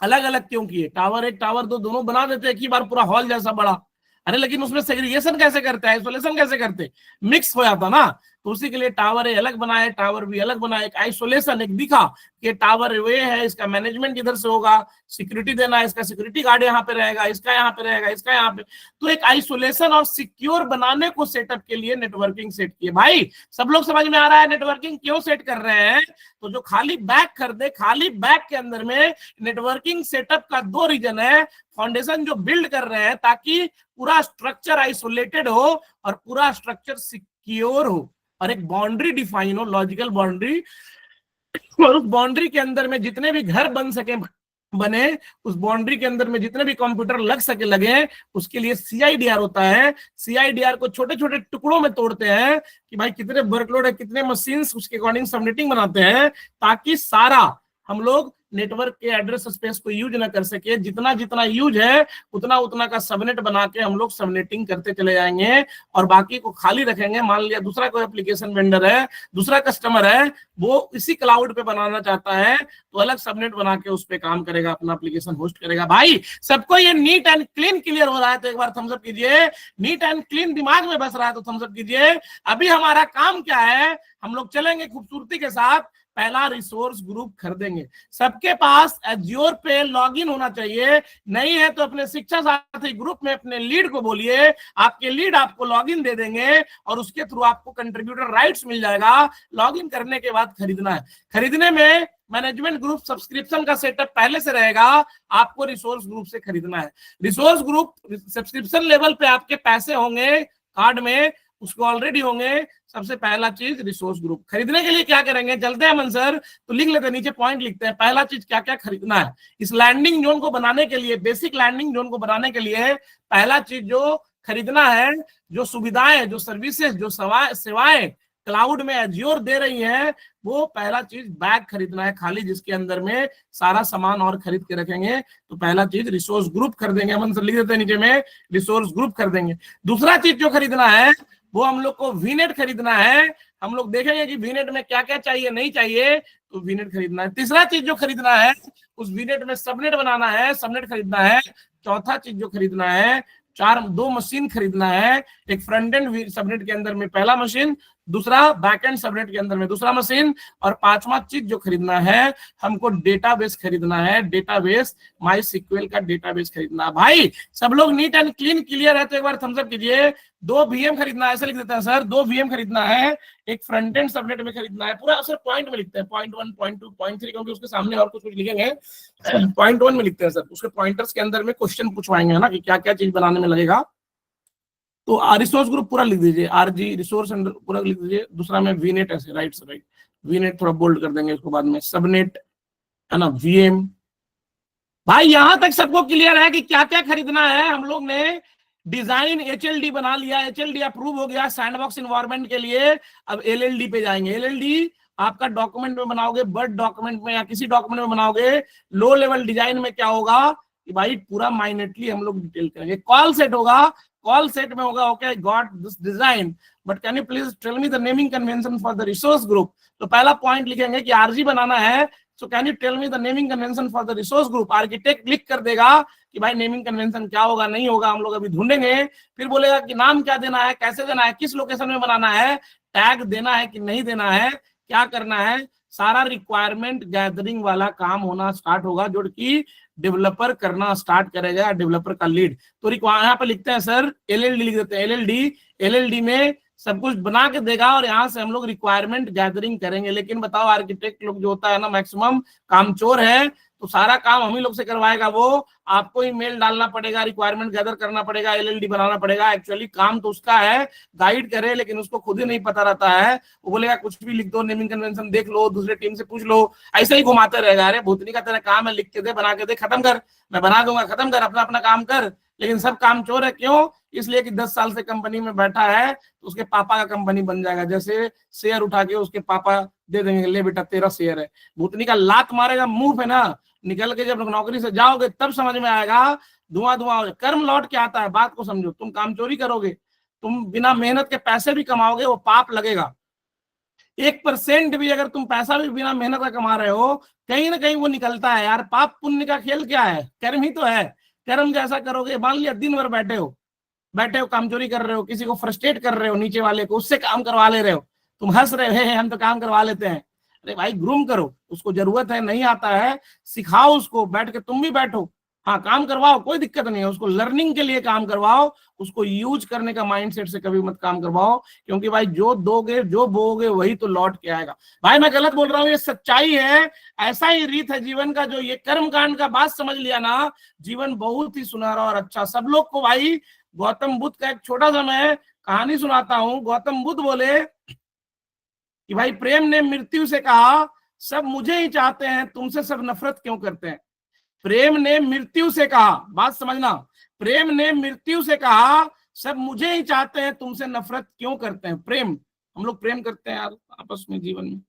अलग अलग क्यों किए, टावर 1 टावर 2 दोनों बना देते एक ही बार पूरा हॉल जैसा बड़ा। अरे लेकिन उसमें सेग्रीगेशन कैसे करते हैं, आइसोलेशन कैसे करते, मिक्स हो जाता ना, तो उसी के लिए टावर ए अलग बनाए, टावर बी अलग बनाए, एक आइसोलेशन, एक दिखा कि टावर वे है, इसका मैनेजमेंट इधर से होगा, सिक्योरिटी देना है, इसका सिक्योरिटी गार्ड यहाँ पे रहेगा, इसका यहाँ पे रहेगा, इसका यहाँ पे। तो एक आइसोलेशन और सिक्योर बनाने को सेटअप के लिए नेटवर्किंग सेट किए। भाई सब लोग समझ में आ रहा है नेटवर्किंग क्यों सेट कर रहे हैं। तो जो खाली बैग खरीदे, खाली बैग के अंदर में नेटवर्किंग सेटअप का 2 रीजन है, फाउंडेशन जो बिल्ड कर रहे हैं ताकि पूरा स्ट्रक्चर आइसोलेटेड हो और पूरा स्ट्रक्चर सिक्योर हो, और एक बाउंड्री डिफाइन हो, लॉजिकल बाउंड्री, और उस बाउंड्री के अंदर में जितने भी घर बन सके बने, उस बाउंड्री के अंदर में जितने भी कंप्यूटर लग सके लगे, उसके लिए CIDR होता है। CIDR को छोटे छोटे टुकड़ों में तोड़ते हैं कि भाई कितने वर्कलोड है, कितने मशीन्स, उसके अकॉर्डिंग सबनेटिंग बनाते हैं ताकि सारा हम लोग नेटवर्क के एड्रेस स्पेस को यूज ना कर सके, जितना जितना यूज है उतना उतना का सबनेट बना के हम लोग सबनेटिंग करते चले जाएंगे और बाकी को खाली रखेंगे। मान लिया दूसरा कोई एप्लीकेशन वेंडर है, दूसरा कस्टमर है, वो इसी क्लाउड पे बनाना चाहता है तो अलग सबनेट बना के उस पे काम करेगा, अपना एप्लीकेशन होस्ट करेगा। भाई सबको ये नीट एंड क्लीन क्लियर हो रहा है तो एक बार थम्स अप कीजिए, नीट एंड क्लीन दिमाग में बस रहा है तो थम्स अप कीजिए। अभी हमारा काम क्या है, हम लोग चलेंगे खूबसूरती के साथ, पहला रिसोर्स ग्रुप खरीदेंगे। सबके पास एज्योर पे लॉगिन होना चाहिए, नहीं है तो अपने शिक्षा साथी ग्रुप में अपने लीड को बोलिए, आपके लीड आपको लॉगिन दे देंगे और उसके थ्रू आपको कंट्रीब्यूटर राइट्स मिल जाएगा। लॉगिन करने के बाद खरीदना है, खरीदने में मैनेजमेंट ग्रुप सब्सक्रिप्शन का सेटअप पहले से रहेगा, आपको रिसोर्स ग्रुप से खरीदना है। रिसोर्स ग्रुप सब्सक्रिप्शन लेवल पे आपके पैसे होंगे कार्ड में, उसको ऑलरेडी होंगे। सबसे पहला चीज रिसोर्स ग्रुप खरीदने के लिए क्या करेंगे, चलते हैं मन सर तो लिख लेते हैं, नीचे पॉइंट लिखते हैं। पहला चीज क्या क्या खरीदना है इस लैंडिंग जोन को बनाने के लिए, बेसिक लैंडिंग जोन को बनाने के लिए पहला चीज जो खरीदना है, जो सुविधाएं, जो सर्विसेज, जो सेवाएं क्लाउड में एज्योर दे रही है, वो पहला चीज बैग खरीदना है खाली, जिसके अंदर में सारा सामान और खरीद के रखेंगे। तो पहला चीज रिसोर्स ग्रुप खरीदेंगे, हम लिख देते हैं नीचे में रिसोर्स ग्रुप खरीदेंगे। दूसरा चीज जो खरीदना है वो हम लोग को वीनेट खरीदना है। हम लोग देखेंगे कि वीनेट में क्या क्या चाहिए नहीं चाहिए, तो वीनेट खरीदना है। तीसरा चीज जो खरीदना है उस वीनेट में सबनेट बनाना है, सबनेट खरीदना है। चौथा चीज जो खरीदना है, 2 मशीन खरीदना है, एक फ्रंट एंड सबनेट के अंदर में पहला मशीन, दूसरा बैकएंड सबनेट के अंदर में दूसरा मशीन, और पांचवा चीज जो खरीदना है हमको डेटाबेस खरीदना है, डेटाबेस माई सिक्वेल का डेटाबेस खरीदना है। भाई सब लोग नीट एंड क्लीन क्लियर है तो एक बार थम्स अप कीजिए। 2 VM खरीदना है, ऐसे लिख देते हैं सर, 2 VM खरीदना है, एक फ्रंट एंड सबनेट में खरीदना है, पूरा सर पॉइंट में लिखते हैं, पॉइंट 1, पॉइंट 2, पॉइंट 3, क्योंकि उसके सामने और कुछ लिखेंगे। पॉइंट 1 में लिखते हैं सर, उसके पॉइंटर्स के अंदर में क्वेश्चन पूछवाएंगे ना कि क्या क्या चीज बनाने में लगेगा। तो रिसोर्स ग्रुप पूरा लिख दीजिए, RG रिसोर्स पूरा लिख दीजिए। दूसरा में वीनेट, ऐसे राइट से राइट, वीनेट थोड़ा बोल्ड कर देंगे इसको बाद में, सबनेट है ना, VM। भाई यहां तक सबको क्लियर है कि क्या क्या खरीदना है। हम लोग ने डिजाइन HLD बना लिया, HLD अप्रूव हो गया सैंडबॉक्स इन्वायरमेंट के लिए। अब LLD पे जाएंगे। LLD आपका डॉक्यूमेंट में बनाओगे, बर्ड डॉक्यूमेंट में या किसी डॉक्यूमेंट में बनाओगे, लो लेवल डिजाइन में क्या होगा कि भाई पूरा माइन्यूटली हम लोग डिटेल करेंगे। कॉल सेट होगा, कॉल सेट में होगा okay got this design but can you please tell me the naming convention for the resource group. तो पहला पॉइंट लिखेंगे कि RG बनाना है, so can you tell me the naming convention for the resource group. Architect click कर देगा कि भाई नेमिंग कन्वेंशन क्या होगा नहीं होगा, हम लोग अभी ढूंढेंगे। फिर बोलेगा कि नाम क्या देना है, कैसे देना है, किस लोकेशन में बनाना है, टैग देना है कि नहीं देना है, क्या करना है, सारा रिक्वायरमेंट गैदरिंग वाला काम होना स्टार्ट होगा, जो कि डेवलपर करना स्टार्ट करेगा, डेवलपर का लीड। तो यहाँ पे लिखते हैं सर LLD लिख देते हैं, LLD में सब कुछ बना के देगा और यहाँ से हम लोग रिक्वायरमेंट गैदरिंग करेंगे। लेकिन बताओ आर्किटेक्ट लोग जो होता है ना मैक्सिमम कामचोर है, तो सारा काम हम ही लोग से करवाएगा। वो आपको ही मेल डालना पड़ेगा, रिक्वायरमेंट गैदर करना पड़ेगा, LLD बनाना पड़ेगा। एक्चुअली काम तो उसका है गाइड करे, लेकिन उसको खुद ही नहीं पता रहता है। वो बोलेगा कुछ भी लिख दो, नेमिंग कन्वेंशन देख लो, दूसरे टीम से पूछ लो, ऐसे ही घुमाते रहेगा। अरे भूतनी का तेरा काम है, लिख के दे, बना के दे, खत्म कर, मैं बना दूंगा, खत्म कर, अपना अपना काम कर। लेकिन सब काम चोर है, क्यों? इसलिए कि 10 साल से कंपनी में बैठा है तो उसके पापा का कंपनी बन जाएगा। जैसे शेयर उठा के उसके पापा दे देंगे, ले बेटा तेरा शेयर है। भूतनी का लात मारेगा मुंह पे ना, निकल के जब नौकरी से जाओगे तब समझ में आएगा, धुआं धुआं हो। कर्म लौट के आता है, बात को समझो। तुम काम चोरी करोगे, तुम बिना मेहनत के पैसे भी कमाओगे, वो पाप लगेगा। 1% भी अगर तुम पैसा भी बिना मेहनत का कमा रहे हो, कहीं ना कहीं वो निकलता है यार। पाप पुण्य का खेल क्या है? कर्म ही तो है। कर्म जैसा करोगे, मान लिया दिन भर बैठे हो काम चोरी कर रहे हो, किसी को फ्रस्ट्रेट कर रहे हो, नीचे वाले को, उससे काम करवा ले रहे हो, तुम हंस रहे हो हम तो काम करवा लेते हैं। अरे भाई ग्रूम करो, उसको जरूरत है, नहीं आता है सिखाओ उसको, बैठ के तुम भी बैठो, हाँ काम करवाओ, कोई दिक्कत नहीं है। उसको लर्निंग के लिए काम करवाओ, उसको यूज करने का माइंडसेट से कभी मत काम करवाओ, क्योंकि भाई जो दोगे जो बोगे वही तो लौट के आएगा। भाई मैं गलत बोल रहा हूँ, ये सच्चाई है, ऐसा ही रीत है जीवन का। जो ये कर्म कांड का बात समझ लिया ना, जीवन बहुत ही सुनहरा और अच्छा। सब लोग को भाई गौतम बुद्ध का एक छोटा सा मैं कहानी सुनाता हूँ। गौतम बुद्ध बोले कि भाई प्रेम ने मृत्यु से कहा, सब मुझे ही चाहते हैं, तुमसे सब नफरत क्यों करते हैं। प्रेम ने मृत्यु से कहा, बात समझना, प्रेम ने मृत्यु से कहा, सब मुझे ही चाहते हैं, तुमसे नफरत क्यों करते हैं। प्रेम, हम लोग प्रेम करते हैं यार आपस में जीवन में,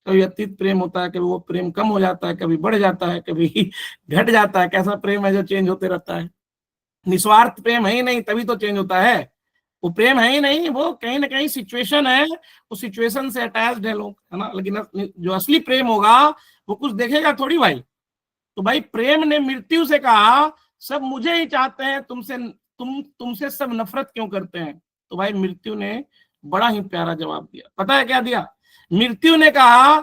कभी अतीत प्रेम होता है, कभी वो प्रेम कम हो जाता है, कभी बढ़ जाता है, कभी घट जाता है। कैसा प्रेम है जो चेंज होते रहता है? निस्वार्थ प्रेम है ही नहीं, तभी तो चेंज होता है। वो प्रेम है ही नहीं, वो कहीं ना कहीं सिचुएशन है, उस सिचुएशन से अटैच्ड है लोग, है ना। लेकिन जो असली प्रेम होगा वो कुछ देखेगा थोड़ी भाई। तो भाई प्रेम ने मृत्यु से कहा, सब मुझे ही चाहते हैं, तुमसे सब नफरत क्यों करते हैं। तो भाई मृत्यु ने बड़ा ही प्यारा जवाब दिया। पता है क्या दिया? मृत्यु ने कहा,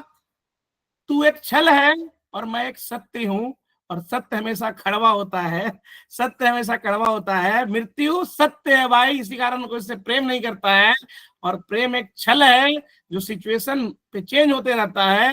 तू एक छल है और मैं एक सत्य हूं, और सत्य हमेशा कड़वा होता है, सत्य हमेशा कड़वा होता है। मृत्यु सत्य है भाई, इसी कारण कोई इससे प्रेम नहीं करता है। और प्रेम एक छल है जो सिचुएशन पे चेंज होते रहता है।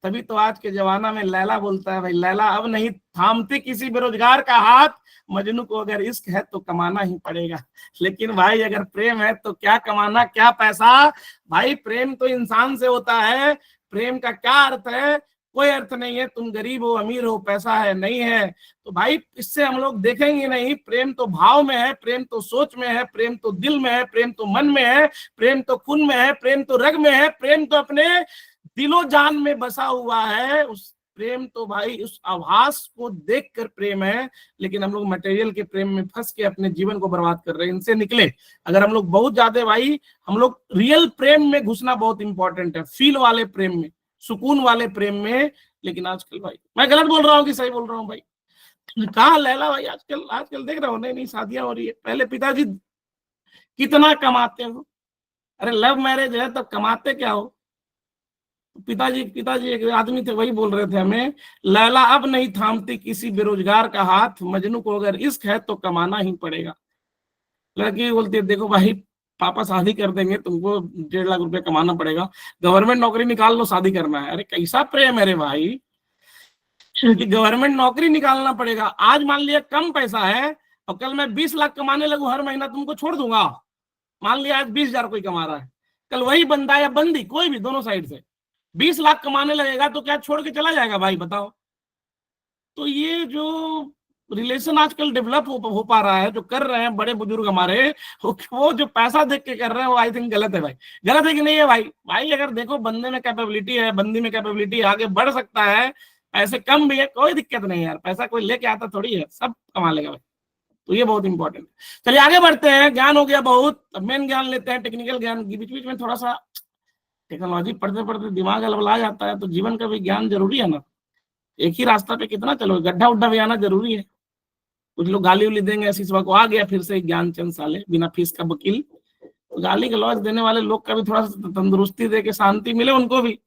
तभी तो आज के जमाना में लैला बोलता है, भाई लैला अब नहीं थामती किसी बेरोजगार का हाथ, मजनू को अगर इश्क है तो कमाना ही पड़ेगा। लेकिन भाई अगर प्रेम है तो क्या कमाना, क्या पैसा। भाई प्रेम तो इंसान से होता है। प्रेम का क्या अर्थ है? कोई अर्थ नहीं है। तुम गरीब हो, अमीर हो, पैसा है, नहीं है, तो भाई इससे हम लोग देखेंगे नहीं। प्रेम तो भाव में है, प्रेम तो सोच में है, प्रेम तो दिल में है, प्रेम तो मन में है, प्रेम तो खून में है, प्रेम तो रग में है, प्रेम तो अपने दिलो जान में बसा हुआ है। उस प्रेम तो भाई उस आभास को देखकर प्रेम है। लेकिन हम लोग मटेरियल के प्रेम में फंस के अपने जीवन को बर्बाद कर रहे हैं। इनसे निकले अगर हम लोग बहुत ज्यादा, भाई हम लोग रियल प्रेम में घुसना बहुत इंपॉर्टेंट है, फील वाले प्रेम में, सुकून वाले प्रेम में। लेकिन आजकल भाई मैं गलत बोल रहा हूँ कि सही बोल रहा हूँ भाई? कहाँ लैला भाई, आजकल देख रहा हूँ नई नई शादियां हो रही है। पहले पिताजी कितना कमाते हो, अरे लव मैरिज है तो कमाते क्या हो? पिताजी एक आदमी थे, वही बोल रहे थे हमें, लैला अब नहीं थामती किसी बेरोजगार का हाथ, मजनू को अगर इश्क है तो कमाना ही पड़ेगा। लड़की बोलती है देखो भाई, पापा शादी कर देंगे, तुमको 1.5 लाख रुपए कमाना पड़ेगा, गवर्नमेंट नौकरी निकाल लो, शादी करना है। अरे कैसा प्रेम है रे भाई कि गवर्नमेंट नौकरी निकालना पड़ेगा। आज मान लिया कम पैसा है और कल मैं 20 लाख कमाने लगूं हर महीना, तुमको छोड़ दूंगा? मान लिया आज 20,000 कोई कमा रहा है, कल वही बंदा या बंदी, कोई भी, दोनों साइड से 20 लाख कमाने लगेगा तो क्या छोड़ के चला जाएगा भाई, बताओ? तो ये जो रिलेशन आजकल डेवलप हो पा रहा है, जो कर रहे हैं बड़े बुजुर्ग हमारे, वो जो पैसा देख के कर रहे हैं, वो आई थिंक गलत है भाई। गलत है कि नहीं है भाई? भाई अगर देखो बंदे में कैपेबिलिटी है, बंदी में कैपेबिलिटी, आगे बढ़ सकता है, पैसे कम भी है, कोई दिक्कत नहीं है यार, पैसा कोई लेके आता थोड़ी है, सब कमा लेगा भाई। तो ये बहुत इंपॉर्टेंट है। चलिए आगे बढ़ते हैं, ज्ञान हो गया बहुत, अब मेन ज्ञान लेते हैं, टेक्निकल ज्ञान। बीच बीच में थोड़ा सा टेक्नोलॉजी पढ़ते पढ़ते दिमाग अलबला जाता है, तो जीवन का भी ज्ञान जरूरी है ना। एक ही रास्ता पे कितना चलो, गड्ढा उड्ढा भी आना जरूरी है। कुछ लोग गाली उली देंगे, ऐसी सुबह को आ गया फिर से ज्ञानचंद साले बिना फीस का वकील, तो गाली गलौज देने वाले लोग का भी थोड़ा सा तंदुरुस्ती दे के शांति मिले उनको भी।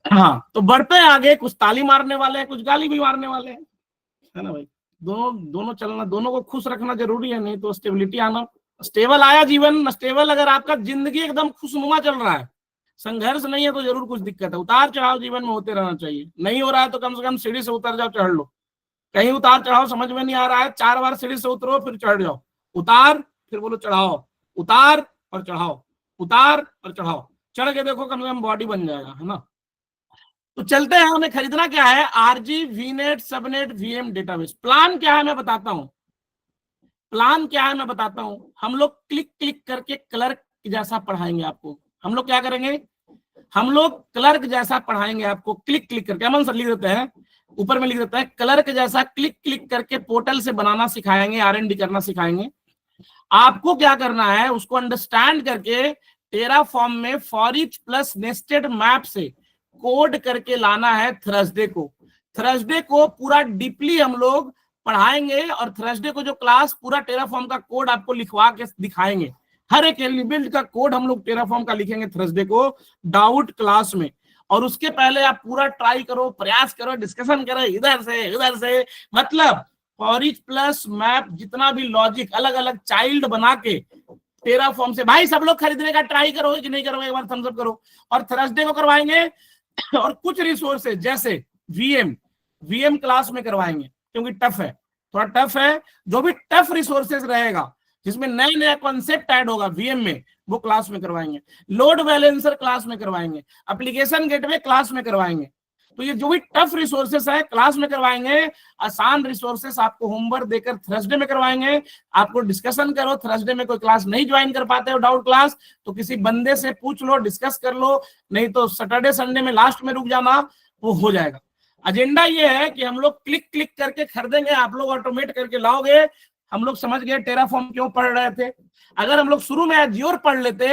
हाँ, तो बढ़ते हैं आगे, कुछ ताली मारने वाले हैं, कुछ गाली भी मारने वाले हैं, है ना भाई? दोनों चलना, दोनों को खुश रखना जरूरी है, नहीं तो स्टेबिलिटी आना। स्टेबल आया जीवन, स्टेबल अगर आपका जिंदगी एकदम खुशनुमा चल रहा है, संघर्ष नहीं है, तो जरूर कुछ दिक्कत है। उतार चढ़ाव जीवन में होते रहना चाहिए, नहीं हो रहा है तो कम से कम सीढ़ी से उतर जाओ, चढ़ लो। कहीं उतार चढ़ाव समझ में नहीं आ रहा है, 4 बार सीढ़ी से उतरो फिर चढ़ जाओ, उतार फिर बोलो चढ़ाओ, उतार और चढ़ाओ, उतार और चढ़ाओ, चढ़ के देखो कम से कम बॉडी बन जाएगा, है ना। तो चलते हैं, हमें खरीदना क्या है? RG, vNet, subnet, VM database. Plan क्या है मैं बताता हूं, प्लान क्या है मैं बताता हूं। हम लोग क्लिक क्लिक करके क्लर्क जैसा पढ़ाएंगे आपको। हम लोग क्या करेंगे? हम लोग क्लर्क जैसा पढ़ाएंगे आपको, क्लिक क्लिक करके। अमन सर लिख देते हैं, ऊपर में लिख देता है, क्लर्क जैसा क्लिक क्लिक करके पोर्टल से बनाना सिखाएंगे, R&D करना सिखाएंगे। आपको क्या करना है, उसको अंडरस्टैंड करके टेराफॉर्म में for each plus nested map से कोड करके लाना है थर्सडे को। थर्सडे को पूरा डीपली हम लोग पढ़ाएंगे और थर्सडे को जो क्लास पूरा टेराफॉर्म का कोड आपको लिखवा के दिखाएंगे। हर एक एलिमेंट का कोड हम लोग टेराफॉर्म का लिखेंगे थर्सडे को डाउट क्लास में। और उसके पहले आप पूरा ट्राई करो, प्रयास करो, डिस्कशन करो इधर से उधर से, मतलब फॉर ईच प्लस मैप जितना भी लॉजिक अलग अलग चाइल्ड बना के टेराफॉर्म से। भाई सब लोग खरीदने का ट्राई करोगे कि नहीं करोगे, एक बार थम्स अप करो। और थर्सडे को करवाएंगे और कुछ रिसोर्सेज जैसे वीएम क्लास में करवाएंगे, क्योंकि टफ है, थोड़ा टफ है। जो भी टफ रिसोर्सेज रहेगा, जिसमें नया नया कॉन्सेप्ट ऐड होगा वीएम में, वो क्लास में करवाएंगे। लोड बैलेंसर क्लास में करवाएंगे, एप्लीकेशन गेटवे क्लास में करवाएंगे। तो ये जो भी टफ रिसोर्सेस है क्लास में करवाएंगे। आसान रिसोर्सेस आपको होमवर्क देकर थर्सडे में करवाएंगे। आपको डिस्कशन करो, थर्सडे में कोई क्लास नहीं ज्वाइन कर पाते हो डाउट क्लास, तो किसी बंदे से पूछ लो, डिस्कस कर लो, नहीं तो सैटरडे संडे में लास्ट में रुक जाना, वो हो जाएगा। एजेंडा ये है कि हम लोग क्लिक क्लिक करके खरीदेंगे, आप लोग ऑटोमेट करके लाओगे। हम लोग समझ गए टेराफॉर्म क्यों पढ़ रहे थे। अगर हम लोग शुरू में एज्योर पढ़ लेते